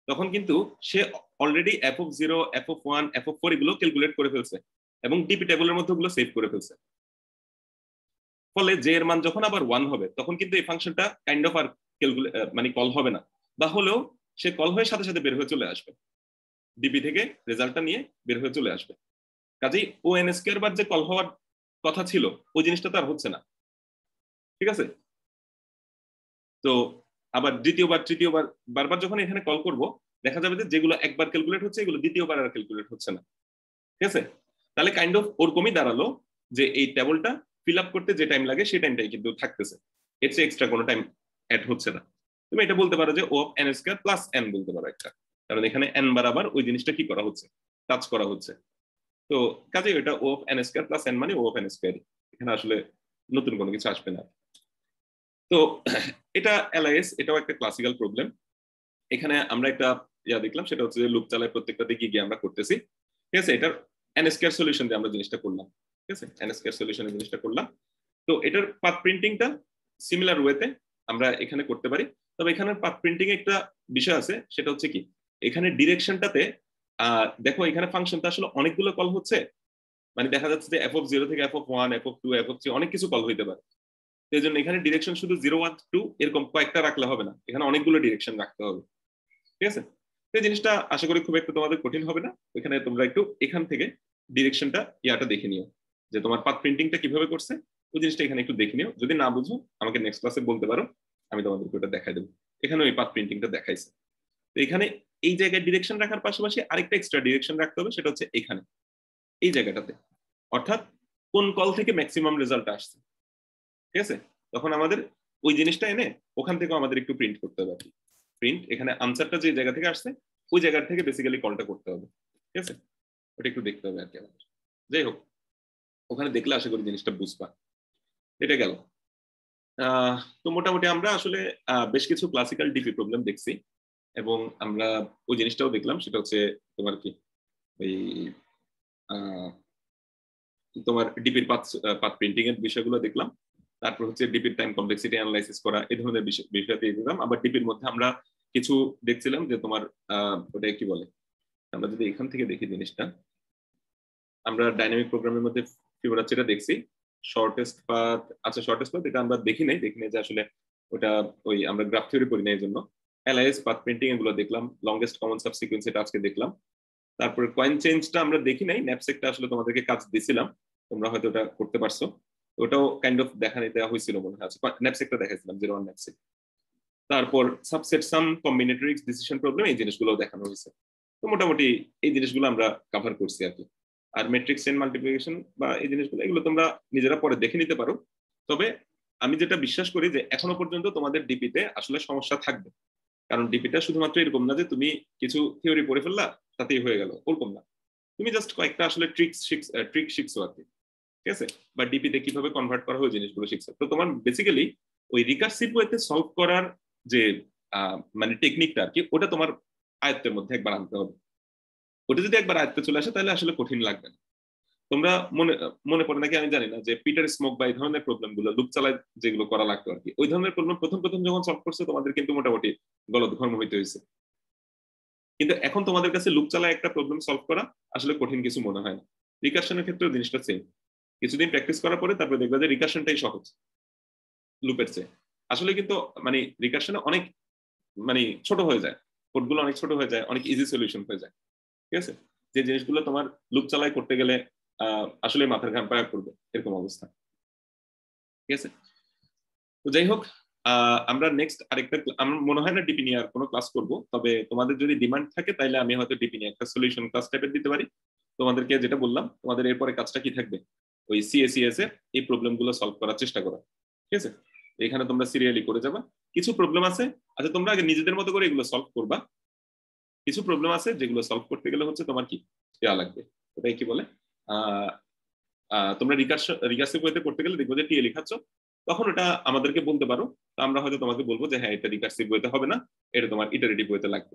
তখন কিন্তু সে already f of 0, f of 1, f of 4 এগুলো ক্যালকুলেট করে ফেলছে এবং ডিপি টেবিলের মধ্যে ওগুলো সেভ করে ফেলছে। ফলে জে এর মান যখন আবার 1 হবে তখন কিন্তু এই ফাংশনটা কাইন্ড অফ আর মানে কল হবে না, বা হলেও সে কল হয়ে সাথে সাথে বের হয়ে চলে আসবে, ডিপি থেকে রেজাল্টটা নিয়ে বের হয়ে চলে আসবে। কাজেই ও এন স্কয়ার বার যে কল হওয়ার কথা ছিল ওই জিনিসটা তো আর হচ্ছে না, ঠিক আছে? তো আবার দ্বিতীয়বার তৃতীয়বার বারবার যখন এখানে কল করব দেখা যাবে যে যেগুলো একবার ক্যালকুলেট হচ্ছে এগুলো দ্বিতীয়বার আর ক্যালকুলেট হচ্ছে না, ঠিক আছে? তাহলে কাইন্ড অফ ওরকমই দাঁড়ালো যে এই টেবলটা ফিল আপ করতে যে টাইম লাগে সেই টাইমটাই কিন্তু থাকতেছে, এর চেয়ে এক্সট্রা কোনো টাইম অ্যাড হচ্ছে না। তুমি এটা বলতে পারো যে O of n square plus n বলতে পারো একটা, কারণ এখানে এন বরাবর ওই জিনিসটা কি করা হচ্ছে, টাচ করা হচ্ছে। তো কাজে এটা O of n square plus n মানে ও অফ এন স্কয়ার, এখানে আসলে নতুন কোনো কিছু আসবে না। তো এটা এলআইএস, এটাও একটা ক্লাসিক্যাল প্রবলেম। এখানে আমরা একটা দেখলাম, সেটা হচ্ছে যে লুপ চালায় প্রত্যেকটা দিকে গিয়ে আমরা করতেছি, ঠিক আছে? এটার এন স্কয়ার সলিউশন দিয়ে আমরা জিনিসটা করলাম, ঠিক আছে? এন স্কয়ার সলিউশনের জিনিসটা করলাম। তো এটার পাথ প্রিন্টিংটা সিমিলার ওয়েতে আমরা এখানে করতে পারি, তবে এখানে পাথ প্রিন্টিং এ একটা বিষয় আছে, সেটা হচ্ছে কি এখানে ডিরেকশনটাতে দেখো এখানে ফাংশনটা আসলে অনেকগুলো কল হচ্ছে, মানে দেখা যাচ্ছে যে এফ অফ 0 থেকে F of 1 F of 2 F of 3 অনেক কিছু কল হইতে পারে। এই জন্য এখানে ডিরেকশন শুধু 0 1 2 এরকম কয়েকটা রাখলে হবে না, এখানে অনেকগুলো ডিরেকশন রাখতে হবে, ঠিক আছে? এই জিনিসটা আশা করি খুব একটা তোমাদের কঠিন হবে না। এখানে তোমরা একটু এখান থেকে ডিরেকশনটা দেখে নিও যে তোমার পাথ প্রিন্টিংটা কিভাবে করছে, ওই জিনিসটা এখানে একটু দেখে নিও। যদি না বুঝো আমাকে নেক্সট ক্লাসে বলতে পারো, আমি তোমাদেরকে ওটা দেখাই দেবো। এখানে ওই পাথ প্রিন্টিংটা দেখাইছে। তো এখানে এই জায়গায় ডিরেকশন রাখার পাশাপাশি আরেকটা এক্সট্রা ডিরেকশন রাখতে হবে, সেটা হচ্ছে এখানে এই জায়গাটাতে, অর্থাৎ কোন কল থেকে ম্যাক্সিমাম রেজাল্ট আসছে, ঠিক আছে? তখন আমাদের ওই জিনিসটা এনে ওখান থেকে আমাদের একটু প্রিন্ট করতে হবে। প্রিন্ট এখানে আনসারটা যে জায়গা থেকে আসছে ওই জায়গা থেকে বেসিক্যালি কলটা করতে হবে, ঠিক আছে? ওটা একটু দেখতে হবে আর কি আমাদের। যাই হোক, ওখানে দেখলে আশা করি জিনিসটা বুঝবা। এটা গেল। তো মোটামুটি আমরা আসলে বেশ কিছু ক্লাসিক্যাল ডিপি প্রবলেম দেখছি, এবং আমরা ওই জিনিসটাও দেখলাম, সেটা হচ্ছে তোমার কি ওই তোমার ডিপির পাথ প্রিন্টিং এর বিষয়গুলো দেখলাম। তারপর হচ্ছে ডিপির টাইম কমপ্লেক্সিটি অ্যানালাইসিস করা, এই ধরনের বিষয় দিয়ে দিলাম। আবার ডিপির মধ্যে আমরা কিছু দেখছিলাম যে তোমার ওটা কি বলে, আমরা যদি এখান থেকে দেখি জিনিসটা, আমরা ডাইনামিক প্রোগ্রামের মধ্যে ফিবোনাচিটা দেখছি, শর্টেস্ট পাথ। আচ্ছা, শর্টেস্ট পাথ এটা আমরা দেখি নাই যে আসলে ওটা ওই আমরা গ্রাফ থিওরি পড়ি না, এই জন্য এলআইএস পাথ প্রিন্টিং এগুলো দেখলাম। লংগেস্ট কমন সাবসিকুয়েন্স এটা আজকে দেখলাম। তারপরে কয়েন চেঞ্জটা আমরা দেখি নাই, ন্যাপসেকটা আসলে তোমাদেরকে কাজ দিছিলাম, তোমরা হয়তো ওটা করতে পারছো, ওটাও কাইন্ড অফ দেওয়া হয়েছিল মনে হয়। ন্যাপসেকটা দেখাইছিলাম 01 ন্যাপসেক। তারপর সাবসেট সাম, কম্বিনেটরিক্স, ডিসিশন প্রবলেম, এই জিনিসগুলো দেখানো হয়েছে। তো মোটামুটি এই জিনিসগুলো আমরা কভার করছি আর কি। আর ম্যাট্রিক্স চেইন মাল্টিপ্লিকেশন বা এই জিনিসগুলো এগুলো তোমরা নিজেরা পরে দেখে নিতে পারো। তবে আমি যেটা বিশ্বাস করি যে এখনো পর্যন্ত তোমাদের ডিপিতে আসলে সমস্যা থাকবে, কারণ ডিপিটা শুধুমাত্র এরকম না যে তুমি কিছু থিওরি পড়ে ফেললা তাতেই হয়ে গেল, ওরকম না। তুমি জাস্ট কয়েকটা আসলে ট্রিক শিখছো আর কি, ঠিক আছে? বা ডিপিতে কিভাবে কনভার্ট করা হয় জিনিসগুলো শিখছো। তো তোমার বেসিক্যালি ওই রিকার্সিভ ওয়েতে সলভ করার যে মানে টেকনিকটা আর কি, ওটা তোমার আয়ত্তের মধ্যে একবার আনতে হবে। ওটা যদি একবার আয়ত্তে চলে আসে তাহলে আসলে কঠিন লাগবে না। তোমরা মনে পড়ে নাকি আমি জানি না, যে পিটার স্মোক বা এই ধরনের প্রবলেম গুলো লুপ চালায় যেগুলো করা লাগতো আর কি, ওই ধরনের প্রবলেম প্রথম যখন সলভ করছে তোমাদের কিন্তু মোটামুটি গলদঘর্ম হইতে হয়েছে। কিন্তু এখন তোমাদের কাছে লুপ চালায় একটা প্রবলেম সলভ করা আসলে কঠিন কিছু মনে হয় না। রিকার্শনের ক্ষেত্রেও জিনিসটা সেম। কিছুদিন প্র্যাকটিস করার পরে তারপরে দেখবে যে রিকার্শনটাই সহজ লুপের চেয়ে। আসলে কিন্তু মানে রিকার্শনে অনেক মানে ছোট হয়ে যায়, কোডগুলো অনেক ছোট হয়ে যায়, অনেক ইজি সলিউশন হয়ে যায়, ঠিক আছে? যে জিনিসগুলো তোমার লুপ চালাই করতে গেলে আসলে মাথার ঘাম পায়ে পড়বে, এরকম অবস্থা, ঠিক আছে? তো যাই হোক, আমরা নেক্সট আরেকটা, আমার মনে হয় না ডিপি নিয়ে আর কোনো ক্লাস করব, তবে তোমাদের যদি ডিমান্ড থাকে তাহলে আমি হয়তো ডিপি নিয়ে একটা সলিউশন ক্লাস টাইপের দিতে পারি। তোমাদেরকে যেটা বললাম, তোমাদের এরপরে কাজটা কি থাকবে, ওই সিএসিএস এর এই প্রবলেমগুলো সলভ করার চেষ্টা করা, ঠিক আছে? এখানে তোমরা সিরিয়ালি করে যাবা। কিছু প্রবলেম আছে, আচ্ছা তোমরা আগে নিজেদের মতো করে এগুলো সলভ করবা। কিছু প্রবলেম আছে যেগুলো সলভ করতে গেলে হচ্ছে তোমার কি দেওয়া লাগবে, ওটাই কি বলে তোমরা রিকার্সিভ ওয়েতে করতে গেলে দেখবো যে টিএ লিখাচ্ছ, তখন ওটা আমাদেরকে বলতে পারো। তো আমরা হয়তো তোমাকে বলবো যে হ্যাঁ এটা রিকার্সিভ ওয়েতে হবে না, এটা তোমার ইটারেটিভ ওয়েতে লাগবে।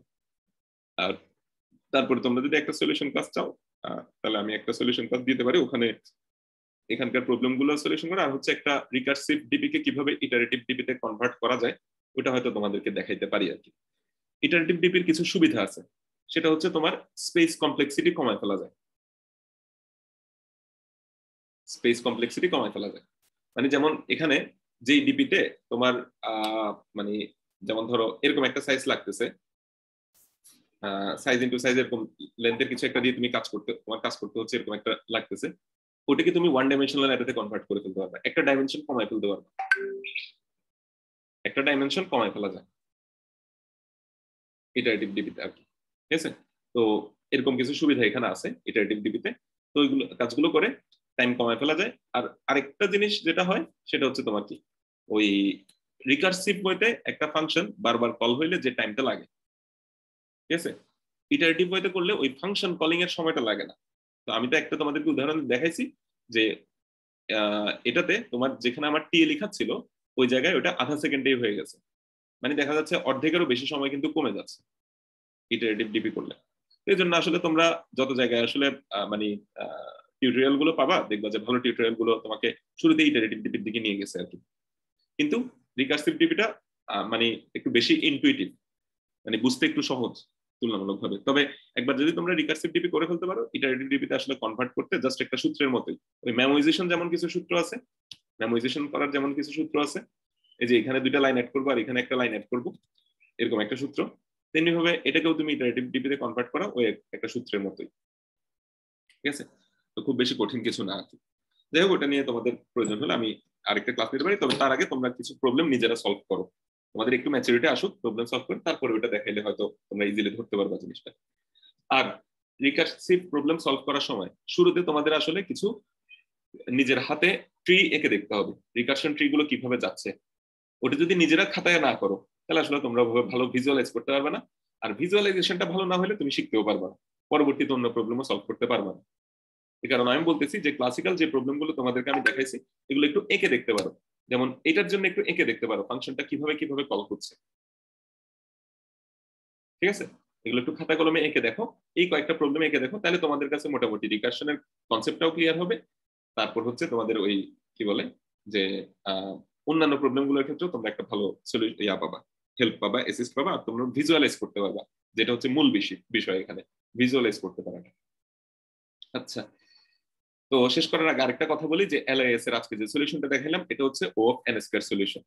আর তারপরে তোমরা যদি একটা সলিউশন ক্লাস চাও তাহলে আমি একটা সলিউশন ক্লাস দিতে পারি, ওখানে এখানকার প্রবলেমগুলো সলিউশন করা, আর হচ্ছে একটা রিকার্সিভ ডিপি কে কিভাবে ইটারেটিভ ডিপিতে কনভার্ট করা যায় ওটা হয়তো তোমাদেরকে দেখাইতে পারি আর কি। ইটারেটিভ ডিপির কিছু সুবিধা আছে, সেটা হচ্ছে তোমার স্পেস কমপ্লেক্সিটি কমায় ফেলা যায়। মানে যেমন এখানে যে ডিপিতে তোমার মানে যেমন ধরো এরকম একটা সাইজ লাগতেছে, সাইজ ইনটু সাইজ এরকম লেন্থের কিছু একটা দিয়ে তুমি তোমার কাজ করতে হচ্ছে, এরকম একটা লাগতেছে, ওটাকে তুমি ওয়ান ডাইমেনশনাল অ্যারেতে কনভার্ট করে ফেলতে পারবে, একটা ডাইমেনশন কমায় ফেলতে পারবে, একটা ডাইমেনশন কমায় ফেলা যায় ইটারেটিভ ডিবিতে আর কি। ঠিক আছে, তো এরকম কিছু সুবিধা এখানে আছে ইটারেটিভ ডিবিতে। তো ওইগুলো কাজগুলো করে টাইম কমায় ফেলা যায়। আর আরেকটা জিনিস যেটা হয় সেটা হচ্ছে তোমার কি, ওই রিকার্সিভ ওয়েতে একটা ফাংশন বারবার কল হইলে যে টাইমটা লাগে, ঠিক আছে, ইটারেটিভ ওয়েতে করলে ওই ফাংশন কলিং এর সময়টা লাগে না। তো আমি তো একটা তোমাদেরকে উদাহরণ দেখাইছি যে এটাতে তোমার যেখানে আমার টি লেখা ছিল ওই জায়গায় ওটা আধা সেকেন্ডেই হয়ে গেছে, মানে দেখা যাচ্ছে অর্ধেকেরও বেশি সময় কিন্তু কমে যাচ্ছে ইটারেটিভ ডিপি করলে। এই জন্য আসলে তোমরা যত জায়গায় আসলে মানে টিউটোরিয়াল গুলো পাবা, দেখবা যে ভালো টিউটোরিয়াল গুলো তোমাকে শুরুতে ইটারেটিভ ডিপির দিকে নিয়ে গেছে আর কি। কিন্তু রিকার্সিভ ডিপিটা মানে একটু বেশি ইনটুইটিভ, মানে বুঝতে একটু সহজ তুলনামূলকভাবে। তবে একবার যদি তোমরা রিকার্সিভ ডিপি করে ফেলতে পারো, ইটারেটিভ ডিপিতে আসলে কনভার্ট করতে জাস্ট একটা সূত্রের মতোই, ওই মেমোরাইজেশন যেমন কিছু সূত্র আছে, মেমোরাইজেশন করার যেমন কিছু সূত্র আছে, এই যে এখানে দুইটা লাইন অ্যাড করবো আর এখানে একটা লাইন অ্যাড করবো, এরকম একটা সূত্র, তেমনি ভাবে এটাকেও তুমি ইটারেটিভ ডিপিতে কনভার্ট করা ওই একটা সূত্রের মতোই। ঠিক আছে, তো খুব বেশি কঠিন কিছু না আর কি। যাই হোক, ওটা নিয়ে তোমাদের প্রয়োজন হলে আমি আরেকটা ক্লাস নিতে পারি, তবে তার আগে তোমরা কিছু প্রবলেম নিজেরা সলভ করো, তোমাদের একটু ম্যাচুরিটি আসুক, প্রবলেম সলভ করে তারপরে ওটা দেখাইলে হয়তো তোমরা ইজিলি ধরতে পারবা জিনিসটা। আর রিকার্সিভ প্রবলেম সলভ করার সময় শুরুতে তোমাদের আসলে কিছু নিজের হাতে ট্রি এঁকে দেখতে হবে, রিকার্শন ট্রি গুলো কিভাবে যাচ্ছে। ওটা যদি নিজেরা খাতায় না করো তাহলে আসলে তোমরা ভালো ভিজুয়ালাইজ করতে পারবে না, আর ভিজুয়ালাইজেশনটা ভালো না হলে তুমি শিখতেও পারবে না, পরবর্তীতে অন্য প্রবলেমও সলভ করতে পারবে না। এই কারণে আমি বলতেছি যে ক্লাসিক্যাল যে প্রবলেমগুলো তোমাদেরকে আমি দেখাইছি এগুলো একটু এঁকে দেখতে পারো, যেমন এটার জন্য একটু এঁকে দেখতে পারো ফাংশনটা কিভাবে কিভাবে কল করছে। ঠিক আছে, এগুলো একটু খাতা কলমে এঁকে দেখো, এই কয়েকটা প্রবলেম এঁকে দেখো, তাহলে তোমাদের কাছে মোটামুটি রিকার্শনের কনসেপ্টটাও ক্লিয়ার হবে। তারপর হচ্ছে তোমাদের ওই কি বলে যে অন্যান্য প্রবলেমগুলোর ক্ষেত্রেও তোমরা একটা ভালো সলিউশন পাবা, হেল্প পাবা, অ্যাসিস্ট পাবা, আর তোমরা ভিজুয়ালাইজ করতে পারবা, যেটা হচ্ছে মূল বিষয় এখানে, ভিজুয়ালাইজ করতে পারাটা। আচ্ছা, তো শেষ করার আগে আরেকটা কথা বলি যে এলআইএস এর আজকে যে সলিউশনটা দেখালাম এটা হচ্ছে O of n square solution,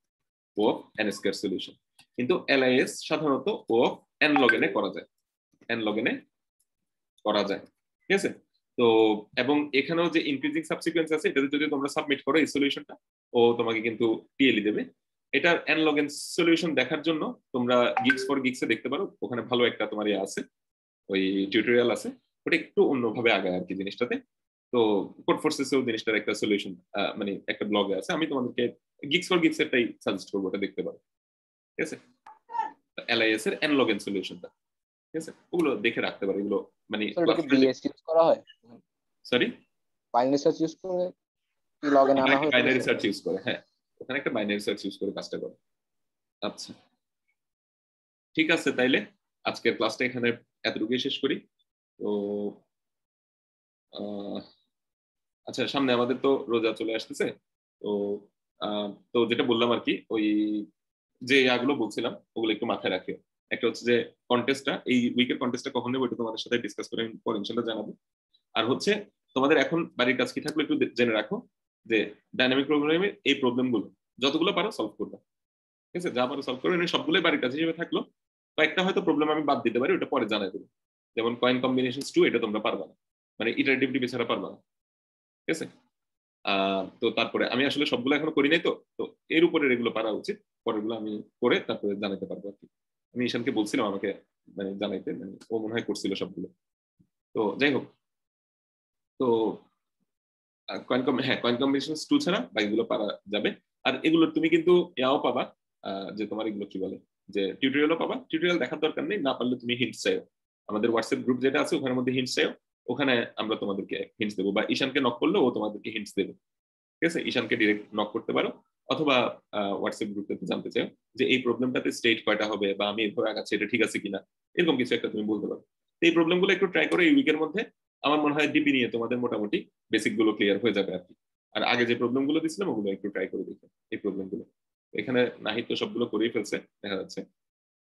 O of n square solution. কিন্তু এলআইএস সাধারণত O of n log n এ করা যায়, এন লগ এন এ করা যায়। ঠিক আছে, তো এবং এখানেও যে ইনক্রিজিং সাবসিকুয়েন্স আছে এটাতে যদি তোমরা সাবমিট করো এই সলিউশনটা, ও তোমাকে কিন্তু টিএলই দেবে। এটার এন লগ এন সলিউশন দেখার জন্য তোমরা গিগস ফর গিগস এ দেখতে পারো, ওখানে ভালো একটা তোমার ইয়ে আছে, ওই টিউটোরিয়াল আছে, ওটা একটু অন্যভাবে আগায় আর কি জিনিসটাতে। তো কোড ফোর্সেসেও জিনিসটার একটা সলিউশন মানে একটা ব্লগে আছে, আমি তোমাদেরকে গিগস ফর গিগস এরটাই সাজেস্ট করবো, ওটা দেখতে পারো। ঠিক আছে, এলআইএস এর এন লগ এন সলিউশনটা, ঠিক আছে, ওগুলো দেখে রাখতে পারো, এগুলো মানে করা হয়। সরি, বাইনারি সার্চ ইউজ করে কি লগ ইন আনা হয়, বাইনারি সার্চ ইউজ করে, হ্যাঁ ওখানে একটা বাইনারি সার্চ ইউজ করে কাজটা করে। আচ্ছা ঠিক আছে, তাইলে আজকের ক্লাসটা এখানে এতটুকুই শেষ করি। তো আচ্ছা, সামনে আমাদের তো রোজা চলে আসতেছে, তো তো যেটা বললাম আর কি, ওই যে ইয়াগুলো বলছিলাম ওগুলো একটু মাথায় রাখিও। একটা হচ্ছে যে কন্টেস্টটা, এই উইকের কন্টেস্টটা কখন নেবো এটা তোমাদের সাথে ডিসকাস করে পরে ইনশাআল্লাহ জানাবো। আর হচ্ছে তোমাদের এখন বাড়ির কাজ কি থাকলে একটু জেনে রাখো যে ডাইনামিক প্রোগ্রামিং এই প্রবলেমগুলো যতগুলো পারো সলভ করবে। ঠিক আছে, যা পারো সলভ করবে, সবগুলোই বাড়ির কাজ হিসেবে থাকলো। কয়েকটা হয়তো প্রবলেম আমি বাদ দিতে পারি, ওটা পরে জানাই দেবো, যেমন কয়েন কম্বিনেশন 2 এটা তোমরা পারবা না, মানে ইটারেটিভ ডিপি ছাড়া পারবা না। ঠিক আছে, তো তারপরে আমি আসলে সবগুলো এখনো করি নাই, তো তো এর উপরে এগুলো পারা উচিত, পরেরগুলো আমি করে তারপরে জানাতে পারবো আর কি। আমি ঈশানকে বলছিলাম আমাকে মানে জানাইতে, মানে ও মনে হয় করছিল সবগুলো। তো যাই হোক, তো কয়েন কম্বিনেশন 2 ছাড়া বাকিগুলো পারা যাবে। আর এগুলো তুমি কিন্তু ইয়াও পাবা, যে তোমার এগুলো কি বলে যে টিউটোরিয়ালও পাবা, টিউটোরিয়াল দেখার দরকার নেই, না পারলে তুমি হিন্টস চাইও, আমাদের হোয়াটসঅ্যাপ গ্রুপ যেটা আছে ওখানের মধ্যে হিন্টস চাইও, ওখানে আমরা তোমাদেরকে হিন্টস দেবো, বা ঈশানকে নক করলে ও তোমাদেরকে হিন্টস দেবে। ঠিক আছে, ঈশানকে ডিরেক্ট নক করতে পারো, অথবা হোয়াটসঅ্যাপ গ্রুপে জানতে চাও যে এই প্রবলেমটাতে স্টেট কয়টা হবে, বা আমি এভাবে আগাচ্ছি এটা ঠিক আছে কিনা, এরকম কিছু একটা তুমি বলতে পারো। এই প্রবলেমগুলো একটু ট্রাই করে এই উইকের মধ্যে, আমার মনে হয় ডিপি নিয়ে তোমাদের মোটামুটি বেসিক গুলো ক্লিয়ার হয়ে যাবে আর কি। আর আগে যে প্রবলেম গুলো দিচ্ছিলাম ওগুলো একটু ট্রাই করে দেখো, এই প্রবলেম গুলো এখানে নাহিদ তো সবগুলো করেই ফেলছে দেখা যাচ্ছে,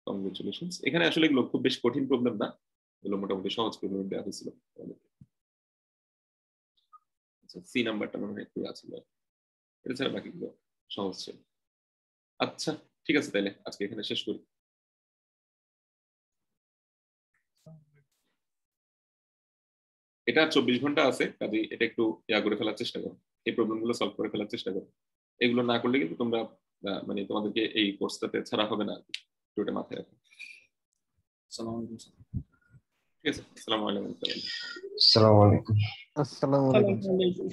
কংগ্রেচুলেশনস। এখানে আসলে এগুলো খুব বেশি কঠিন প্রবলেম না, এগুলো মোটামুটি সহজ প্রবলেম দেওয়া হয়েছিল। আচ্ছা, সি নাম্বারটা মনে হয় একটু আছে। এটা ছাড়া বাকিগুলো সহজ ছিল। আচ্ছা ঠিক আছে, তাইলে আজকে এখানে শেষ করি। এটা 24 ঘন্টা আছে, কাজে এটা একটু ইয়া করে ফেলার চেষ্টা করো, এই প্রবলেমগুলো সলভ করে ফেলার চেষ্টা করো। এগুলো না করলে কিন্তু তোমরা মানে তোমাদেরকে এই কোর্সটাতে ছাড়া হবে না, ওটা মাথায় রাখো। ঠিক আছে, আসসালামু আলাইকুম। আসসালামু আলাইকুম।